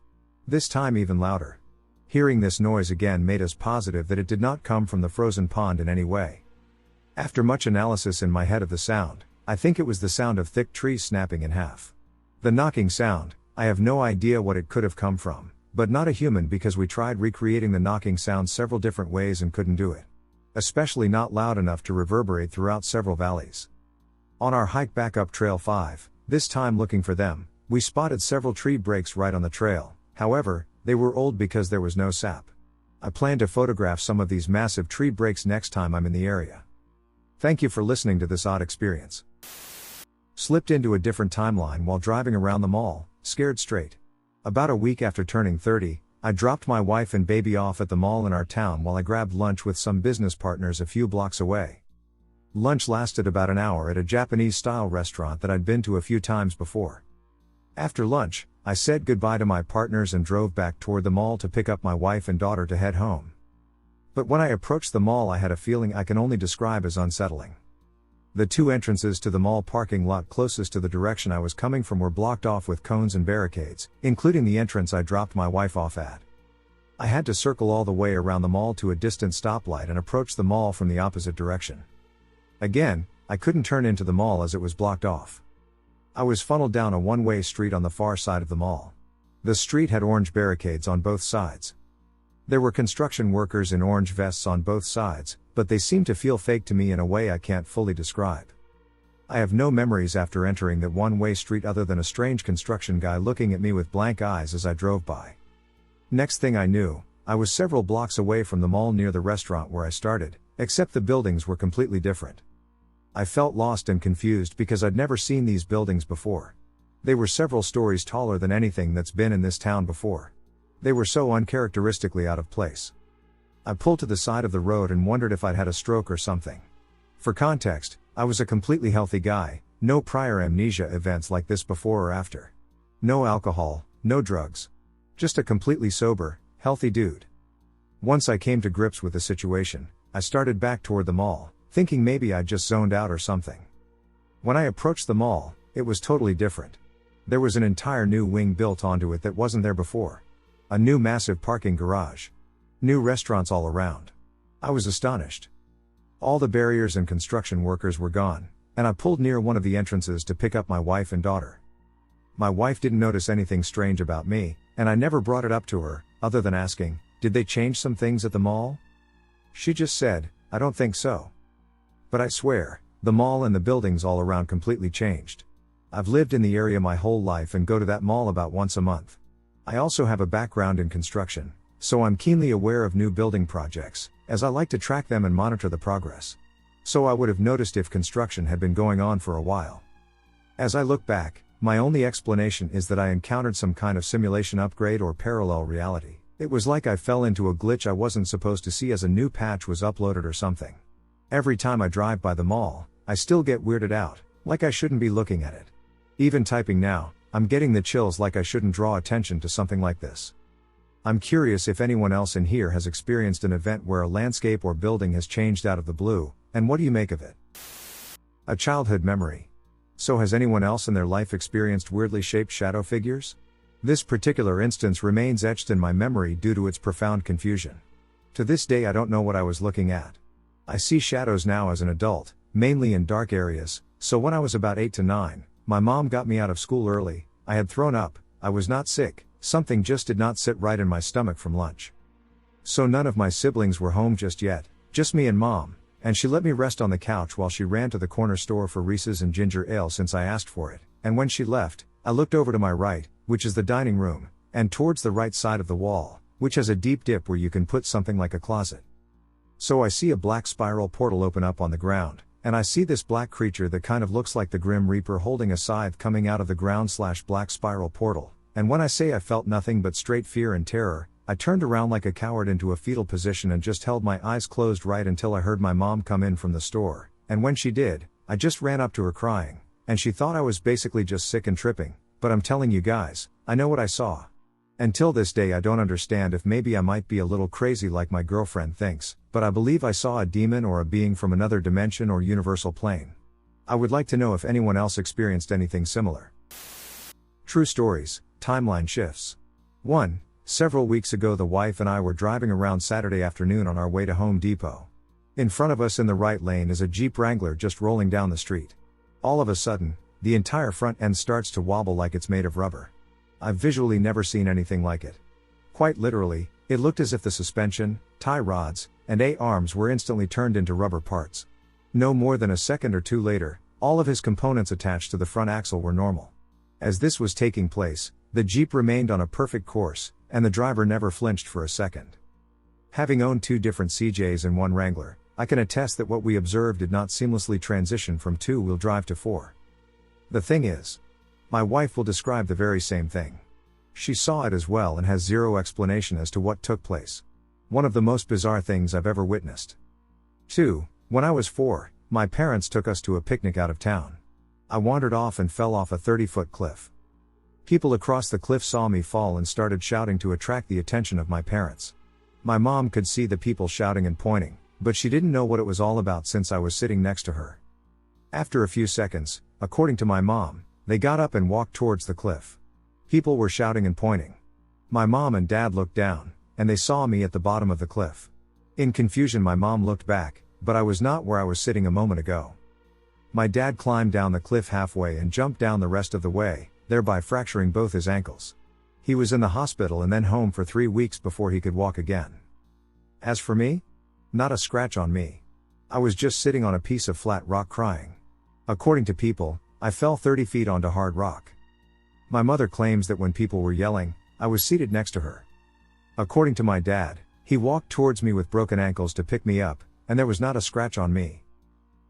This time even louder. Hearing this noise again made us positive that it did not come from the frozen pond in any way. After much analysis in my head of the sound, I think it was the sound of thick trees snapping in half. The knocking sound, I have no idea what it could have come from, but not a human because we tried recreating the knocking sound several different ways and couldn't do it. Especially not loud enough to reverberate throughout several valleys. On our hike back up Trail 5, this time looking for them, we spotted several tree breaks right on the trail. However, they were old because there was no sap. I plan to photograph some of these massive tree breaks next time I'm in the area. Thank you for listening to this odd experience. Slipped into a different timeline while driving around the mall, scared straight. About a week after turning 30, I dropped my wife and baby off at the mall in our town while I grabbed lunch with some business partners a few blocks away. Lunch lasted about an hour at a Japanese-style restaurant that I'd been to a few times before. After lunch, I said goodbye to my partners and drove back toward the mall to pick up my wife and daughter to head home. But when I approached the mall I had a feeling I can only describe as unsettling. The two entrances to the mall parking lot closest to the direction I was coming from were blocked off with cones and barricades, including the entrance I dropped my wife off at. I had to circle all the way around the mall to a distant stoplight and approach the mall from the opposite direction. Again, I couldn't turn into the mall as it was blocked off. I was funneled down a one-way street on the far side of the mall. The street had orange barricades on both sides. There were construction workers in orange vests on both sides, but they seemed to feel fake to me in a way I can't fully describe. I have no memories after entering that one-way street other than a strange construction guy looking at me with blank eyes as I drove by. Next thing I knew, I was several blocks away from the mall near the restaurant where I started, except the buildings were completely different. I felt lost and confused because I'd never seen these buildings before. They were several stories taller than anything that's been in this town before. They were so uncharacteristically out of place. I pulled to the side of the road and wondered if I'd had a stroke or something. For context, I was a completely healthy guy, no prior amnesia events like this before or after. No alcohol, no drugs. Just a completely sober, healthy dude. Once I came to grips with the situation, I started back toward the mall, thinking maybe I'd just zoned out or something. When I approached the mall, it was totally different. There was an entire new wing built onto it that wasn't there before. A new massive parking garage. New restaurants all around. I was astonished. All the barriers and construction workers were gone, and I pulled near one of the entrances to pick up my wife and daughter. My wife didn't notice anything strange about me, and I never brought it up to her, other than asking, "Did they change some things at the mall?" She just said, "I don't think so." But I swear, the mall and the buildings all around completely changed. I've lived in the area my whole life and go to that mall about once a month. I also have a background in construction, so I'm keenly aware of new building projects, as I like to track them and monitor the progress. So I would have noticed if construction had been going on for a while. As I look back, my only explanation is that I encountered some kind of simulation upgrade or parallel reality. It was like I fell into a glitch I wasn't supposed to see as a new patch was uploaded or something. Every time I drive by the mall, I still get weirded out, like I shouldn't be looking at it. Even typing now, I'm getting the chills like I shouldn't draw attention to something like this. I'm curious if anyone else in here has experienced an event where a landscape or building has changed out of the blue, and what do you make of it? A childhood memory. So has anyone else in their life experienced weirdly shaped shadow figures? This particular instance remains etched in my memory due to its profound confusion. To this day I don't know what I was looking at. I see shadows now as an adult, mainly in dark areas, so when I was about 8 to 9, my mom got me out of school early. I had thrown up, I was not sick, something just did not sit right in my stomach from lunch. So none of my siblings were home just yet, just me and mom, and she let me rest on the couch while she ran to the corner store for Reese's and ginger ale since I asked for it, and when she left, I looked over to my right, which is the dining room, and towards the right side of the wall, which has a deep dip where you can put something like a closet. So I see a black spiral portal open up on the ground, and I see this black creature that kind of looks like the Grim Reaper holding a scythe coming out of the ground/black spiral portal, and when I say I felt nothing but straight fear and terror, I turned around like a coward into a fetal position and just held my eyes closed right until I heard my mom come in from the store, and when she did, I just ran up to her crying, and she thought I was basically just sick and tripping, but I'm telling you guys, I know what I saw. Until this day I don't understand if maybe I might be a little crazy like my girlfriend thinks, but I believe I saw a demon or a being from another dimension or universal plane. I would like to know if anyone else experienced anything similar. True stories, timeline shifts. 1. Several weeks ago the wife and I were driving around Saturday afternoon on our way to Home Depot. In front of us in the right lane is a Jeep Wrangler just rolling down the street. All of a sudden, the entire front end starts to wobble like it's made of rubber. I've visually never seen anything like it. Quite literally, it looked as if the suspension, tie rods, and arms were instantly turned into rubber parts. No more than a second or two later, all of his components attached to the front axle were normal. As this was taking place, the Jeep remained on a perfect course, and the driver never flinched for a second. Having owned 2 different CJs and 1 Wrangler, I can attest that what we observed did not seamlessly transition from 2-wheel drive to 4. The thing is, my wife will describe the very same thing. She saw it as well and has zero explanation as to what took place. One of the most bizarre things I've ever witnessed. 2. When I was 4, my parents took us to a picnic out of town. I wandered off and fell off a 30-foot cliff. People across the cliff saw me fall and started shouting to attract the attention of my parents. My mom could see the people shouting and pointing, but she didn't know what it was all about since I was sitting next to her. After a few seconds, according to my mom, they got up and walked towards the cliff. People were shouting and pointing. My mom and dad looked down, and they saw me at the bottom of the cliff. In confusion my mom looked back, but I was not where I was sitting a moment ago. My dad climbed down the cliff halfway and jumped down the rest of the way, thereby fracturing both his ankles. He was in the hospital and then home for 3 weeks before he could walk again. As for me? Not a scratch on me. I was just sitting on a piece of flat rock crying. According to people, I fell 30 feet onto hard rock. My mother claims that when people were yelling, I was seated next to her. According to my dad, he walked towards me with broken ankles to pick me up, and there was not a scratch on me.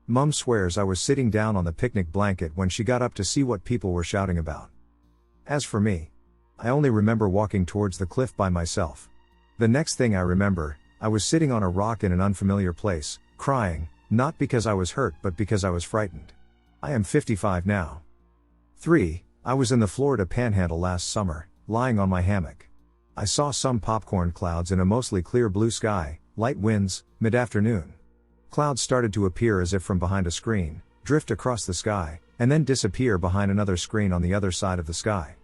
Mom swears I was sitting down on the picnic blanket when she got up to see what people were shouting about. As for me, I only remember walking towards the cliff by myself. The next thing I remember, I was sitting on a rock in an unfamiliar place, crying, not because I was hurt but because I was frightened. I am 55 now. 3. I was in the Florida Panhandle last summer, lying on my hammock. I saw some popcorn clouds in a mostly clear blue sky, light winds, mid-afternoon. Clouds started to appear as if from behind a screen, drift across the sky, and then disappear behind another screen on the other side of the sky.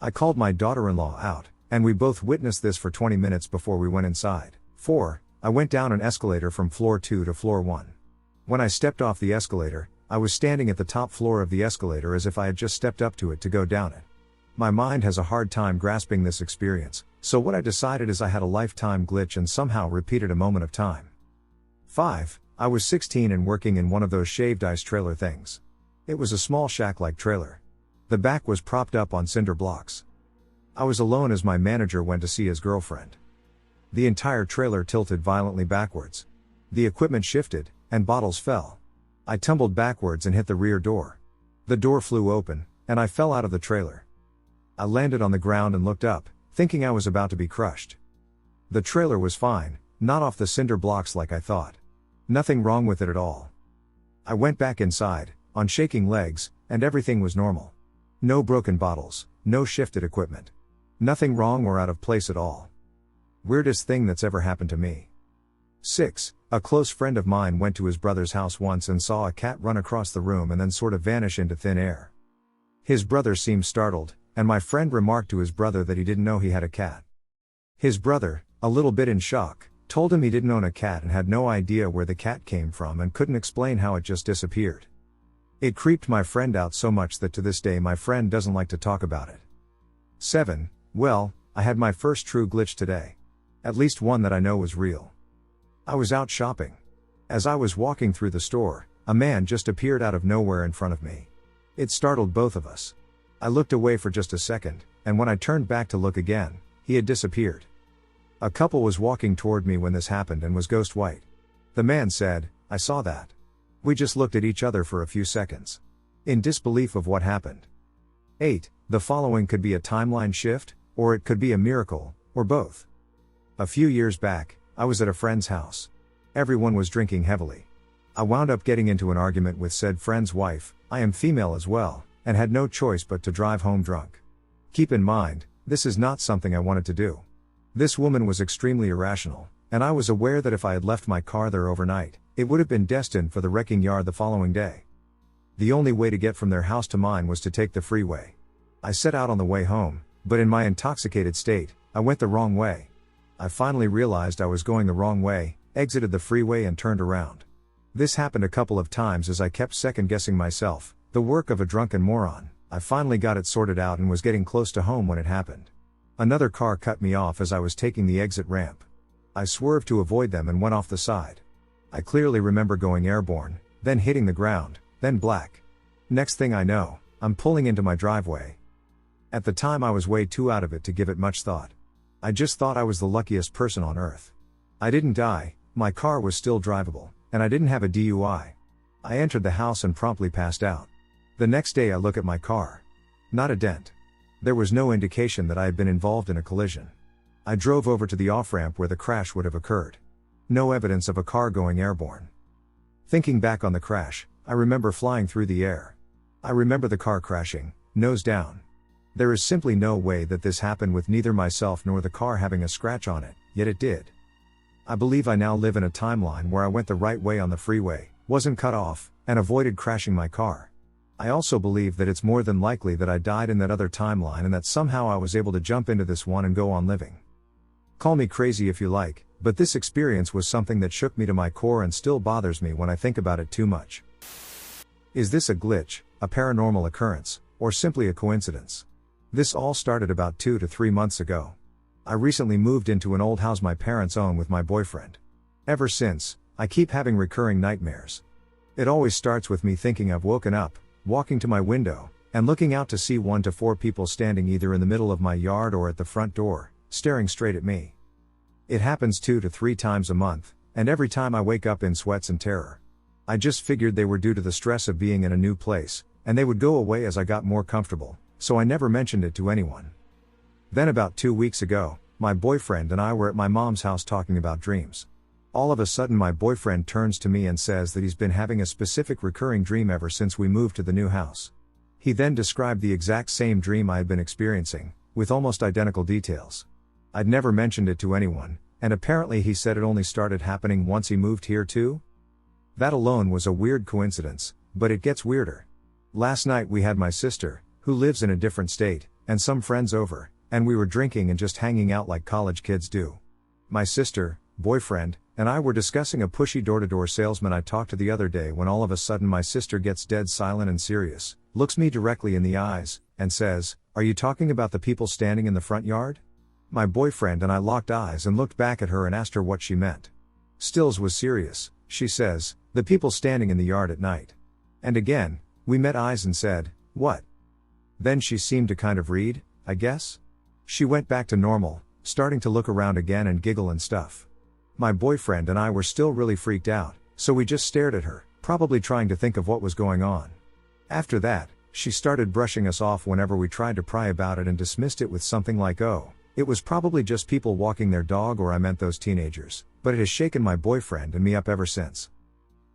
I called my daughter-in-law out, and we both witnessed this for 20 minutes before we went inside. 4. I went down an escalator from floor 2 to floor 1. When I stepped off the escalator, I was standing at the top floor of the escalator as if I had just stepped up to it to go down it. My mind has a hard time grasping this experience, so what I decided is I had a lifetime glitch and somehow repeated a moment of time. 5. I was 16 and working in one of those shaved ice trailer things. It was a small shack-like trailer. The back was propped up on cinder blocks. I was alone as my manager went to see his girlfriend. The entire trailer tilted violently backwards. The equipment shifted, and bottles fell. I tumbled backwards and hit the rear door. The door flew open, and I fell out of the trailer. I landed on the ground and looked up, thinking I was about to be crushed. The trailer was fine, not off the cinder blocks like I thought. Nothing wrong with it at all. I went back inside, on shaking legs, and everything was normal. No broken bottles, no shifted equipment. Nothing wrong or out of place at all. Weirdest thing that's ever happened to me. 6. A close friend of mine went to his brother's house once and saw a cat run across the room and then sort of vanish into thin air. His brother seemed startled, and my friend remarked to his brother that he didn't know he had a cat. His brother, a little bit in shock, told him he didn't own a cat and had no idea where the cat came from and couldn't explain how it just disappeared. It creeped my friend out so much that to this day my friend doesn't like to talk about it. 7. Well, I had my first true glitch today. At least one that I know was real. I was out shopping. As I was walking through the store, a man just appeared out of nowhere in front of me. It startled both of us. I looked away for just a second, and when I turned back to look again, he had disappeared. A couple was walking toward me when this happened and was ghost white. The man said, "I saw that." We just looked at each other for a few seconds, in disbelief of what happened. 8. The following could be a timeline shift, or it could be a miracle, or both. A few years back, I was at a friend's house. Everyone was drinking heavily. I wound up getting into an argument with said friend's wife, I am female as well, and had no choice but to drive home drunk. Keep in mind, this is not something I wanted to do. This woman was extremely irrational, and I was aware that if I had left my car there overnight, it would have been destined for the wrecking yard the following day. The only way to get from their house to mine was to take the freeway. I set out on the way home, but in my intoxicated state, I went the wrong way. I finally realized I was going the wrong way, exited the freeway and turned around. This happened a couple of times as I kept second-guessing myself, the work of a drunken moron. I finally got it sorted out and was getting close to home when it happened. Another car cut me off as I was taking the exit ramp. I swerved to avoid them and went off the side. I clearly remember going airborne, then hitting the ground, then black. Next thing I know, I'm pulling into my driveway. At the time I was way too out of it to give it much thought. I just thought I was the luckiest person on earth. I didn't die, my car was still drivable, and I didn't have a DUI. I entered the house and promptly passed out. The next day I look at my car. Not a dent. There was no indication that I had been involved in a collision. I drove over to the off-ramp where the crash would have occurred. No evidence of a car going airborne. Thinking back on the crash, I remember flying through the air. I remember the car crashing, nose down. There is simply no way that this happened with neither myself nor the car having a scratch on it, yet it did. I believe I now live in a timeline where I went the right way on the freeway, wasn't cut off, and avoided crashing my car. I also believe that it's more than likely that I died in that other timeline and that somehow I was able to jump into this one and go on living. Call me crazy if you like, but this experience was something that shook me to my core and still bothers me when I think about it too much. Is this a glitch, a paranormal occurrence, or simply a coincidence? This all started about 2 to 3 months ago. I recently moved into an old house my parents own with my boyfriend. Ever since, I keep having recurring nightmares. It always starts with me thinking I've woken up, walking to my window, and looking out to see 1 to 4 people standing either in the middle of my yard or at the front door, staring straight at me. It happens 2 to 3 times a month, and every time I wake up in sweats and terror. I just figured they were due to the stress of being in a new place, and they would go away as I got more comfortable, so I never mentioned it to anyone. Then about 2 weeks ago, my boyfriend and I were at my mom's house talking about dreams. All of a sudden my boyfriend turns to me and says that he's been having a specific recurring dream ever since we moved to the new house. He then described the exact same dream I had been experiencing, with almost identical details. I'd never mentioned it to anyone, and apparently he said it only started happening once he moved here too? That alone was a weird coincidence, but it gets weirder. Last night we had my sister, who lives in a different state, and some friends over, and we were drinking and just hanging out like college kids do. My sister, boyfriend, and I were discussing a pushy door-to-door salesman I talked to the other day when all of a sudden my sister gets dead silent and serious, looks me directly in the eyes, and says, "Are you talking about the people standing in the front yard?" My boyfriend and I locked eyes and looked back at her and asked her what she meant. Stills was serious, she says, "The people standing in the yard at night." And again, we met eyes and said, "What?" Then she seemed to kind of read, I guess? She went back to normal, starting to look around again and giggle and stuff. My boyfriend and I were still really freaked out, so we just stared at her, probably trying to think of what was going on. After that, she started brushing us off whenever we tried to pry about it and dismissed it with something like, "Oh, it was probably just people walking their dog, or I meant those teenagers," but it has shaken my boyfriend and me up ever since.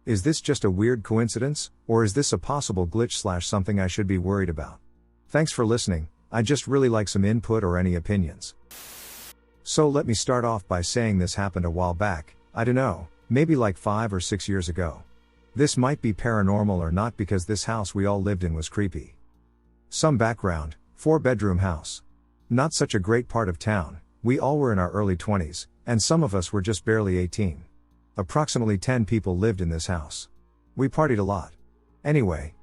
Is this just a weird coincidence, or is this a possible glitch / something I should be worried about? Thanks for listening, I just really like some input or any opinions. So let me start off by saying this happened a while back, I don't know, maybe like 5 or 6 years ago. This might be paranormal or not because this house we all lived in was creepy. Some background, 4-bedroom house. Not such a great part of town, we all were in our early 20s, and some of us were just barely 18. Approximately 10 people lived in this house. We partied a lot. Anyway,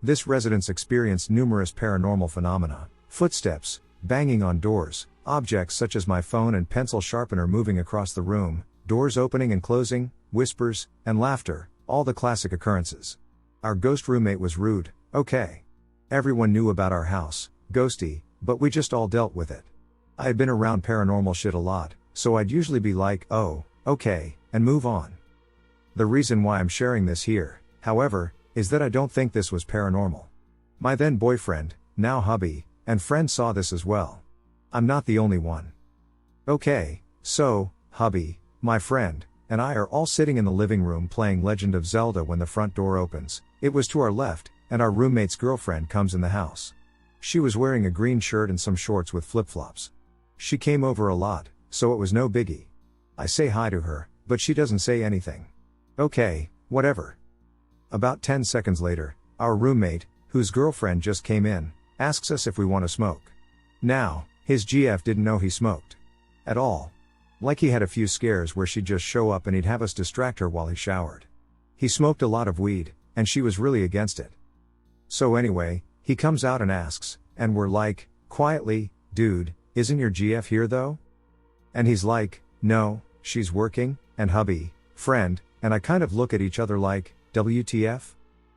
this residence experienced numerous paranormal phenomena, footsteps, banging on doors, objects such as my phone and pencil sharpener moving across the room, doors opening and closing, whispers, and laughter, all the classic occurrences. Our ghost roommate was rude, okay. Everyone knew about our house, ghosty, but we just all dealt with it. I had been around paranormal shit a lot, so I'd usually be like, oh, okay, and move on. The reason why I'm sharing this here, however, is that I don't think this was paranormal. My then boyfriend, now hubby, and friend saw this as well. I'm not the only one. Okay, so, hubby, my friend, and I are all sitting in the living room playing Legend of Zelda when the front door opens. It was to our left, and our roommate's girlfriend comes in the house. She was wearing a green shirt and some shorts with flip-flops. She came over a lot, so it was no biggie. I say hi to her, but she doesn't say anything. Okay, whatever. About 10 seconds later, our roommate, whose girlfriend just came in, asks us if we want to smoke. Now, his GF didn't know he smoked. At all. Like he had a few scares where she'd just show up and he'd have us distract her while he showered. He smoked a lot of weed, and she was really against it. So anyway, he comes out and asks, and we're like, quietly, dude, isn't your GF here though? And he's like, no, she's working, and hubby, friend, and I kind of look at each other like, WTF?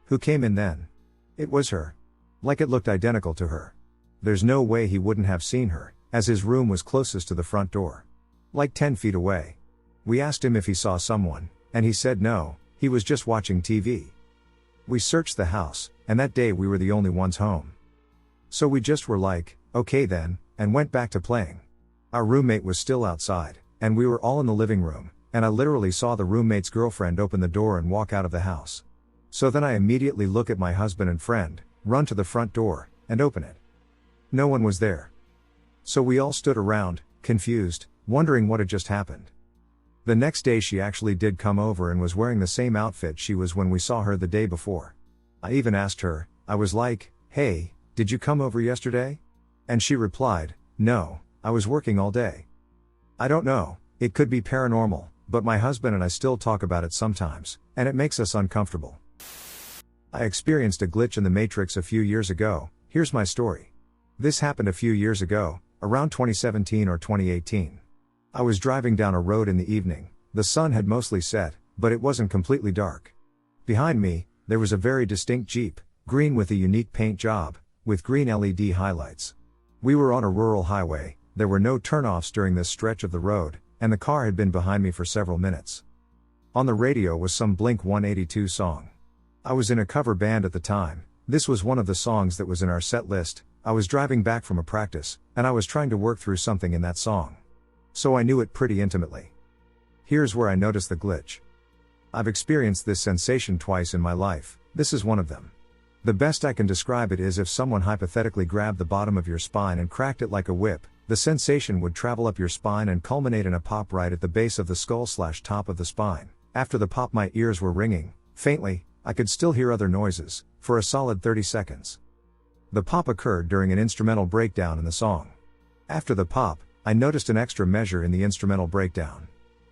Who came in then? It was her. Like it looked identical to her. There's no way he wouldn't have seen her, as his room was closest to the front door. Like 10 feet away. We asked him if he saw someone, and he said no, he was just watching TV. We searched the house, and that day we were the only ones home. So we just were like, okay then, and went back to playing. Our roommate was still outside, and we were all in the living room, and I literally saw the roommate's girlfriend open the door and walk out of the house. So then I immediately look at my husband and friend, run to the front door, and open it. No one was there. So we all stood around, confused, wondering what had just happened. The next day she actually did come over and was wearing the same outfit she was when we saw her the day before. I even asked her, I was like, hey, did you come over yesterday? And she replied, no, I was working all day. I don't know, it could be paranormal, but my husband and I still talk about it sometimes, and it makes us uncomfortable. I experienced a glitch in the Matrix a few years ago. Here's my story. This happened a few years ago, around 2017 or 2018. I was driving down a road in the evening. The sun had mostly set, but it wasn't completely dark. Behind me, there was a very distinct Jeep, green with a unique paint job, with green LED highlights. We were on a rural highway, there were no turnoffs during this stretch of the road, and the car had been behind me for several minutes. On the radio was some Blink-182 song. I was in a cover band at the time. This was one of the songs that was in our set list. I was driving back from a practice, and I was trying to work through something in that song. So I knew it pretty intimately. Here's where I noticed the glitch. I've experienced this sensation twice in my life, this is one of them. The best I can describe it is if someone hypothetically grabbed the bottom of your spine and cracked it like a whip, the sensation would travel up your spine and culminate in a pop right at the base of the skull/top of the spine. After the pop my ears were ringing, faintly, I could still hear other noises, for a solid 30 seconds. The pop occurred during an instrumental breakdown in the song. After the pop, I noticed an extra measure in the instrumental breakdown.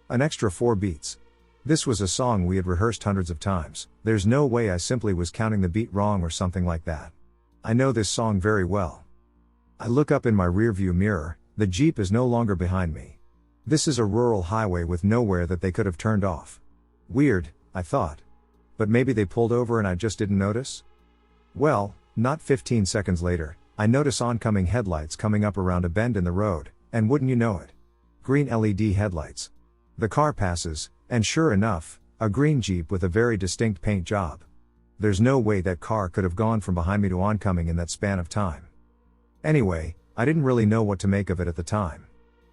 An extra 4 beats. This was a song we had rehearsed hundreds of times. There's no way I simply was counting the beat wrong or something like that. I know this song very well. I look up in my rearview mirror, the Jeep is no longer behind me. This is a rural highway with nowhere that they could have turned off. Weird, I thought. But maybe they pulled over and I just didn't notice? Well, not 15 seconds later, I notice oncoming headlights coming up around a bend in the road, and wouldn't you know it? Green LED headlights. The car passes, and sure enough, a green Jeep with a very distinct paint job. There's no way that car could have gone from behind me to oncoming in that span of time. Anyway, I didn't really know what to make of it at the time.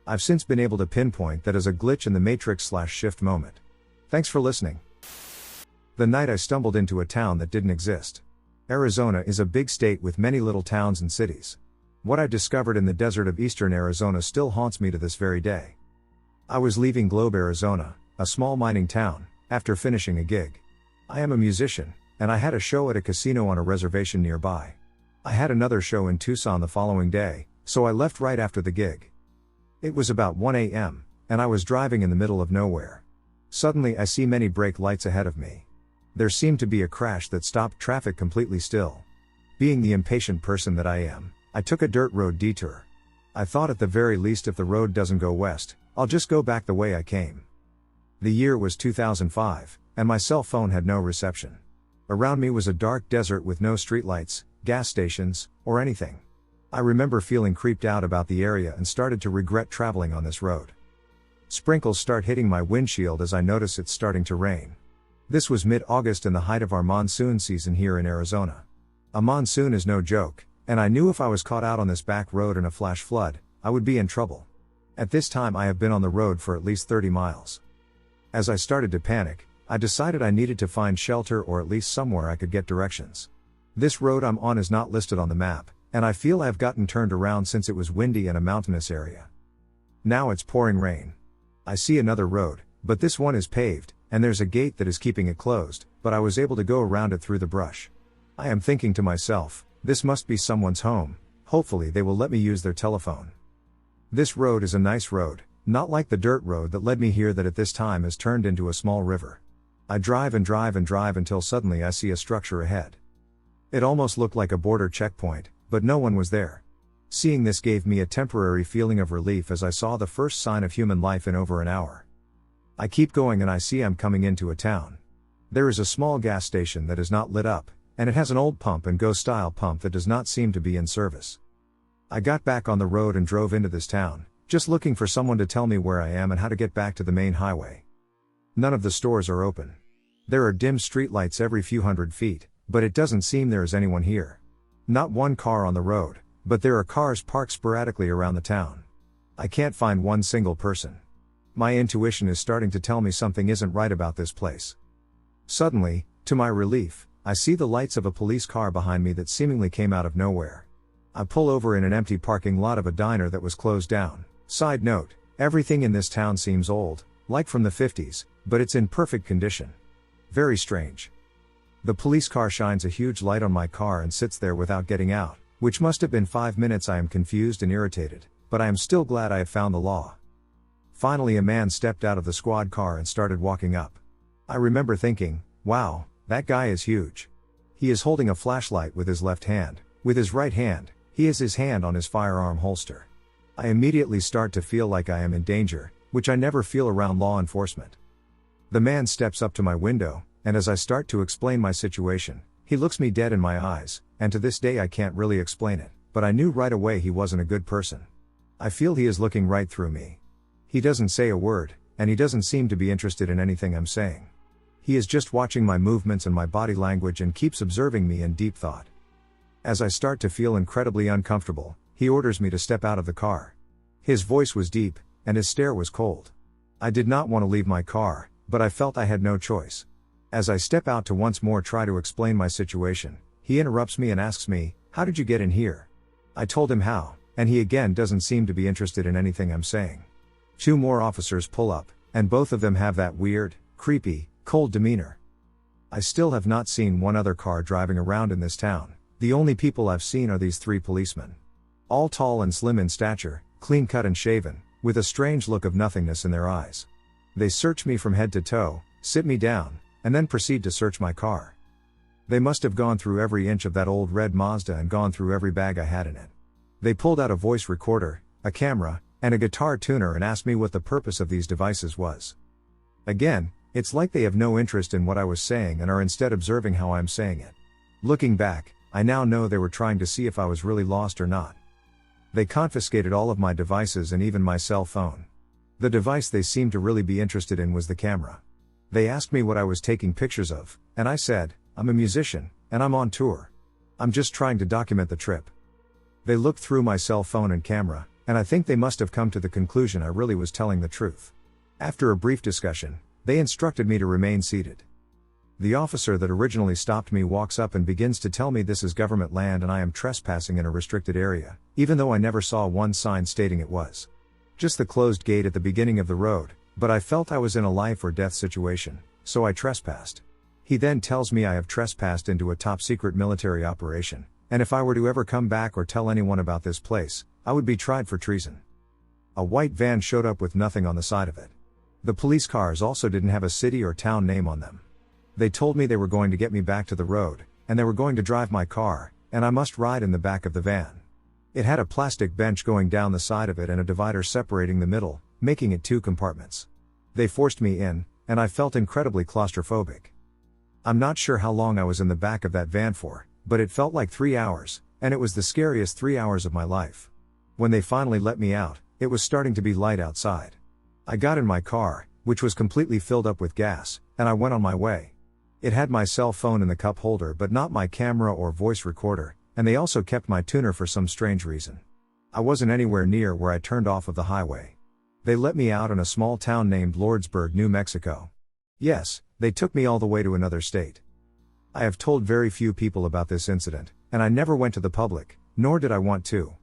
I've since been able to pinpoint that as a glitch in the Matrix/shift moment. Thanks for listening. The night I stumbled into a town that didn't exist. Arizona is a big state with many little towns and cities. What I discovered in the desert of eastern Arizona still haunts me to this very day. I was leaving Globe, Arizona, a small mining town, after finishing a gig. I am a musician, and I had a show at a casino on a reservation nearby. I had another show in Tucson the following day, so I left right after the gig. It was about 1 a.m., and I was driving in the middle of nowhere. Suddenly I see many brake lights ahead of me. There seemed to be a crash that stopped traffic completely still. Being the impatient person that I am, I took a dirt road detour. I thought at the very least if the road doesn't go west, I'll just go back the way I came. The year was 2005, and my cell phone had no reception. Around me was a dark desert with no streetlights, gas stations, or anything. I remember feeling creeped out about the area and started to regret traveling on this road. Sprinkles start hitting my windshield as I notice it's starting to rain. This was mid-August and the height of our monsoon season here in Arizona. A monsoon is no joke, and I knew if I was caught out on this back road in a flash flood, I would be in trouble. At this time I have been on the road for at least 30 miles. As I started to panic, I decided I needed to find shelter or at least somewhere I could get directions. This road I'm on is not listed on the map, and I feel I've gotten turned around since it was windy and a mountainous area. Now it's pouring rain. I see another road, but this one is paved, and there's a gate that is keeping it closed, but I was able to go around it through the brush. I am thinking to myself, this must be someone's home, hopefully they will let me use their telephone. This road is a nice road, not like the dirt road that led me here that at this time has turned into a small river. I drive and drive and drive until suddenly I see a structure ahead. It almost looked like a border checkpoint, but no one was there. Seeing this gave me a temporary feeling of relief as I saw the first sign of human life in over an hour. I keep going and I see I'm coming into a town. There is a small gas station that is not lit up, and it has an old pump and go style pump that does not seem to be in service. I got back on the road and drove into this town, just looking for someone to tell me where I am and how to get back to the main highway. None of the stores are open. There are dim streetlights every few hundred feet, but it doesn't seem there is anyone here. Not one car on the road, but there are cars parked sporadically around the town. I can't find one single person. My intuition is starting to tell me something isn't right about this place. Suddenly, to my relief, I see the lights of a police car behind me that seemingly came out of nowhere. I pull over in an empty parking lot of a diner that was closed down. Side note, everything in this town seems old, like from the 50s, but it's in perfect condition. Very strange. The police car shines a huge light on my car and sits there without getting out, which must have been 5 minutes. I am confused and irritated, but I am still glad I have found the law. Finally a man stepped out of the squad car and started walking up. I remember thinking, wow, that guy is huge. He is holding a flashlight with his left hand. With his right hand, he has his hand on his firearm holster. I immediately start to feel like I am in danger, which I never feel around law enforcement. The man steps up to my window, and as I start to explain my situation, he looks me dead in my eyes, and to this day I can't really explain it, but I knew right away he wasn't a good person. I feel he is looking right through me. He doesn't say a word, and he doesn't seem to be interested in anything I'm saying. He is just watching my movements and my body language and keeps observing me in deep thought. As I start to feel incredibly uncomfortable, he orders me to step out of the car. His voice was deep, and his stare was cold. I did not want to leave my car, but I felt I had no choice. As I step out to once more try to explain my situation, he interrupts me and asks me, "How did you get in here?" I told him how, and he again doesn't seem to be interested in anything I'm saying. 2 more officers pull up, and both of them have that weird, creepy, cold demeanor. I still have not seen one other car driving around in this town. The only people I've seen are these 3 policemen. All tall and slim in stature, clean cut and shaven, with a strange look of nothingness in their eyes. They search me from head to toe, sit me down, and then proceed to search my car. They must have gone through every inch of that old red Mazda and gone through every bag I had in it. They pulled out a voice recorder, a camera, and a guitar tuner and asked me what the purpose of these devices was. Again, it's like they have no interest in what I was saying and are instead observing how I'm saying it. Looking back, I now know they were trying to see if I was really lost or not. They confiscated all of my devices and even my cell phone. The device they seemed to really be interested in was the camera. They asked me what I was taking pictures of, and I said, "I'm a musician, and I'm on tour. I'm just trying to document the trip." They looked through my cell phone and camera, and I think they must have come to the conclusion I really was telling the truth. After a brief discussion, they instructed me to remain seated. The officer that originally stopped me walks up and begins to tell me this is government land and I am trespassing in a restricted area, even though I never saw one sign stating it was. Just the closed gate at the beginning of the road, but I felt I was in a life or death situation, so I trespassed. He then tells me I have trespassed into a top secret military operation, and if I were to ever come back or tell anyone about this place, I would be tried for treason. A white van showed up with nothing on the side of it. The police cars also didn't have a city or town name on them. They told me they were going to get me back to the road, and they were going to drive my car, and I must ride in the back of the van. It had a plastic bench going down the side of it and a divider separating the middle, making it 2 compartments. They forced me in, and I felt incredibly claustrophobic. I'm not sure how long I was in the back of that van for, but it felt like 3 hours, and it was the scariest 3 hours of my life. When they finally let me out, it was starting to be light outside. I got in my car, which was completely filled up with gas, and I went on my way. It had my cell phone in the cup holder but not my camera or voice recorder, and they also kept my tuner for some strange reason. I wasn't anywhere near where I turned off of the highway. They let me out in a small town named Lordsburg, New Mexico. Yes, they took me all the way to another state. I have told very few people about this incident, and I never went to the public, nor did I want to.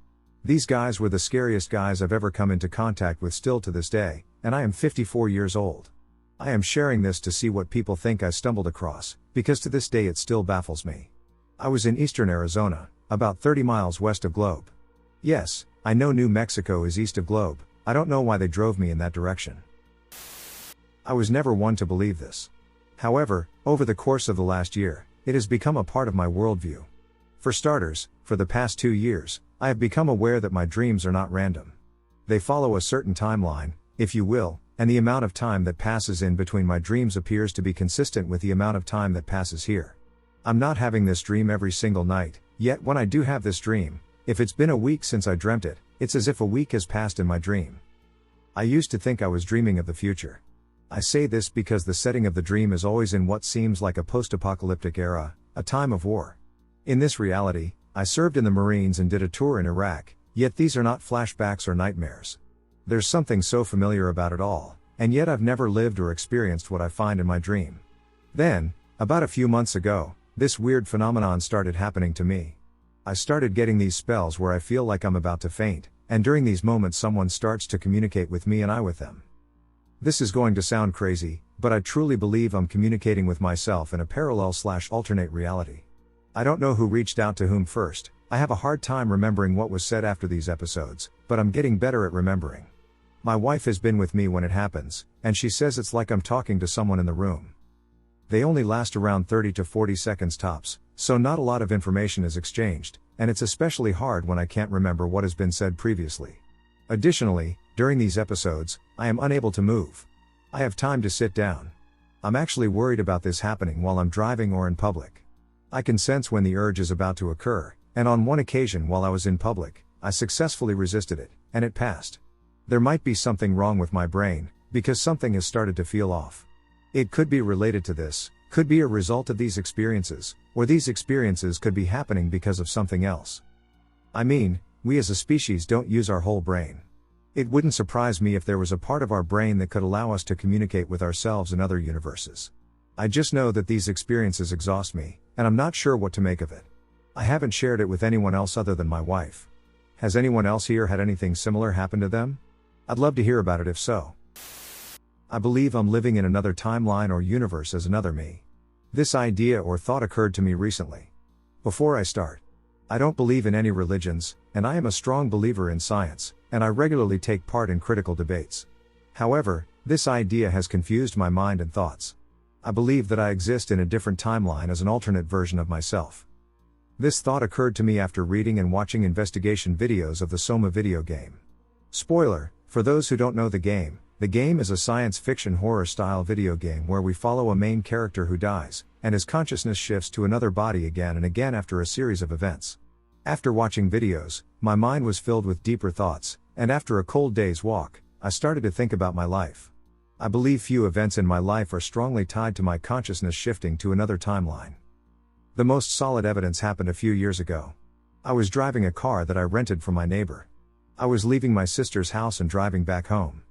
These guys were the scariest guys I've ever come into contact with still to this day, and I am 54 years old. I am sharing this to see what people think I stumbled across, because to this day it still baffles me. I was in eastern Arizona, about 30 miles west of Globe. Yes, I know New Mexico is east of Globe, I don't know why they drove me in that direction. I was never one to believe this. However, over the course of the last year, it has become a part of my worldview. For starters, for the past 2 years, I have become aware that my dreams are not random. They follow a certain timeline, if you will, and the amount of time that passes in between my dreams appears to be consistent with the amount of time that passes here. I'm not having this dream every single night, yet when I do have this dream, if it's been a week since I dreamt it, it's as if a week has passed in my dream. I used to think I was dreaming of the future. I say this because the setting of the dream is always in what seems like a post-apocalyptic era, a time of war. In this reality, I served in the Marines and did a tour in Iraq, yet these are not flashbacks or nightmares. There's something so familiar about it all, and yet I've never lived or experienced what I find in my dream. Then, about a few months ago, this weird phenomenon started happening to me. I started getting these spells where I feel like I'm about to faint, and during these moments someone starts to communicate with me and I with them. This is going to sound crazy, but I truly believe I'm communicating with myself in a parallel/alternate reality. I don't know who reached out to whom first. I have a hard time remembering what was said after these episodes, but I'm getting better at remembering. My wife has been with me when it happens, and she says it's like I'm talking to someone in the room. They only last around 30 to 40 seconds tops, so not a lot of information is exchanged, and it's especially hard when I can't remember what has been said previously. Additionally, during these episodes, I am unable to move. I have time to sit down. I'm actually worried about this happening while I'm driving or in public. I can sense when the urge is about to occur, and on one occasion while I was in public, I successfully resisted it, and it passed. There might be something wrong with my brain, because something has started to feel off. It could be related to this, could be a result of these experiences, or these experiences could be happening because of something else. I mean, we as a species don't use our whole brain. It wouldn't surprise me if there was a part of our brain that could allow us to communicate with ourselves in other universes. I just know that these experiences exhaust me, and I'm not sure what to make of it. I haven't shared it with anyone else other than my wife. Has anyone else here had anything similar happen to them? I'd love to hear about it if so. I believe I'm living in another timeline or universe as another me. This idea or thought occurred to me recently. Before I start, I don't believe in any religions, and I am a strong believer in science, and I regularly take part in critical debates. However, this idea has confused my mind and thoughts. I believe that I exist in a different timeline as an alternate version of myself. This thought occurred to me after reading and watching investigation videos of the Soma video game. Spoiler, for those who don't know the game is a science fiction horror style video game where we follow a main character who dies, and his consciousness shifts to another body again and again after a series of events. After watching videos, my mind was filled with deeper thoughts, and after a cold day's walk, I started to think about my life. I believe few events in my life are strongly tied to my consciousness shifting to another timeline. The most solid evidence happened a few years ago. I was driving a car that I rented from my neighbor. I was leaving my sister's house and driving back home.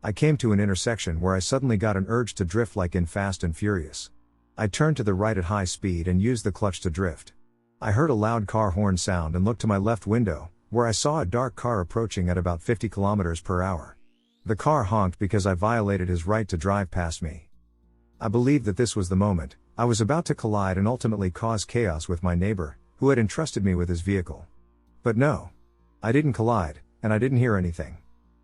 I came to an intersection where I suddenly got an urge to drift like in Fast and Furious. I turned to the right at high speed and used the clutch to drift. I heard a loud car horn sound and looked to my left window, where I saw a dark car approaching at about 50 kilometers per hour. The car honked because I violated his right to drive past me. I believed that this was the moment. I was about to collide and ultimately cause chaos with my neighbor, who had entrusted me with his vehicle. But no. I didn't collide, and I didn't hear anything.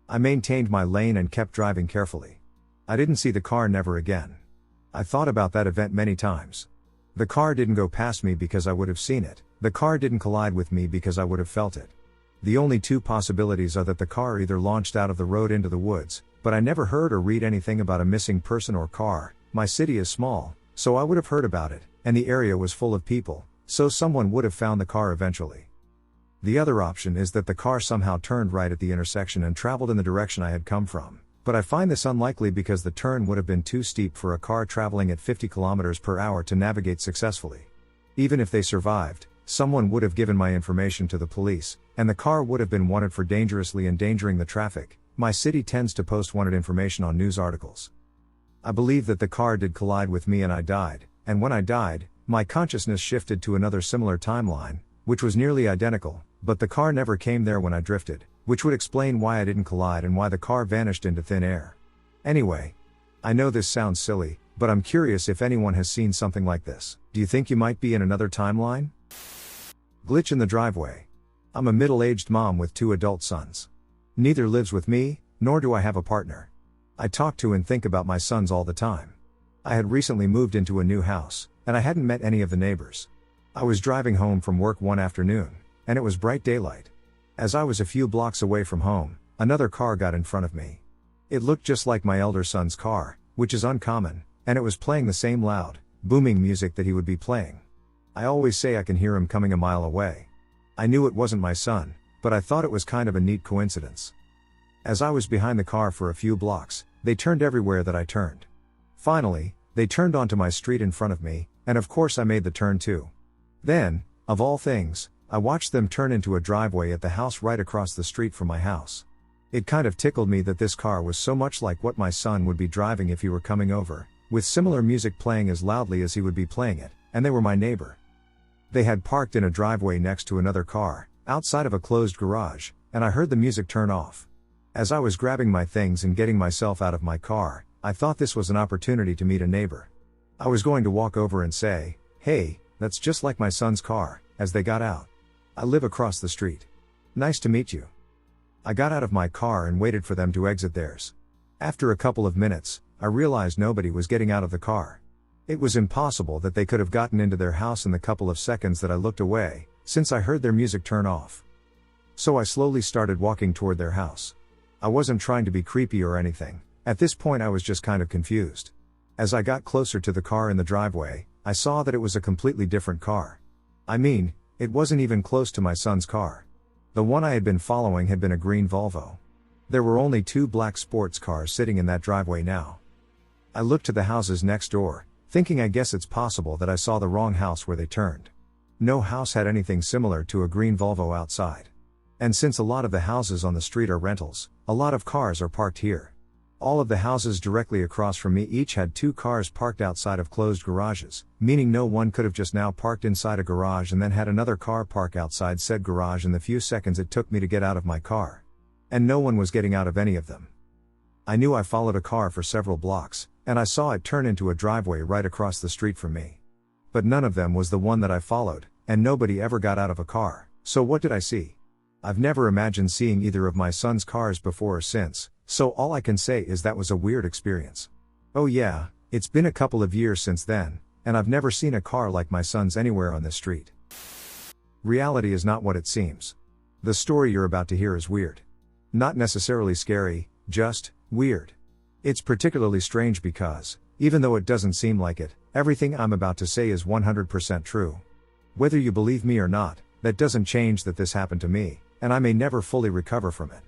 I maintained my lane and kept driving carefully. I didn't see the car never again. I thought about that event many times. The car didn't go past me because I would have seen it. The car didn't collide with me because I would have felt it. The only two possibilities are that the car either launched out of the road into the woods, but I never heard or read anything about a missing person or car. My city is small, so I would have heard about it, and the area was full of people, so someone would have found the car eventually. The other option is that the car somehow turned right at the intersection and traveled in the direction I had come from. But I find this unlikely because the turn would have been too steep for a car traveling at 50 kilometers per hour to navigate successfully. Even if they survived, someone would have given my information to the police, and the car would have been wanted for dangerously endangering the traffic. My city tends to post wanted information on news articles. I believe that the car did collide with me and I died, and when I died, my consciousness shifted to another similar timeline, which was nearly identical, but the car never came there when I drifted, which would explain why I didn't collide and why the car vanished into thin air. Anyway, I know this sounds silly, but I'm curious if anyone has seen something like this. Do you think you might be in another timeline? Glitch in the driveway. I'm a middle-aged mom with 2 adult sons. Neither lives with me, nor do I have a partner. I talk to and think about my sons all the time. I had recently moved into a new house, and I hadn't met any of the neighbors. I was driving home from work one afternoon, and it was bright daylight. As I was a few blocks away from home, another car got in front of me. It looked just like my elder son's car, which is uncommon, and it was playing the same loud, booming music that he would be playing. I always say I can hear him coming a mile away. I knew it wasn't my son, but I thought it was kind of a neat coincidence. As I was behind the car for a few blocks, they turned everywhere that I turned. Finally, they turned onto my street in front of me, and of course I made the turn too. Then, of all things, I watched them turn into a driveway at the house right across the street from my house. It kind of tickled me that this car was so much like what my son would be driving if he were coming over, with similar music playing as loudly as he would be playing it, and they were my neighbor. They had parked in a driveway next to another car, outside of a closed garage, and I heard the music turn off. As I was grabbing my things and getting myself out of my car, I thought this was an opportunity to meet a neighbor. I was going to walk over and say, "Hey, that's just like my son's car," as they got out. "I live across the street. Nice to meet you." I got out of my car and waited for them to exit theirs. After a couple of minutes, I realized nobody was getting out of the car. It was impossible that they could have gotten into their house in the couple of seconds that I looked away, since I heard their music turn off. So I slowly started walking toward their house. I wasn't trying to be creepy or anything. At this point I was just kind of confused. As I got closer to the car in the driveway, I saw that it was a completely different car. I mean, it wasn't even close to my son's car. The one I had been following had been a green Volvo. There were only 2 black sports cars sitting in that driveway now. I looked to the houses next door, thinking I guess it's possible that I saw the wrong house where they turned. No house had anything similar to a green Volvo outside. And since a lot of the houses on the street are rentals, a lot of cars are parked here. All of the houses directly across from me each had 2 cars parked outside of closed garages, meaning no one could have just now parked inside a garage and then had another car park outside said garage in the few seconds it took me to get out of my car. And no one was getting out of any of them. I knew I followed a car for several blocks, and I saw it turn into a driveway right across the street from me. But none of them was the one that I followed, and nobody ever got out of a car. So what did I see? I've never imagined seeing either of my son's cars before or since, so all I can say is that was a weird experience. Oh yeah, it's been a couple of years since then, and I've never seen a car like my son's anywhere on this street. Reality is not what it seems. The story you're about to hear is weird. Not necessarily scary, just weird. It's particularly strange because, even though it doesn't seem like it, everything I'm about to say is 100% true. Whether you believe me or not, that doesn't change that this happened to me, and I may never fully recover from it.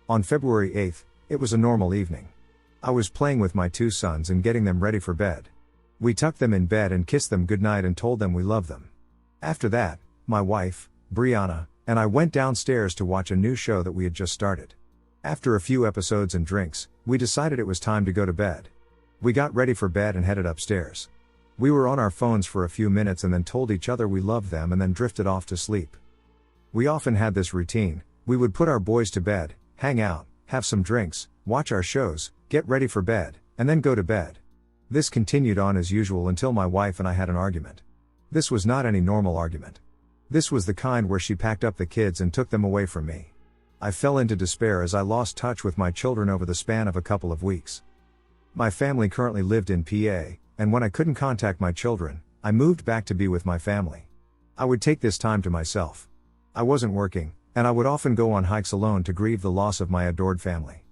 On February 8th, it was a normal evening. I was playing with my 2 sons and getting them ready for bed. We tucked them in bed and kissed them goodnight and told them we loved them. After that, my wife, Brianna, and I went downstairs to watch a new show that we had just started. After a few episodes and drinks, we decided it was time to go to bed. We got ready for bed and headed upstairs. We were on our phones for a few minutes and then told each other we loved them and then drifted off to sleep. We often had this routine: we would put our boys to bed, hang out, have some drinks, watch our shows, get ready for bed, and then go to bed. This continued on as usual until my wife and I had an argument. This was not any normal argument. This was the kind where she packed up the kids and took them away from me. I fell into despair as I lost touch with my children over the span of a couple of weeks. My family currently lived in PA, and when I couldn't contact my children, I moved back to be with my family. I would take this time to myself. I wasn't working, and I would often go on hikes alone to grieve the loss of my adored family.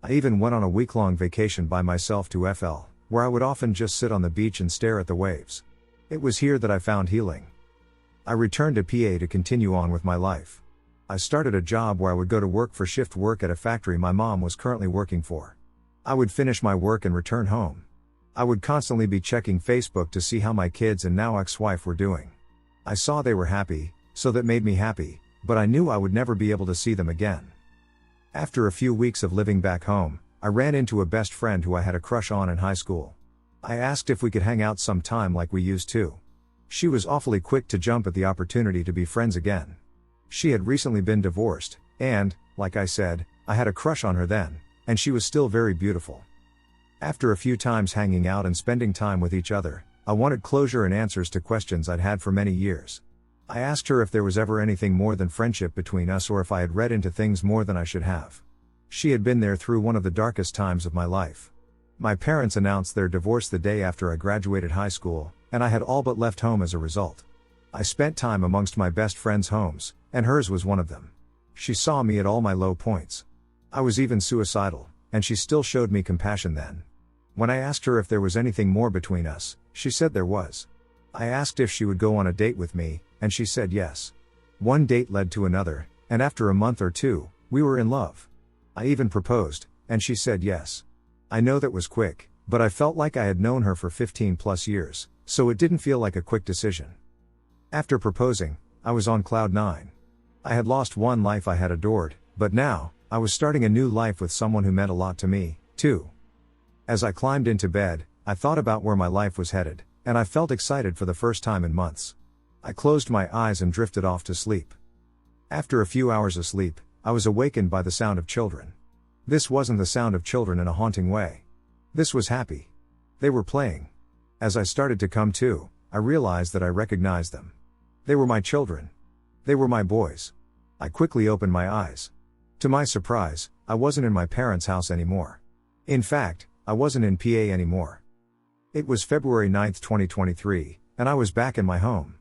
I even went on a week-long vacation by myself to FL, where I would often just sit on the beach and stare at the waves. It was here that I found healing. I returned to PA to continue on with my life. I started a job where I would go to work for shift work at a factory my mom was currently working for. I would finish my work and return home. I would constantly be checking Facebook to see how my kids and now ex-wife were doing. I saw they were happy, so that made me happy, but I knew I would never be able to see them again. After a few weeks of living back home, I ran into a best friend who I had a crush on in high school. I asked if we could hang out sometime like we used to. She was awfully quick to jump at the opportunity to be friends again. She had recently been divorced, and, like I said, I had a crush on her then, and she was still very beautiful. After a few times hanging out and spending time with each other, I wanted closure and answers to questions I'd had for many years. I asked her if there was ever anything more than friendship between us or if I had read into things more than I should have. She had been there through one of the darkest times of my life. My parents announced their divorce the day after I graduated high school, and I had all but left home as a result. I spent time amongst my best friends' homes, and hers was one of them. She saw me at all my low points. I was even suicidal, and she still showed me compassion then. When I asked her if there was anything more between us, she said there was. I asked if she would go on a date with me, and she said yes. One date led to another, and after a month or two, we were in love. I even proposed, and she said yes. I know that was quick, but I felt like I had known her for 15 plus years, so it didn't feel like a quick decision. After proposing, I was on cloud 9. I had lost one life I had adored, but now, I was starting a new life with someone who meant a lot to me, too. As I climbed into bed, I thought about where my life was headed, and I felt excited for the first time in months. I closed my eyes and drifted off to sleep. After a few hours of sleep, I was awakened by the sound of children. This wasn't the sound of children in a haunting way. This was happy. They were playing. As I started to come to, I realized that I recognized them. They were my children. They were my boys. I quickly opened my eyes. To my surprise, I wasn't in my parents' house anymore. In fact, I wasn't in PA anymore. It was February 9, 2023, and I was back in my home.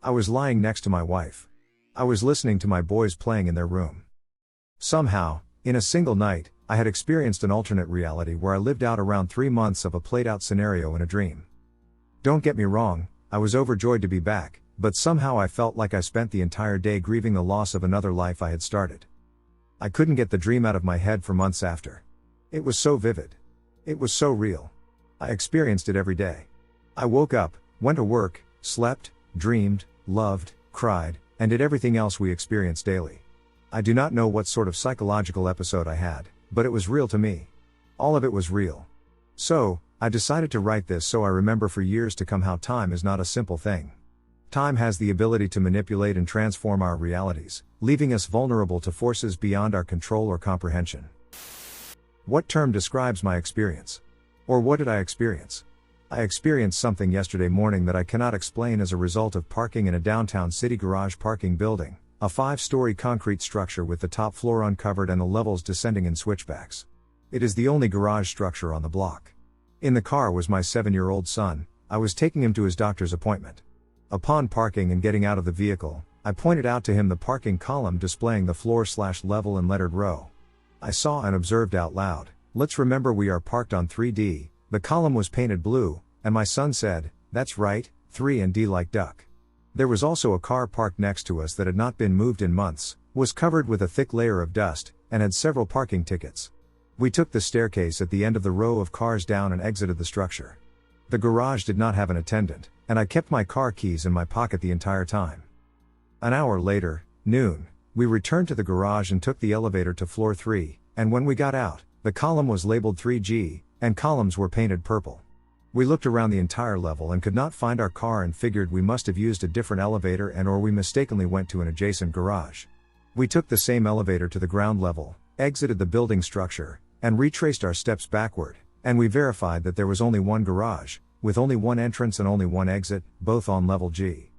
I was lying next to my wife. I was listening to my boys playing in their room. Somehow, in a single night, I had experienced an alternate reality where I lived out around 3 months of a played-out scenario in a dream. Don't get me wrong, I was overjoyed to be back, but somehow I felt like I spent the entire day grieving the loss of another life I had started. I couldn't get the dream out of my head for months after. It was so vivid. It was so real. I experienced it every day. I woke up, went to work, slept, dreamed, loved, cried, and did everything else we experience daily. I do not know what sort of psychological episode I had, but it was real to me. All of it was real. So, I decided to write this so I remember for years to come how time is not a simple thing. Time has the ability to manipulate and transform our realities, leaving us vulnerable to forces beyond our control or comprehension. What term describes my experience? Or what did I experience? I experienced something yesterday morning that I cannot explain as a result of parking in a downtown city garage parking building, a 5-story concrete structure with the top floor uncovered and the levels descending in switchbacks. It is the only garage structure on the block. In the car was my 7-year-old son. I was taking him to his doctor's appointment. Upon parking and getting out of the vehicle, I pointed out to him the parking column displaying the floor/level and lettered row. I saw and observed out loud, "Let's remember we are parked on 3D, the column was painted blue," and my son said, "That's right, 3 and D like duck." There was also a car parked next to us that had not been moved in months, was covered with a thick layer of dust, and had several parking tickets. We took the staircase at the end of the row of cars down and exited the structure. The garage did not have an attendant, and I kept my car keys in my pocket the entire time. An hour later, noon, we returned to the garage and took the elevator to floor 3, and when we got out, the column was labeled 3G, and columns were painted purple. We looked around the entire level and could not find our car and figured we must have used a different elevator or we mistakenly went to an adjacent garage. We took the same elevator to the ground level, exited the building structure, and retraced our steps backward, and we verified that there was only one garage, with only one entrance and only one exit, both on level G.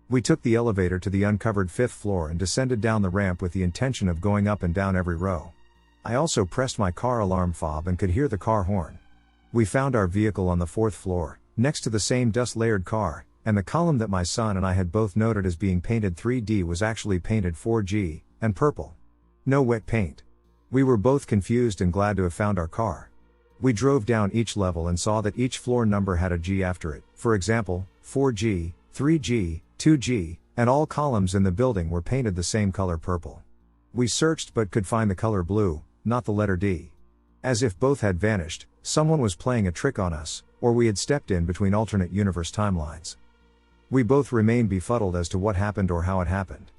We took the elevator to the uncovered 5th floor and descended down the ramp with the intention of going up and down every row. I also pressed my car alarm fob and could hear the car horn. We found our vehicle on the 4th floor, next to the same dust-layered car, and the column that my son and I had both noted as being painted 3D was actually painted 4G, and purple. No wet paint. We were both confused and glad to have found our car. We drove down each level and saw that each floor number had a G after it, for example, 4G, 3G, 2G, and all columns in the building were painted the same color purple. We searched but could find the color blue, not the letter D. As if both had vanished, someone was playing a trick on us, or we had stepped in between alternate universe timelines. We both remained befuddled as to what happened or how it happened.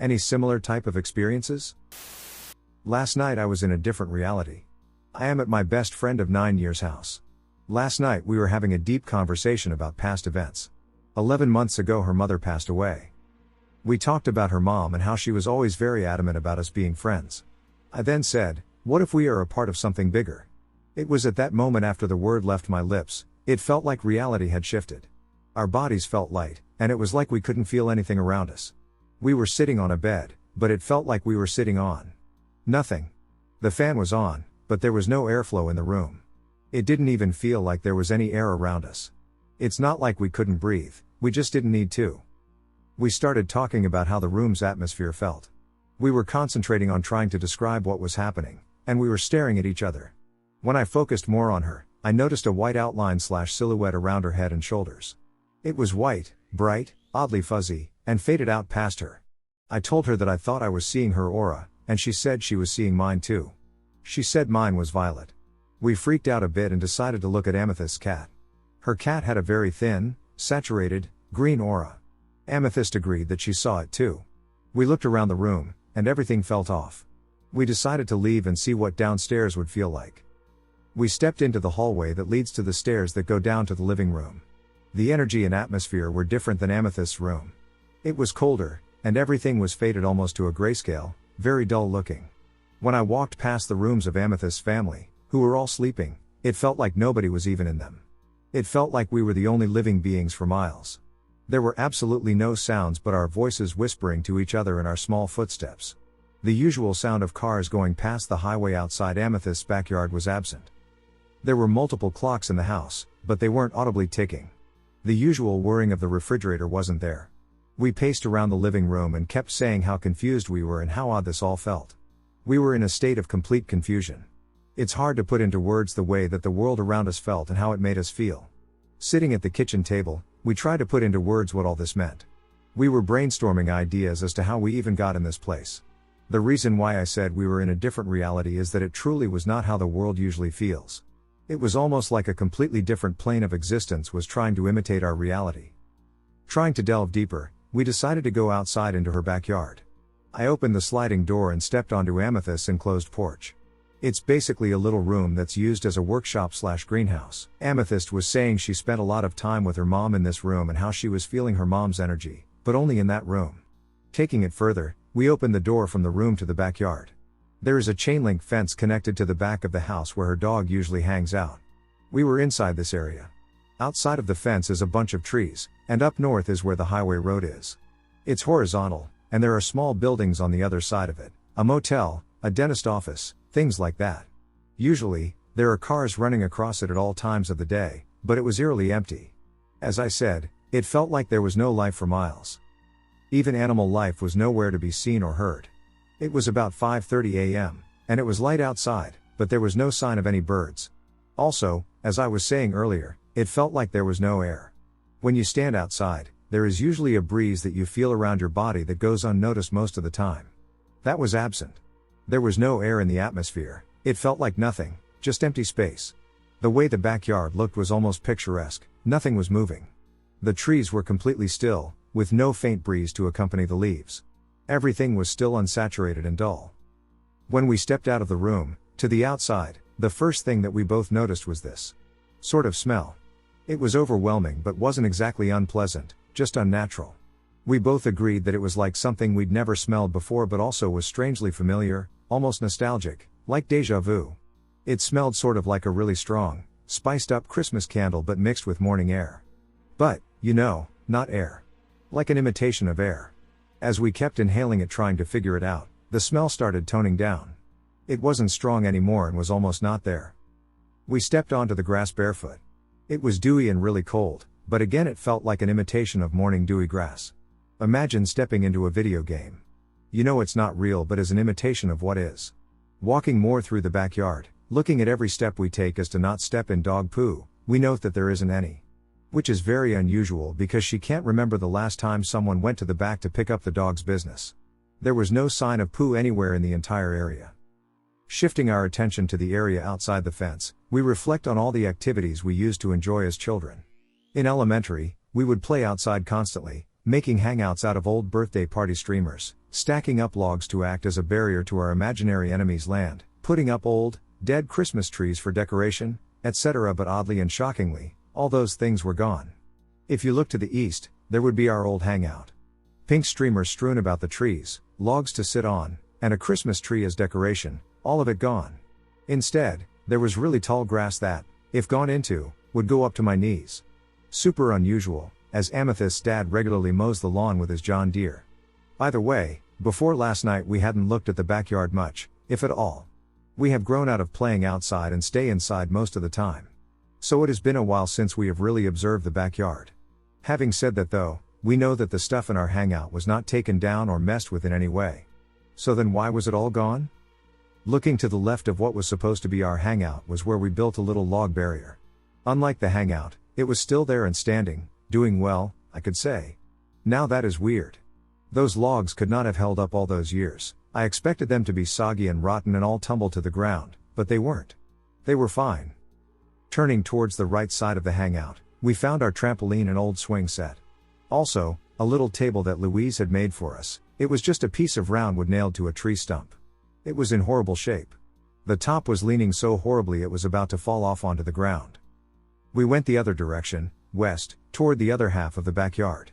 Any similar type of experiences? Last night I was in a different reality. I am at my best friend of 9 years' house. Last night we were having a deep conversation about past events. 11 months ago her mother passed away. We talked about her mom and how she was always very adamant about us being friends. I then said, what if we are a part of something bigger? It was at that moment after the word left my lips, it felt like reality had shifted. Our bodies felt light, and it was like we couldn't feel anything around us. We were sitting on a bed, but it felt like we were sitting on nothing. The fan was on, but there was no airflow in the room. It didn't even feel like there was any air around us. It's not like we couldn't breathe, we just didn't need to. We started talking about how the room's atmosphere felt. We were concentrating on trying to describe what was happening, and we were staring at each other. When I focused more on her, I noticed a white outline/silhouette around her head and shoulders. It was white, bright, oddly fuzzy, and faded out past her. I told her that I thought I was seeing her aura, and she said she was seeing mine too. She said mine was violet. We freaked out a bit and decided to look at Amethyst's cat. Her cat had a very thin, saturated, green aura. Amethyst agreed that she saw it too. We looked around the room, and everything felt off. We decided to leave and see what downstairs would feel like. We stepped into the hallway that leads to the stairs that go down to the living room. The energy and atmosphere were different than Amethyst's room. It was colder, and everything was faded almost to a grayscale, very dull looking. When I walked past the rooms of Amethyst's family, who were all sleeping, it felt like nobody was even in them. It felt like we were the only living beings for miles. There were absolutely no sounds but our voices whispering to each other and our small footsteps. The usual sound of cars going past the highway outside Amethyst's backyard was absent. There were multiple clocks in the house, but they weren't audibly ticking. The usual whirring of the refrigerator wasn't there. We paced around the living room and kept saying how confused we were and how odd this all felt. We were in a state of complete confusion. It's hard to put into words the way that the world around us felt and how it made us feel. Sitting at the kitchen table, we tried to put into words what all this meant. We were brainstorming ideas as to how we even got in this place. The reason why I said we were in a different reality is that it truly was not how the world usually feels. It was almost like a completely different plane of existence was trying to imitate our reality. Trying to delve deeper, we decided to go outside into her backyard. I opened the sliding door and stepped onto Amethyst's enclosed porch. It's basically a little room that's used as a workshop/greenhouse. Amethyst was saying she spent a lot of time with her mom in this room and how she was feeling her mom's energy, but only in that room. Taking it further, we opened the door from the room to the backyard. There is a chain-link fence connected to the back of the house where her dog usually hangs out. We were inside this area. Outside of the fence is a bunch of trees, and up north is where the highway road is. It's horizontal, and there are small buildings on the other side of it, a motel, a dentist office, things like that. Usually, there are cars running across it at all times of the day, but it was eerily empty. As I said, it felt like there was no life for miles. Even animal life was nowhere to be seen or heard. It was about 5:30 a.m., and it was light outside, but there was no sign of any birds. Also, as I was saying earlier, it felt like there was no air. When you stand outside, there is usually a breeze that you feel around your body that goes unnoticed most of the time. That was absent. There was no air in the atmosphere, it felt like nothing, just empty space. The way the backyard looked was almost picturesque, nothing was moving. The trees were completely still, with no faint breeze to accompany the leaves. Everything was still unsaturated and dull. When we stepped out of the room, to the outside, the first thing that we both noticed was this sort of smell. It was overwhelming but wasn't exactly unpleasant, just unnatural. We both agreed that it was like something we'd never smelled before but also was strangely familiar, almost nostalgic, like déjà vu. It smelled sort of like a really strong, spiced up Christmas candle but mixed with morning air. But, not air. Like an imitation of air. As we kept inhaling it trying to figure it out, the smell started toning down. It wasn't strong anymore and was almost not there. We stepped onto the grass barefoot. It was dewy and really cold, but again it felt like an imitation of morning dewy grass. Imagine stepping into a video game. It's not real but is an imitation of what is. Walking more through the backyard, looking at every step we take as to not step in dog poo, we note that there isn't any. Which is very unusual because she can't remember the last time someone went to the back to pick up the dog's business. There was no sign of poo anywhere in the entire area. Shifting our attention to the area outside the fence, we reflect on all the activities we used to enjoy as children. In elementary, we would play outside constantly, making hangouts out of old birthday party streamers, stacking up logs to act as a barrier to our imaginary enemy's land, putting up old, dead Christmas trees for decoration, etc. But oddly and shockingly, all those things were gone. If you look to the east, there would be our old hangout. Pink streamers strewn about the trees, logs to sit on, and a Christmas tree as decoration, all of it gone. Instead, there was really tall grass that, if gone into, would go up to my knees. Super unusual, as Amethyst's dad regularly mows the lawn with his John Deere. Either way, before last night we hadn't looked at the backyard much, if at all. We have grown out of playing outside and stay inside most of the time. So it has been a while since we have really observed the backyard. Having said that though, we know that the stuff in our hangout was not taken down or messed with in any way. So then why was it all gone? Looking to the left of what was supposed to be our hangout was where we built a little log barrier. Unlike the hangout, it was still there and standing, doing well, I could say. Now that is weird. Those logs could not have held up all those years. I expected them to be soggy and rotten and all tumbled to the ground, but they weren't. They were fine. Turning towards the right side of the hangout, we found our trampoline and old swing set. Also, a little table that Louise had made for us. It was just a piece of round wood nailed to a tree stump. It was in horrible shape. The top was leaning so horribly it was about to fall off onto the ground. We went the other direction, west, toward the other half of the backyard.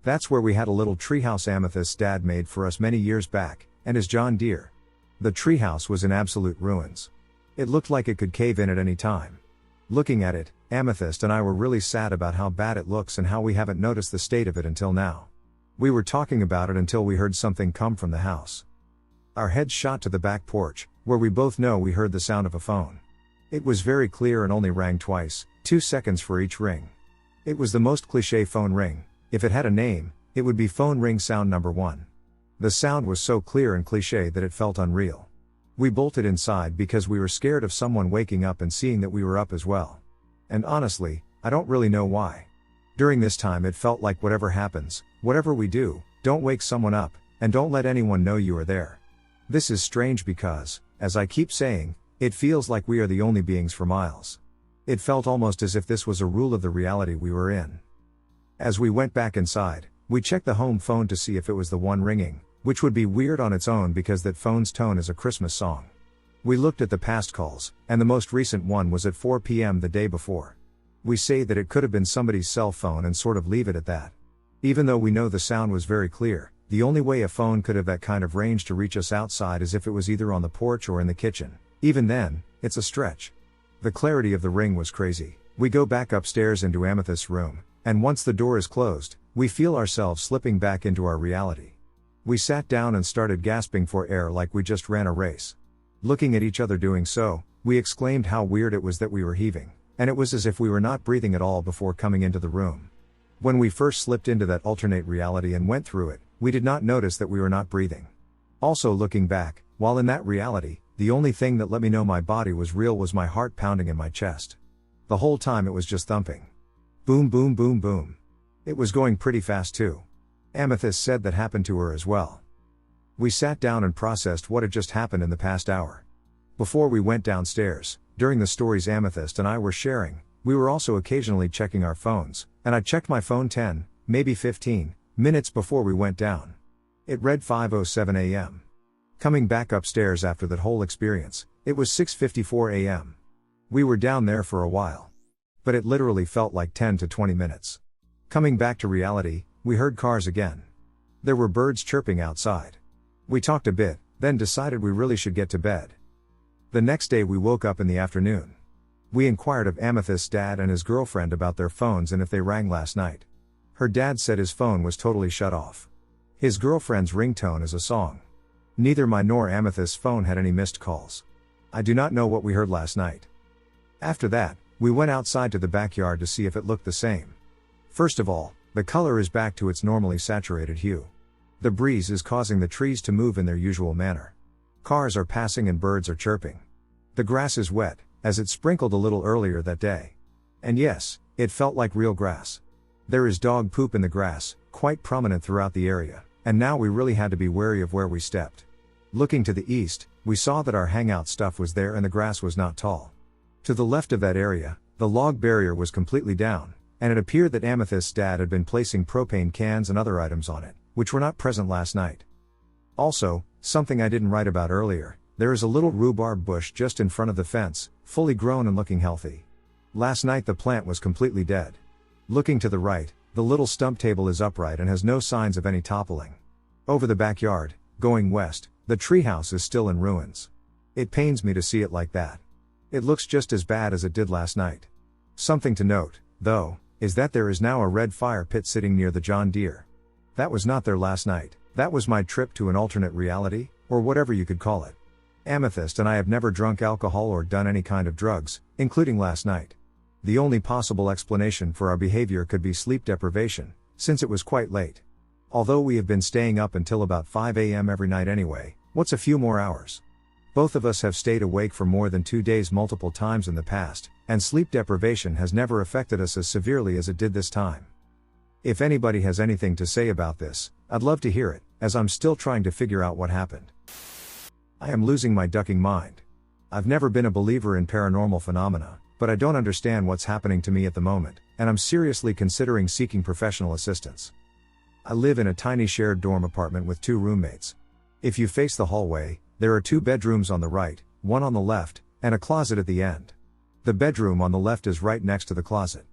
That's where we had a little treehouse Amethyst's dad made for us many years back, and his John Deere. The treehouse was in absolute ruins. It looked like it could cave in at any time. Looking at it, Amethyst and I were really sad about how bad it looks and how we haven't noticed the state of it until now. We were talking about it until we heard something come from the house. Our heads shot to the back porch, where we both know we heard the sound of a phone. It was very clear and only rang twice, 2 seconds for each ring. It was the most cliché phone ring. If it had a name, it would be phone ring sound number 1. The sound was so clear and cliché that it felt unreal. We bolted inside because we were scared of someone waking up and seeing that we were up as well. And honestly, I don't really know why. During this time it felt like whatever happens, whatever we do, don't wake someone up, and don't let anyone know you are there. This is strange because, as I keep saying, it feels like we are the only beings for miles. It felt almost as if this was a rule of the reality we were in. As we went back inside, we checked the home phone to see if it was the one ringing, which would be weird on its own because that phone's tone is a Christmas song. We looked at the past calls, and the most recent one was at 4 p.m. the day before. We say that it could have been somebody's cell phone and sort of leave it at that. Even though we know the sound was very clear, the only way a phone could have that kind of range to reach us outside is if it was either on the porch or in the kitchen. Even then, it's a stretch. The clarity of the ring was crazy. We go back upstairs into Amethyst's room, and once the door is closed, we feel ourselves slipping back into our reality. We sat down and started gasping for air like we just ran a race. Looking at each other doing so, we exclaimed how weird it was that we were heaving, and it was as if we were not breathing at all before coming into the room. When we first slipped into that alternate reality and went through it, we did not notice that we were not breathing. Also looking back, while in that reality, the only thing that let me know my body was real was my heart pounding in my chest. The whole time it was just thumping. Boom boom boom boom. It was going pretty fast too. Amethyst said that happened to her as well. We sat down and processed what had just happened in the past hour. Before we went downstairs, during the stories Amethyst and I were sharing, we were also occasionally checking our phones, and I checked my phone 10, maybe 15, minutes before we went down. It read 5:07 a.m. Coming back upstairs after that whole experience, it was 6:54 a.m. We were down there for a while. But it literally felt like 10 to 20 minutes. Coming back to reality, we heard cars again. There were birds chirping outside. We talked a bit, then decided we really should get to bed. The next day we woke up in the afternoon. We inquired of Amethyst's dad and his girlfriend about their phones and if they rang last night. Her dad said his phone was totally shut off. His girlfriend's ringtone is a song. Neither my nor Amethyst's phone had any missed calls. I do not know what we heard last night. After that, we went outside to the backyard to see if it looked the same. First of all, the color is back to its normally saturated hue. The breeze is causing the trees to move in their usual manner. Cars are passing and birds are chirping. The grass is wet, as it sprinkled a little earlier that day. And yes, it felt like real grass. There is dog poop in the grass, quite prominent throughout the area, and now we really had to be wary of where we stepped. Looking to the east, we saw that our hangout stuff was there and the grass was not tall. To the left of that area, the log barrier was completely down, and it appeared that Amethyst's dad had been placing propane cans and other items on it, which were not present last night. Also, something I didn't write about earlier, there is a little rhubarb bush just in front of the fence, fully grown and looking healthy. Last night the plant was completely dead. Looking to the right, the little stump table is upright and has no signs of any toppling. Over the backyard, going west, the treehouse is still in ruins. It pains me to see it like that. It looks just as bad as it did last night. Something to note, though, is that there is now a red fire pit sitting near the John Deere. That was not there last night. That was my trip to an alternate reality, or whatever you could call it. Amethyst and I have never drunk alcohol or done any kind of drugs, including last night. The only possible explanation for our behavior could be sleep deprivation, since it was quite late. Although we have been staying up until about 5 a.m. every night anyway, what's a few more hours? Both of us have stayed awake for more than 2 days multiple times in the past, and sleep deprivation has never affected us as severely as it did this time. If anybody has anything to say about this, I'd love to hear it, as I'm still trying to figure out what happened. I am losing my ducking mind. I've never been a believer in paranormal phenomena, but I don't understand what's happening to me at the moment, and I'm seriously considering seeking professional assistance. I live in a tiny shared dorm apartment with 2 roommates. If you face the hallway, there are 2 bedrooms on the right, one on the left, and a closet at the end. The bedroom on the left is right next to the closet.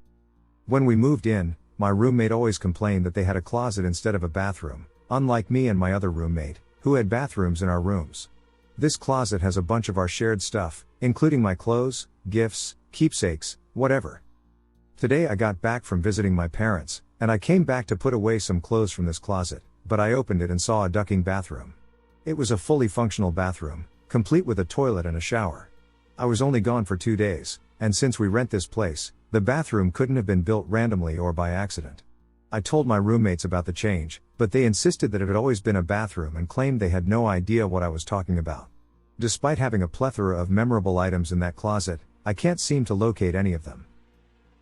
When we moved in, my roommate always complained that they had a closet instead of a bathroom, unlike me and my other roommate, who had bathrooms in our rooms. This closet has a bunch of our shared stuff, including my clothes, gifts, keepsakes, whatever. Today I got back from visiting my parents, and I came back to put away some clothes from this closet, but I opened it and saw a ducking bathroom. It was a fully functional bathroom, complete with a toilet and a shower. I was only gone for 2 days, and since we rent this place, the bathroom couldn't have been built randomly or by accident. I told my roommates about the change, but they insisted that it had always been a bathroom and claimed they had no idea what I was talking about. Despite having a plethora of memorable items in that closet, I can't seem to locate any of them.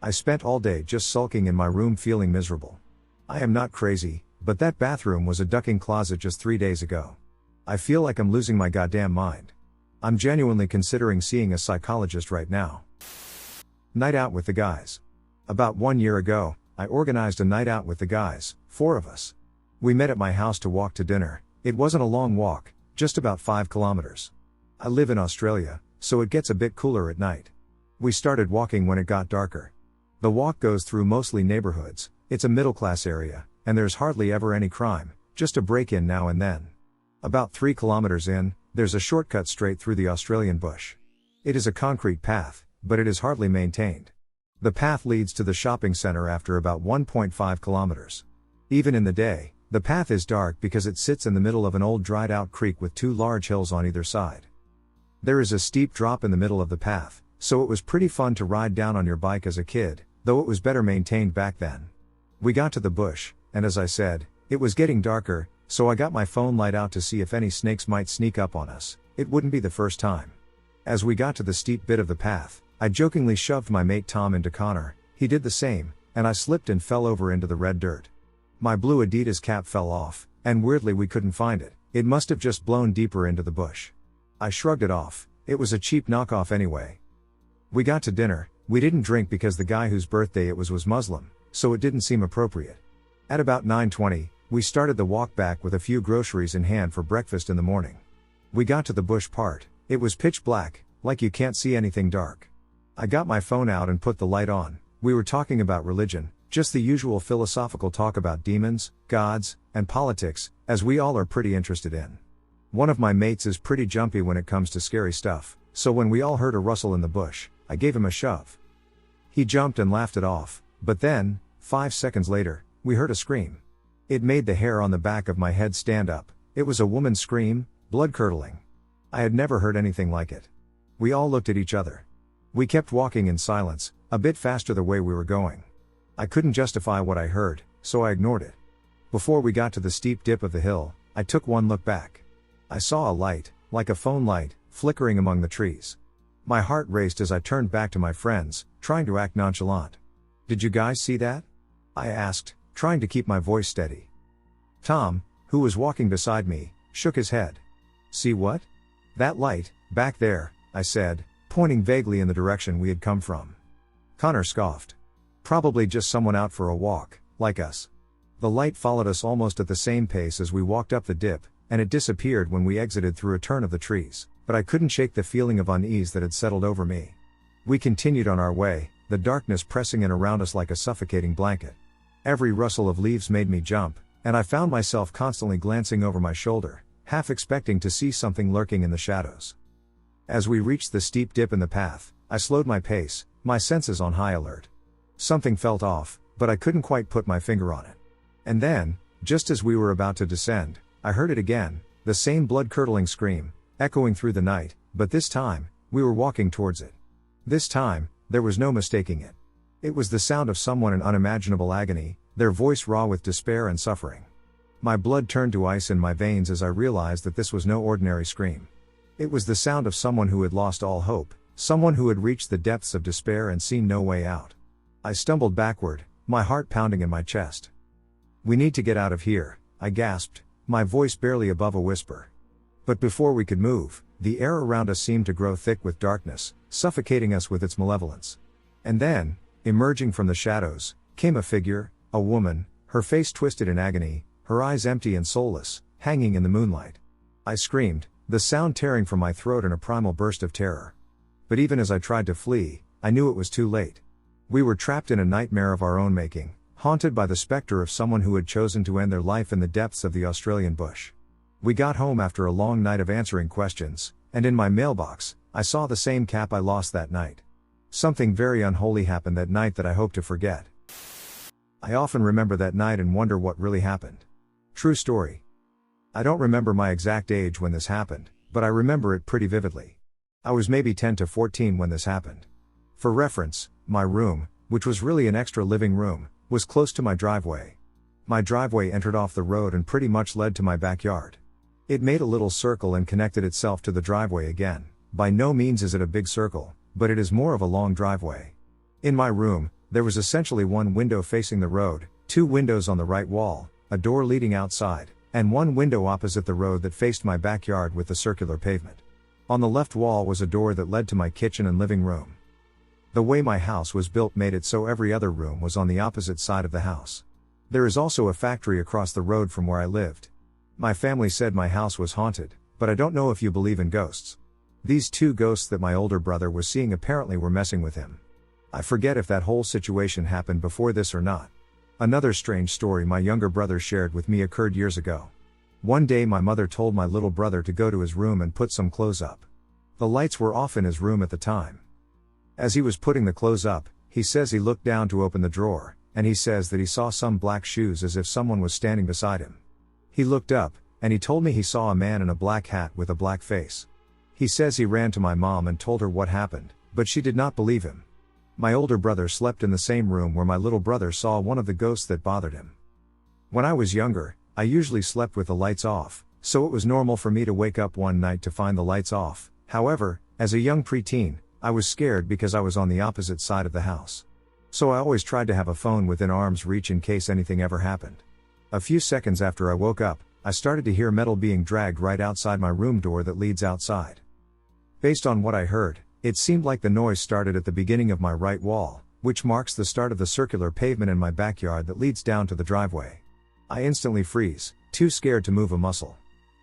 I spent all day just sulking in my room feeling miserable. I am not crazy, but that bathroom was a ducking closet just 3 days ago. I feel like I'm losing my goddamn mind. I'm genuinely considering seeing a psychologist right now. Night out with the guys. About 1 year ago, I organized a night out with the guys, 4 of us. We met at my house to walk to dinner. It wasn't a long walk, just about 5 kilometers. I live in Australia, so it gets a bit cooler at night. We started walking when it got darker. The walk goes through mostly neighborhoods, it's a middle-class area, and there's hardly ever any crime, just a break-in now and then. About 3 kilometers in, there's a shortcut straight through the Australian bush. It is a concrete path, but it is hardly maintained. The path leads to the shopping center after about 1.5 kilometers. Even in the day, the path is dark because it sits in the middle of an old dried-out creek with 2 large hills on either side. There is a steep drop in the middle of the path, so it was pretty fun to ride down on your bike as a kid, though it was better maintained back then. We got to the bush, and as I said, it was getting darker, so I got my phone light out to see if any snakes might sneak up on us. It wouldn't be the first time. As we got to the steep bit of the path, I jokingly shoved my mate Tom into Connor, he did the same, and I slipped and fell over into the red dirt. My blue Adidas cap fell off, and weirdly we couldn't find it, it must have just blown deeper into the bush. I shrugged it off, it was a cheap knockoff anyway. We got to dinner, we didn't drink because the guy whose birthday it was Muslim, so it didn't seem appropriate. At about 9:20, we started the walk back with a few groceries in hand for breakfast in the morning. We got to the bush part, it was pitch black, like you can't see anything dark. I got my phone out and put the light on. We were talking about religion, just the usual philosophical talk about demons, gods, and politics, as we all are pretty interested in. One of my mates is pretty jumpy when it comes to scary stuff, so when we all heard a rustle in the bush, I gave him a shove. He jumped and laughed it off, but then, 5 seconds later, we heard a scream. It made the hair on the back of my head stand up. It was a woman's scream, blood-curdling. I had never heard anything like it. We all looked at each other. We kept walking in silence, a bit faster the way we were going. I couldn't justify what I heard, so I ignored it. Before we got to the steep dip of the hill, I took one look back. I saw a light, like a phone light, flickering among the trees. My heart raced as I turned back to my friends, trying to act nonchalant. "Did you guys see that?" I asked, trying to keep my voice steady. Tom, who was walking beside me, shook his head. "See what?" "That light, back there," I said, pointing vaguely in the direction we had come from. Connor scoffed. "Probably just someone out for a walk, like us." The light followed us almost at the same pace as we walked up the dip, and it disappeared when we exited through a turn of the trees, but I couldn't shake the feeling of unease that had settled over me. We continued on our way, the darkness pressing in around us like a suffocating blanket. Every rustle of leaves made me jump, and I found myself constantly glancing over my shoulder, half expecting to see something lurking in the shadows. As we reached the steep dip in the path, I slowed my pace, my senses on high alert. Something felt off, but I couldn't quite put my finger on it. And then, just as we were about to descend, I heard it again, the same blood-curdling scream, echoing through the night, but this time, we were walking towards it. This time, there was no mistaking it. It was the sound of someone in unimaginable agony, their voice raw with despair and suffering. My blood turned to ice in my veins as I realized that this was no ordinary scream. It was the sound of someone who had lost all hope, someone who had reached the depths of despair and seen no way out. I stumbled backward, my heart pounding in my chest. "We need to get out of here," I gasped, my voice barely above a whisper. But before we could move, the air around us seemed to grow thick with darkness, suffocating us with its malevolence. And then, emerging from the shadows, came a figure, a woman, her face twisted in agony, her eyes empty and soulless, hanging in the moonlight. I screamed, the sound tearing from my throat in a primal burst of terror. But even as I tried to flee, I knew it was too late. We were trapped in a nightmare of our own making, haunted by the specter of someone who had chosen to end their life in the depths of the Australian bush. We got home after a long night of answering questions, and in my mailbox, I saw the same cap I lost that night. Something very unholy happened that night that I hope to forget. I often remember that night and wonder what really happened. True story. I don't remember my exact age when this happened, but I remember it pretty vividly. I was maybe 10 to 14 when this happened. For reference, my room, which was really an extra living room, was close to my driveway. My driveway entered off the road and pretty much led to my backyard. It made a little circle and connected itself to the driveway again. By no means is it a big circle, but it is more of a long driveway. In my room, there was essentially one window facing the road, 2 windows on the right wall, a door leading outside, and one window opposite the road that faced my backyard with the circular pavement. On the left wall was a door that led to my kitchen and living room. The way my house was built made it so every other room was on the opposite side of the house. There is also a factory across the road from where I lived. My family said my house was haunted, but I don't know if you believe in ghosts. These 2 ghosts that my older brother was seeing apparently were messing with him. I forget if that whole situation happened before this or not. Another strange story my younger brother shared with me occurred years ago. One day my mother told my little brother to go to his room and put some clothes up. The lights were off in his room at the time. As he was putting the clothes up, he says he looked down to open the drawer, and he says that he saw some black shoes as if someone was standing beside him. He looked up, and he told me he saw a man in a black hat with a black face. He says he ran to my mom and told her what happened, but she did not believe him. My older brother slept in the same room where my little brother saw one of the ghosts that bothered him. When I was younger, I usually slept with the lights off, so it was normal for me to wake up one night to find the lights off. However, as a young preteen, I was scared because I was on the opposite side of the house. So I always tried to have a phone within arm's reach in case anything ever happened. A few seconds after I woke up, I started to hear metal being dragged right outside my room door that leads outside. Based on what I heard, it seemed like the noise started at the beginning of my right wall, which marks the start of the circular pavement in my backyard that leads down to the driveway. I instantly freeze, too scared to move a muscle.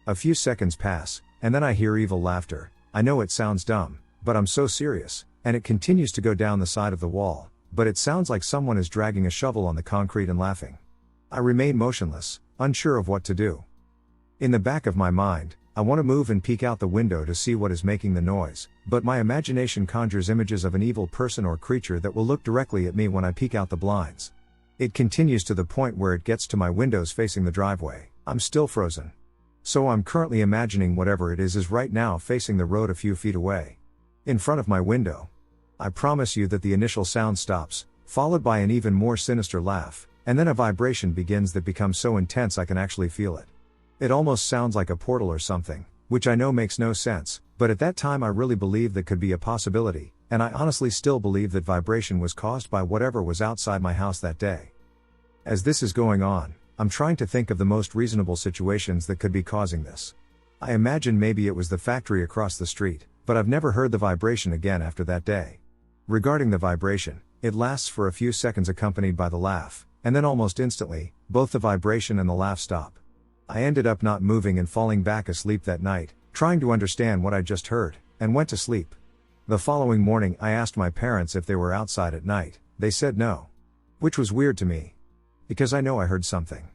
A few seconds pass, and then I hear evil laughter. I know it sounds dumb, but I'm so serious. and it continues to go down the side of the wall, but it sounds like someone is dragging a shovel on the concrete and laughing. I remain motionless, unsure of what to do. In the back of my mind, I want to move and peek out the window to see what is making the noise, but my imagination conjures images of an evil person or creature that will look directly at me when I peek out the blinds. It continues to the point where it gets to my windows facing the driveway. I'm still frozen. So I'm currently imagining whatever it is right now facing the road a few feet away. In front of my window. I promise you that the initial sound stops, followed by an even more sinister laugh, and then a vibration begins that becomes so intense I can actually feel it. It almost sounds like a portal or something, which I know makes no sense, but at that time I really believed that could be a possibility, and I honestly still believe that vibration was caused by whatever was outside my house that day. As this is going on, I'm trying to think of the most reasonable situations that could be causing this. I imagine maybe it was the factory across the street, but I've never heard the vibration again after that day. Regarding the vibration, it lasts for a few seconds accompanied by the laugh, and then almost instantly, both the vibration and the laugh stop. I ended up not moving and falling back asleep that night, trying to understand what I just heard, and went to sleep. The following morning I asked my parents if they were outside at night. They said no. Which was weird to me. Because I know I heard something.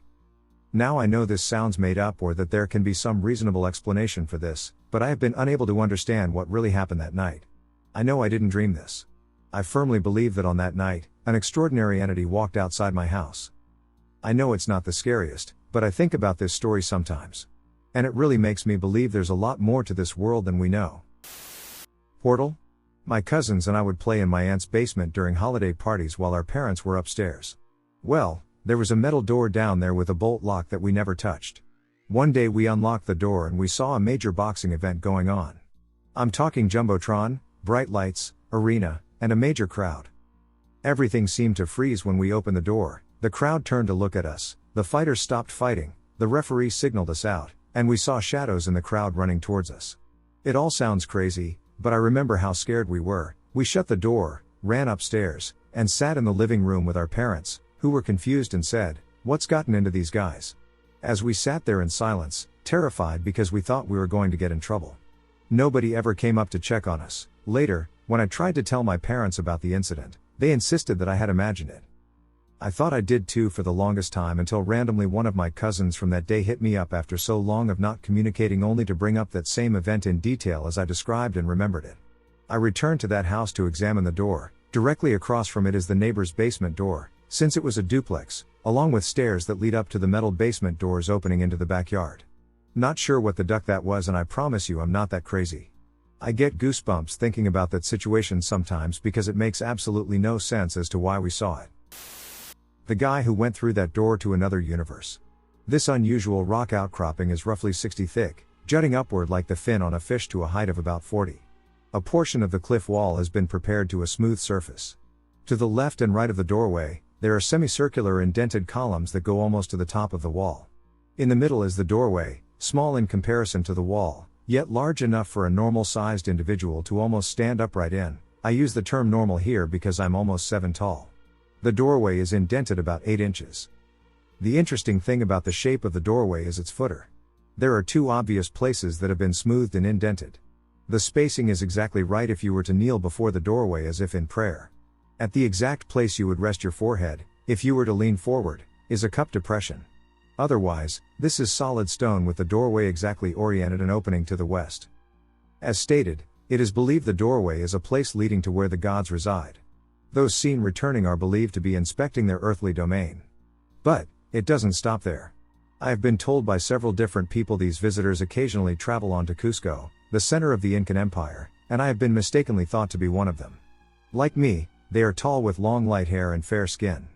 Now I know this sounds made up or that there can be some reasonable explanation for this, but I have been unable to understand what really happened that night. I know I didn't dream this. I firmly believe that on that night, an extraordinary entity walked outside my house. I know it's not the scariest, but I think about this story sometimes. And it really makes me believe there's a lot more to this world than we know. Portal? My cousins and I would play in my aunt's basement during holiday parties while our parents were upstairs. Well, there was a metal door down there with a bolt lock that we never touched. One day we unlocked the door and we saw a major boxing event going on. I'm talking Jumbotron, bright lights, arena, and a major crowd. Everything seemed to freeze when we opened the door. The crowd turned to look at us, the fighters stopped fighting, the referee signaled us out, and we saw shadows in the crowd running towards us. It all sounds crazy, but I remember how scared we were. We shut the door, ran upstairs, and sat in the living room with our parents, who were confused and said, "What's gotten into these guys?" As we sat there in silence, terrified because we thought we were going to get in trouble. Nobody ever came up to check on us. Later, when I tried to tell my parents about the incident, they insisted that I had imagined it. I thought I did too for the longest time until randomly one of my cousins from that day hit me up after so long of not communicating, only to bring up that same event in detail as I described and remembered it. I returned to that house to examine the door. Directly across from it is the neighbor's basement door, since it was a duplex, along with stairs that lead up to the metal basement doors opening into the backyard. Not sure what the duck that was, and I promise you I'm not that crazy. I get goosebumps thinking about that situation sometimes because it makes absolutely no sense as to why we saw it. The guy who went through that door to another universe. This unusual rock outcropping is roughly 60 thick, jutting upward like the fin on a fish to a height of about 40. A portion of the cliff wall has been prepared to a smooth surface. To the left and right of the doorway, there are semicircular indented columns that go almost to the top of the wall. In the middle is the doorway, small in comparison to the wall, yet large enough for a normal-sized individual to almost stand upright in. I use the term normal here because I'm almost 7 tall. The doorway is indented about 8 inches. The interesting thing about the shape of the doorway is its footer. There are 2 obvious places that have been smoothed and indented. The spacing is exactly right if you were to kneel before the doorway as if in prayer. At the exact place you would rest your forehead, if you were to lean forward, is a cup depression. Otherwise, this is solid stone with the doorway exactly oriented and opening to the west. As stated, it is believed the doorway is a place leading to where the gods reside. Those seen returning are believed to be inspecting their earthly domain. But it doesn't stop there. I have been told by several different people these visitors occasionally travel on to Cusco, the center of the Incan Empire, and I have been mistakenly thought to be one of them. Like me, they are tall with long light hair and fair skin.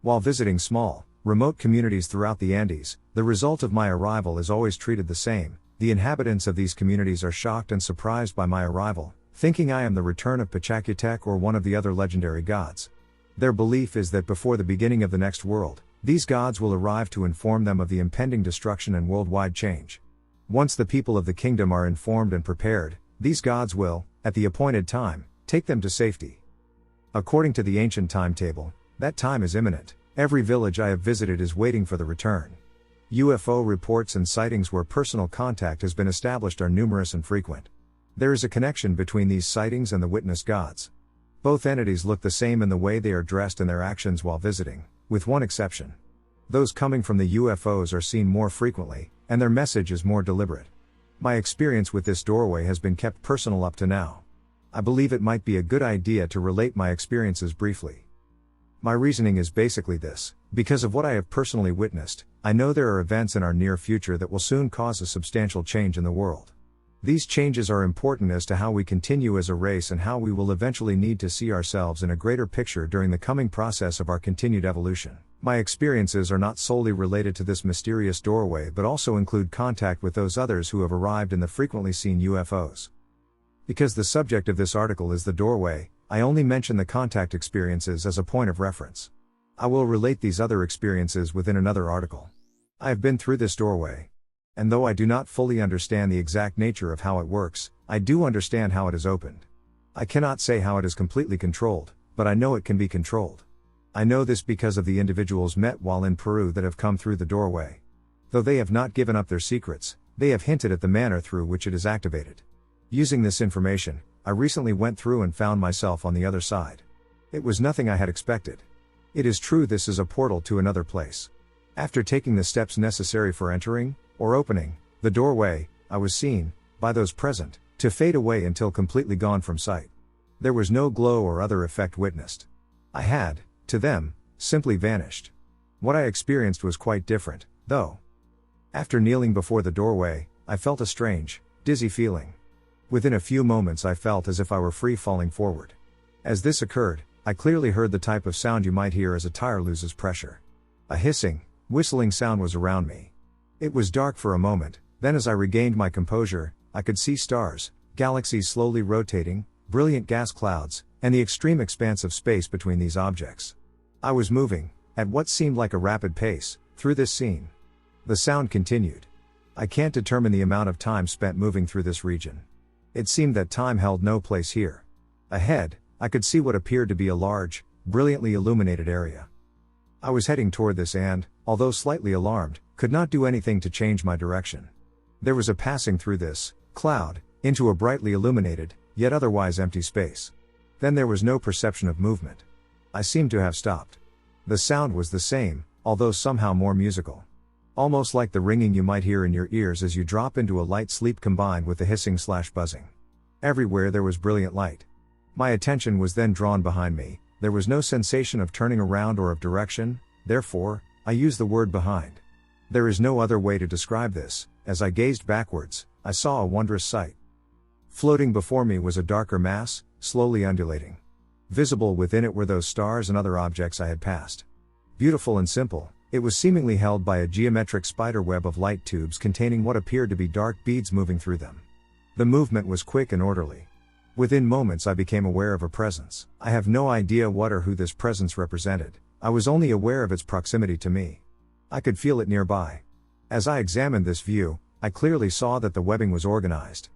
While visiting small, remote communities throughout the Andes, the result of my arrival is always treated the same. The inhabitants of these communities are shocked and surprised by my arrival, thinking I am the return of Pachacutec or one of the other legendary gods. Their belief is that before the beginning of the next world, these gods will arrive to inform them of the impending destruction and worldwide change. Once the people of the kingdom are informed and prepared, these gods will, at the appointed time, take them to safety. According to the ancient timetable, that time is imminent. Every village I have visited is waiting for the return. UFO reports and sightings where personal contact has been established are numerous and frequent. There is a connection between these sightings and the witnessed gods. Both entities look the same in the way they are dressed and their actions while visiting, with one exception. Those coming from the UFOs are seen more frequently, and their message is more deliberate. My experience with this doorway has been kept personal up to now. I believe it might be a good idea to relate my experiences briefly. My reasoning is basically this: because of what I have personally witnessed, I know there are events in our near future that will soon cause a substantial change in the world. These changes are important as to how we continue as a race and how we will eventually need to see ourselves in a greater picture during the coming process of our continued evolution. My experiences are not solely related to this mysterious doorway but also include contact with those others who have arrived in the frequently seen UFOs. Because the subject of this article is the doorway, I only mention the contact experiences as a point of reference. I will relate these other experiences within another article. I have been through this doorway. And though I do not fully understand the exact nature of how it works, I do understand how it is opened. I cannot say how it is completely controlled, but I know it can be controlled. I know this because of the individuals met while in Peru that have come through the doorway. Though they have not given up their secrets, they have hinted at the manner through which it is activated. Using this information, I recently went through and found myself on the other side. It was nothing I had expected. It is true this is a portal to another place. After taking the steps necessary for entering, or opening, the doorway, I was seen, by those present, to fade away until completely gone from sight. There was no glow or other effect witnessed. I had, to them, simply vanished. What I experienced was quite different, though. After kneeling before the doorway, I felt a strange, dizzy feeling. Within a few moments I felt as if I were free falling forward. As this occurred, I clearly heard the type of sound you might hear as a tire loses pressure. A hissing, whistling sound was around me. It was dark for a moment, then as I regained my composure, I could see stars, galaxies slowly rotating, brilliant gas clouds, and the extreme expanse of space between these objects. I was moving, at what seemed like a rapid pace, through this scene. The sound continued. I can't determine the amount of time spent moving through this region. It seemed that time held no place here. Ahead, I could see what appeared to be a large, brilliantly illuminated area. I was heading toward this and, although slightly alarmed, could not do anything to change my direction. There was a passing through this cloud, into a brightly illuminated, yet otherwise empty space. Then there was no perception of movement. I seemed to have stopped. The sound was the same, although somehow more musical. Almost like the ringing you might hear in your ears as you drop into a light sleep combined with the hissing/buzzing. Everywhere there was brilliant light. My attention was then drawn behind me. There was no sensation of turning around or of direction, therefore, I use the word behind. There is no other way to describe this. As I gazed backwards, I saw a wondrous sight. Floating before me was a darker mass, slowly undulating. Visible within it were those stars and other objects I had passed. Beautiful and simple, it was seemingly held by a geometric spiderweb of light tubes containing what appeared to be dark beads moving through them. The movement was quick and orderly. Within moments I became aware of a presence. I have no idea what or who this presence represented. I was only aware of its proximity to me. I could feel it nearby. As I examined this view, I clearly saw that the webbing was organized.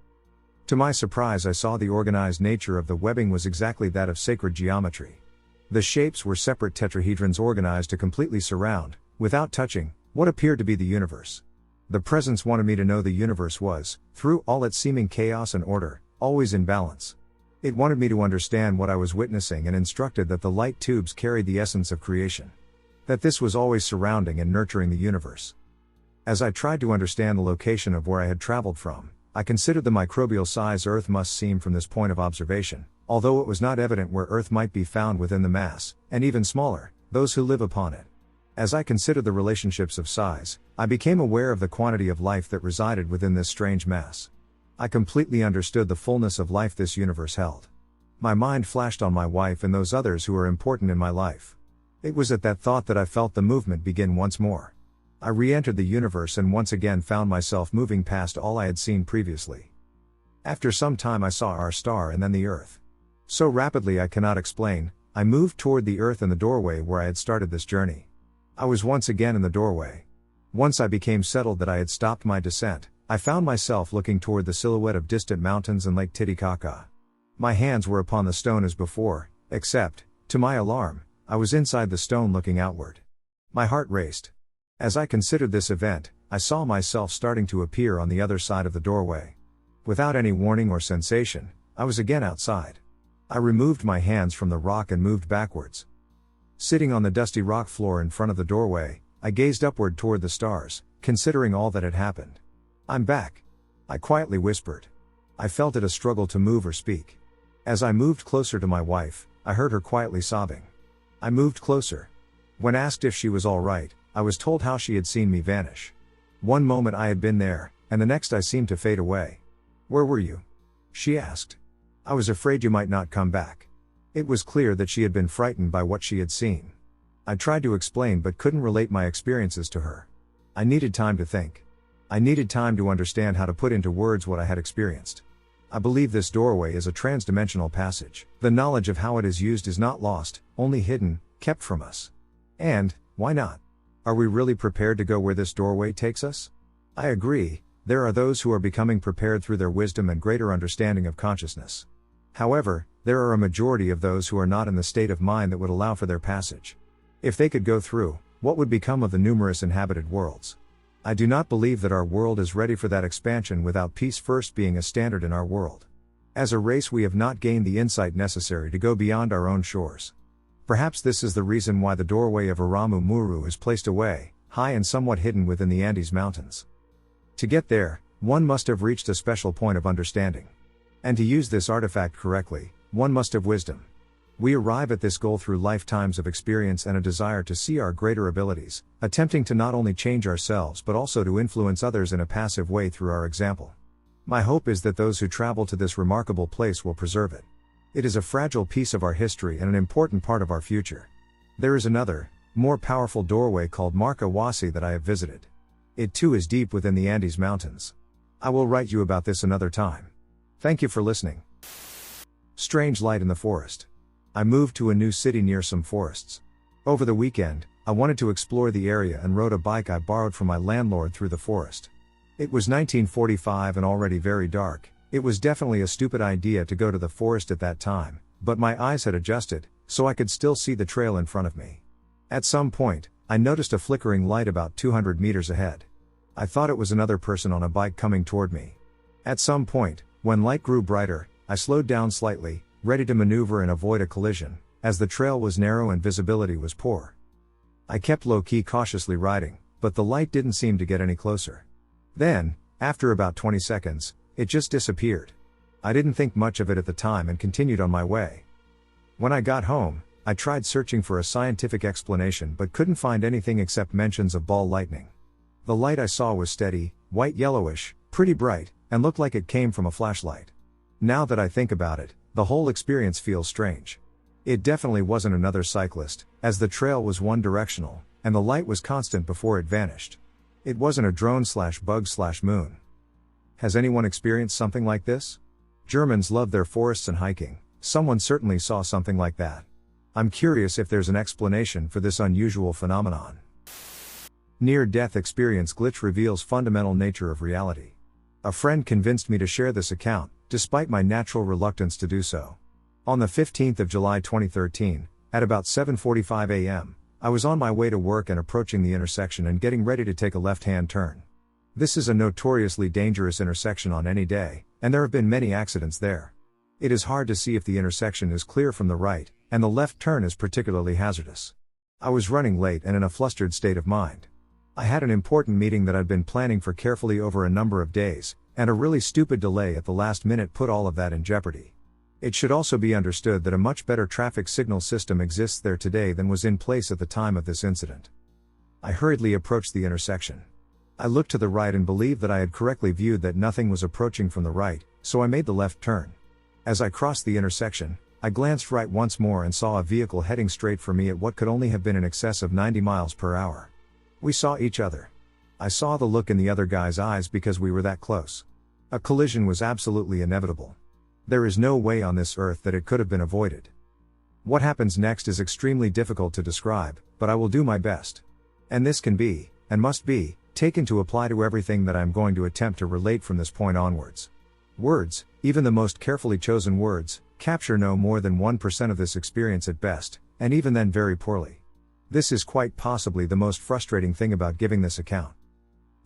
To my surprise, I saw the organized nature of the webbing was exactly that of sacred geometry. The shapes were separate tetrahedrons organized to completely surround, without touching, what appeared to be the universe. The presence wanted me to know the universe was, through all its seeming chaos and order, always in balance. It wanted me to understand what I was witnessing and instructed that the light tubes carried the essence of creation. That this was always surrounding and nurturing the universe. As I tried to understand the location of where I had traveled from, I considered the microbial size Earth must seem from this point of observation, although it was not evident where Earth might be found within the mass, and even smaller, those who live upon it. As I considered the relationships of size, I became aware of the quantity of life that resided within this strange mass. I completely understood the fullness of life this universe held. My mind flashed on my wife and those others who are important in my life. It was at that thought that I felt the movement begin once more. I re-entered the universe and once again found myself moving past all I had seen previously. After some time I saw our star and then the Earth. So rapidly I cannot explain, I moved toward the Earth and the doorway where I had started this journey. I was once again in the doorway. Once I became settled that I had stopped my descent, I found myself looking toward the silhouette of distant mountains and Lake Titicaca. My hands were upon the stone as before, except, to my alarm, I was inside the stone looking outward. My heart raced. As I considered this event, I saw myself starting to appear on the other side of the doorway. Without any warning or sensation, I was again outside. I removed my hands from the rock and moved backwards. Sitting on the dusty rock floor in front of the doorway, I gazed upward toward the stars, considering all that had happened. "I'm back," I quietly whispered. I felt it a struggle to move or speak. As I moved closer to my wife, I heard her quietly sobbing. I moved closer. When asked if she was all right, I was told how she had seen me vanish. One moment I had been there, and the next I seemed to fade away. "Where were you?" she asked. "I was afraid you might not come back." It was clear that she had been frightened by what she had seen. I tried to explain but couldn't relate my experiences to her. I needed time to think. I needed time to understand how to put into words what I had experienced. I believe this doorway is a transdimensional passage. The knowledge of how it is used is not lost, only hidden, kept from us. And, why not? Are we really prepared to go where this doorway takes us? I agree, there are those who are becoming prepared through their wisdom and greater understanding of consciousness. However, there are a majority of those who are not in the state of mind that would allow for their passage. If they could go through, what would become of the numerous inhabited worlds? I do not believe that our world is ready for that expansion without peace first being a standard in our world. As a race we have not gained the insight necessary to go beyond our own shores. Perhaps this is the reason why the doorway of Aramu Muru is placed away, high and somewhat hidden within the Andes Mountains. To get there, one must have reached a special point of understanding. And to use this artifact correctly, one must have wisdom. We arrive at this goal through lifetimes of experience and a desire to see our greater abilities, attempting to not only change ourselves but also to influence others in a passive way through our example. My hope is that those who travel to this remarkable place will preserve it. It is a fragile piece of our history and an important part of our future. There is another, more powerful doorway called Marca Wasi that I have visited. It too is deep within the Andes Mountains. I will write you about this another time. Thank you for listening. Strange light in the forest. I moved to a new city near some forests. Over the weekend, I wanted to explore the area and rode a bike I borrowed from my landlord through the forest. It was 1945 and already very dark. It was definitely a stupid idea to go to the forest at that time, but my eyes had adjusted, so I could still see the trail in front of me. At some point, I noticed a flickering light about 200 meters ahead. I thought it was another person on a bike coming toward me. At some point, when light grew brighter, I slowed down slightly, ready to maneuver and avoid a collision, as the trail was narrow and visibility was poor. I kept low-key cautiously riding, but the light didn't seem to get any closer. Then, after about 20 seconds, it just disappeared. I didn't think much of it at the time and continued on my way. When I got home, I tried searching for a scientific explanation but couldn't find anything except mentions of ball lightning. The light I saw was steady, white-yellowish, pretty bright, and looked like it came from a flashlight. Now that I think about it, the whole experience feels strange. It definitely wasn't another cyclist, as the trail was one-directional, and the light was constant before it vanished. It wasn't a drone/bug/moon. Has anyone experienced something like this? Germans love their forests and hiking. Someone certainly saw something like that. I'm curious if there's an explanation for this unusual phenomenon. Near-death experience glitch reveals fundamental nature of reality. A friend convinced me to share this account, despite my natural reluctance to do so. On the 15th of July 2013, at about 7:45 a.m., I was on my way to work and approaching the intersection and getting ready to take a left-hand turn. This is a notoriously dangerous intersection on any day, and there have been many accidents there. It is hard to see if the intersection is clear from the right, and the left turn is particularly hazardous. I was running late and in a flustered state of mind. I had an important meeting that I'd been planning for carefully over a number of days, and a really stupid delay at the last minute put all of that in jeopardy. It should also be understood that a much better traffic signal system exists there today than was in place at the time of this incident. I hurriedly approached the intersection. I looked to the right and believed that I had correctly viewed that nothing was approaching from the right, so I made the left turn. As I crossed the intersection, I glanced right once more and saw a vehicle heading straight for me at what could only have been in excess of 90 miles per hour. We saw each other. I saw the look in the other guy's eyes because we were that close. A collision was absolutely inevitable. There is no way on this earth that it could have been avoided. What happens next is extremely difficult to describe, but I will do my best. And this can be, and must be, taken to apply to everything that I am going to attempt to relate from this point onwards. Words, even the most carefully chosen words, capture no more than 1% of this experience at best, and even then very poorly. This is quite possibly the most frustrating thing about giving this account.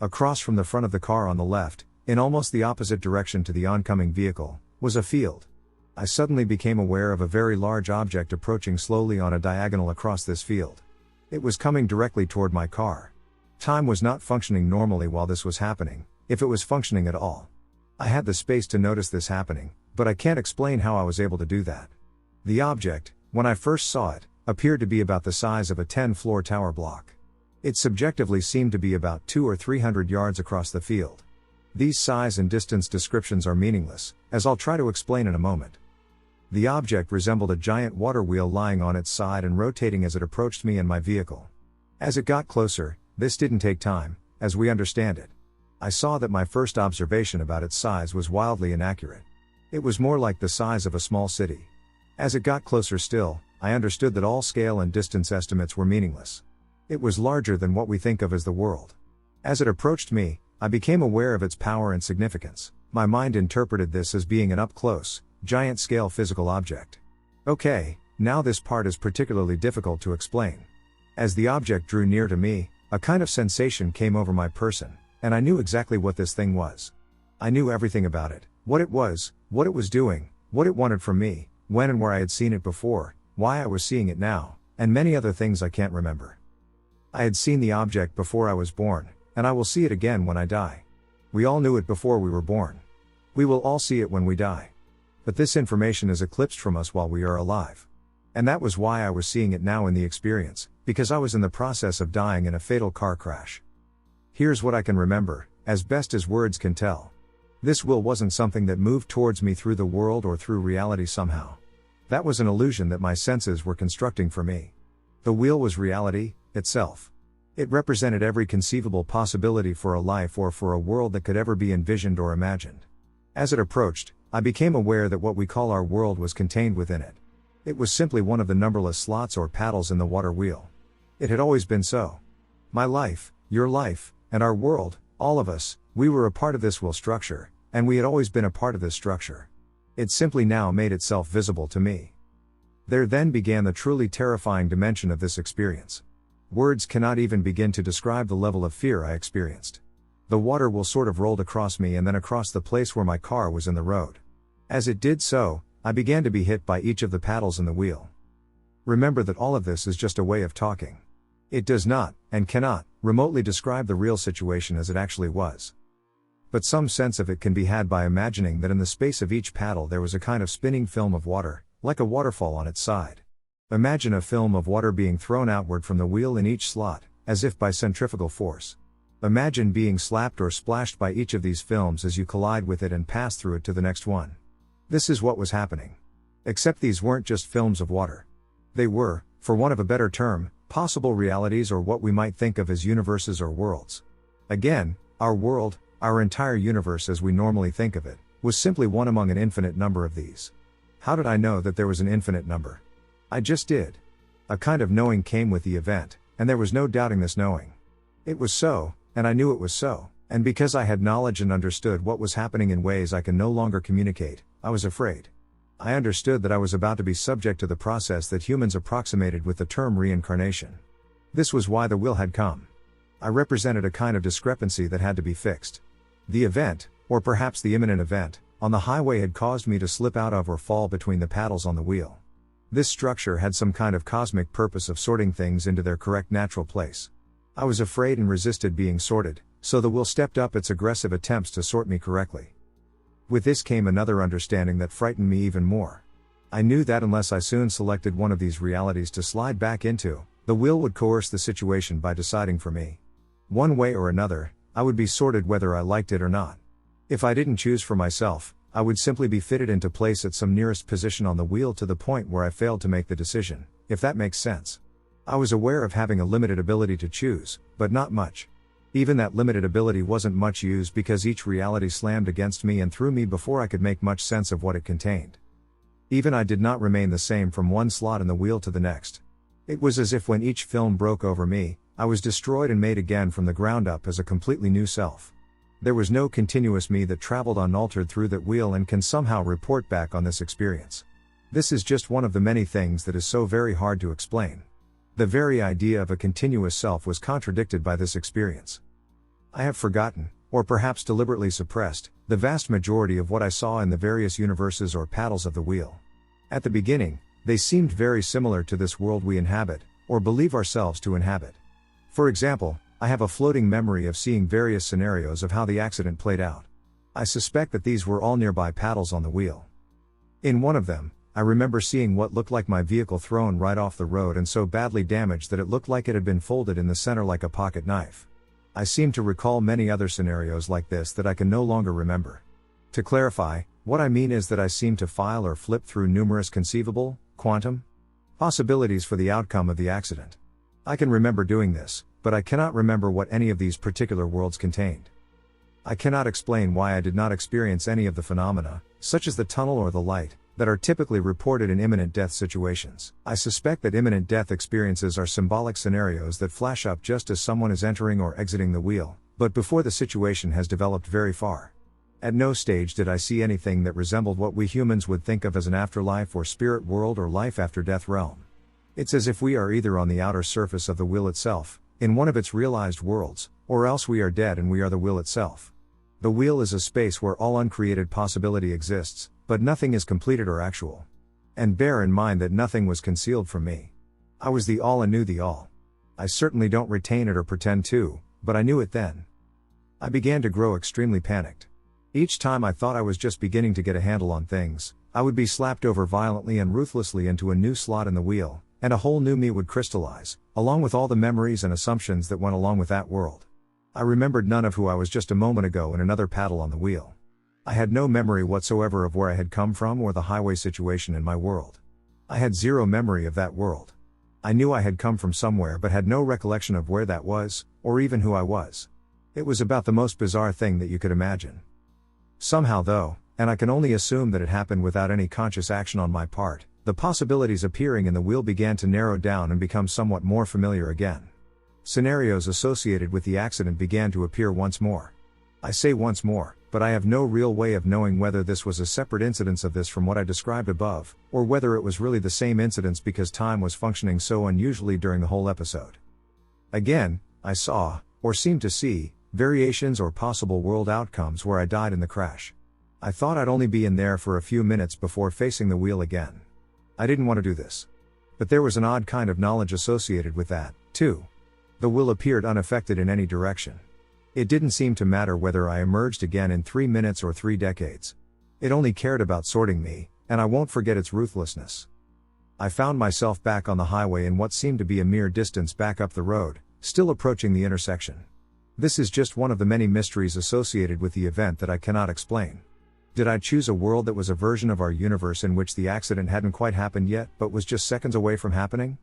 Across from the front of the car on the left, in almost the opposite direction to the oncoming vehicle, was a field. I suddenly became aware of a very large object approaching slowly on a diagonal across this field. It was coming directly toward my car. Time was not functioning normally while this was happening, if it was functioning at all. I had the space to notice this happening, but I can't explain how I was able to do that. The object, when I first saw it, appeared to be about the size of a 10-floor tower block. It subjectively seemed to be about 200 or 300 yards across the field. These size and distance descriptions are meaningless, as I'll try to explain in a moment. The object resembled a giant water wheel lying on its side and rotating as it approached me and my vehicle. As it got closer, this didn't take time, as we understand it. I saw that my first observation about its size was wildly inaccurate. It was more like the size of a small city. As it got closer still, I understood that all scale and distance estimates were meaningless. It was larger than what we think of as the world. As it approached me, I became aware of its power and significance. My mind interpreted this as being an up-close, giant-scale physical object. Okay, now this part is particularly difficult to explain. As the object drew near to me, a kind of sensation came over my person, and I knew exactly what this thing was. I knew everything about it, what it was doing, what it wanted from me, when and where I had seen it before, why I was seeing it now, and many other things I can't remember. I had seen the object before I was born, and I will see it again when I die. We all knew it before we were born. We will all see it when we die. But this information is eclipsed from us while we are alive. And that was why I was seeing it now in the experience, because I was in the process of dying in a fatal car crash. Here's what I can remember, as best as words can tell. This will wasn't something that moved towards me through the world or through reality somehow. That was an illusion that my senses were constructing for me. The wheel was reality itself. It represented every conceivable possibility for a life or for a world that could ever be envisioned or imagined. As it approached, I became aware that what we call our world was contained within it. It was simply one of the numberless slots or paddles in the water wheel. It had always been so. My life, your life, and our world, all of us, we were a part of this wheel structure, and we had always been a part of this structure. It simply now made itself visible to me. There then began the truly terrifying dimension of this experience. Words cannot even begin to describe the level of fear I experienced. The water wheel sort of rolled across me and then across the place where my car was in the road. As it did so, I began to be hit by each of the paddles in the wheel. Remember that all of this is just a way of talking. It does not, and cannot, remotely describe the real situation as it actually was. But some sense of it can be had by imagining that in the space of each paddle there was a kind of spinning film of water, like a waterfall on its side. Imagine a film of water being thrown outward from the wheel in each slot, as if by centrifugal force. Imagine being slapped or splashed by each of these films as you collide with it and pass through it to the next one. This is what was happening. Except these weren't just films of water. They were, for want of a better term, possible realities or what we might think of as universes or worlds. Again, our world, our entire universe as we normally think of it, was simply one among an infinite number of these. How did I know that there was an infinite number? I just did. A kind of knowing came with the event, and there was no doubting this knowing. It was so, and I knew it was so, and because I had knowledge and understood what was happening in ways I can no longer communicate, I was afraid. I understood that I was about to be subject to the process that humans approximated with the term reincarnation. This was why the wheel had come. I represented a kind of discrepancy that had to be fixed. The event, or perhaps the imminent event, on the highway had caused me to slip out of or fall between the paddles on the wheel. This structure had some kind of cosmic purpose of sorting things into their correct natural place. I was afraid and resisted being sorted, so the wheel stepped up its aggressive attempts to sort me correctly. With this came another understanding that frightened me even more. I knew that unless I soon selected one of these realities to slide back into, the wheel would coerce the situation by deciding for me. One way or another, I would be sorted whether I liked it or not. If I didn't choose for myself, I would simply be fitted into place at some nearest position on the wheel to the point where I failed to make the decision, if that makes sense. I was aware of having a limited ability to choose, but not much. Even that limited ability wasn't much used because each reality slammed against me and through me before I could make much sense of what it contained. Even I did not remain the same from one slot in the wheel to the next. It was as if when each film broke over me, I was destroyed and made again from the ground up as a completely new self. There was no continuous me that traveled unaltered through that wheel and can somehow report back on this experience. This is just one of the many things that is so very hard to explain. The very idea of a continuous self was contradicted by this experience. I have forgotten, or perhaps deliberately suppressed, the vast majority of what I saw in the various universes or paddles of the wheel. At the beginning, they seemed very similar to this world we inhabit, or believe ourselves to inhabit. For example, I have a floating memory of seeing various scenarios of how the accident played out. I suspect that these were all nearby paddles on the wheel. In one of them, I remember seeing what looked like my vehicle thrown right off the road and so badly damaged that it looked like it had been folded in the center like a pocket knife. I seem to recall many other scenarios like this that I can no longer remember. To clarify, what I mean is that I seem to file or flip through numerous conceivable, quantum possibilities for the outcome of the accident. I can remember doing this, but I cannot remember what any of these particular worlds contained. I cannot explain why I did not experience any of the phenomena, such as the tunnel or the light, that are typically reported in imminent death situations. I suspect that imminent death experiences are symbolic scenarios that flash up just as someone is entering or exiting the wheel, but before the situation has developed very far. At no stage did I see anything that resembled what we humans would think of as an afterlife or spirit world or life after death realm. It's as if we are either on the outer surface of the wheel itself, in one of its realized worlds, or else we are dead and we are the wheel itself. The wheel is a space where all uncreated possibility exists, but nothing is completed or actual. And bear in mind that nothing was concealed from me. I was the all and knew the all. I certainly don't retain it or pretend to, but I knew it then. I began to grow extremely panicked. Each time I thought I was just beginning to get a handle on things, I would be slapped over violently and ruthlessly into a new slot in the wheel, and a whole new me would crystallize, along with all the memories and assumptions that went along with that world. I remembered none of who I was just a moment ago in another paddle on the wheel. I had no memory whatsoever of where I had come from or the highway situation in my world. I had zero memory of that world. I knew I had come from somewhere but had no recollection of where that was, or even who I was. It was about the most bizarre thing that you could imagine. Somehow though, and I can only assume that it happened without any conscious action on my part, the possibilities appearing in the wheel began to narrow down and become somewhat more familiar again. Scenarios associated with the accident began to appear once more. I say once more, but I have no real way of knowing whether this was a separate incidence of this from what I described above, or whether it was really the same incidence because time was functioning so unusually during the whole episode. Again, I saw, or seemed to see, variations or possible world outcomes where I died in the crash. I thought I'd only be in there for a few minutes before facing the wheel again. I didn't want to do this. But there was an odd kind of knowledge associated with that, too. The wheel appeared unaffected in any direction. It didn't seem to matter whether I emerged again in 3 minutes or 3 decades. It only cared about sorting me, and I won't forget its ruthlessness. I found myself back on the highway in what seemed to be a mere distance back up the road, still approaching the intersection. This is just one of the many mysteries associated with the event that I cannot explain. Did I choose a world that was a version of our universe in which the accident hadn't quite happened yet but was just seconds away from happening?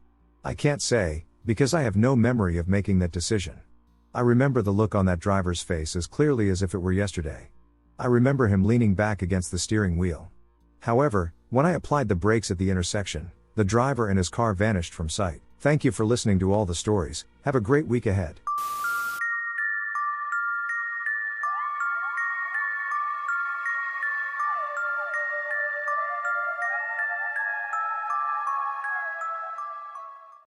I can't say, because I have no memory of making that decision. I remember the look on that driver's face as clearly as if it were yesterday. I remember him leaning back against the steering wheel. However, when I applied the brakes at the intersection, the driver and his car vanished from sight. Thank you for listening to all the stories. Have a great week ahead.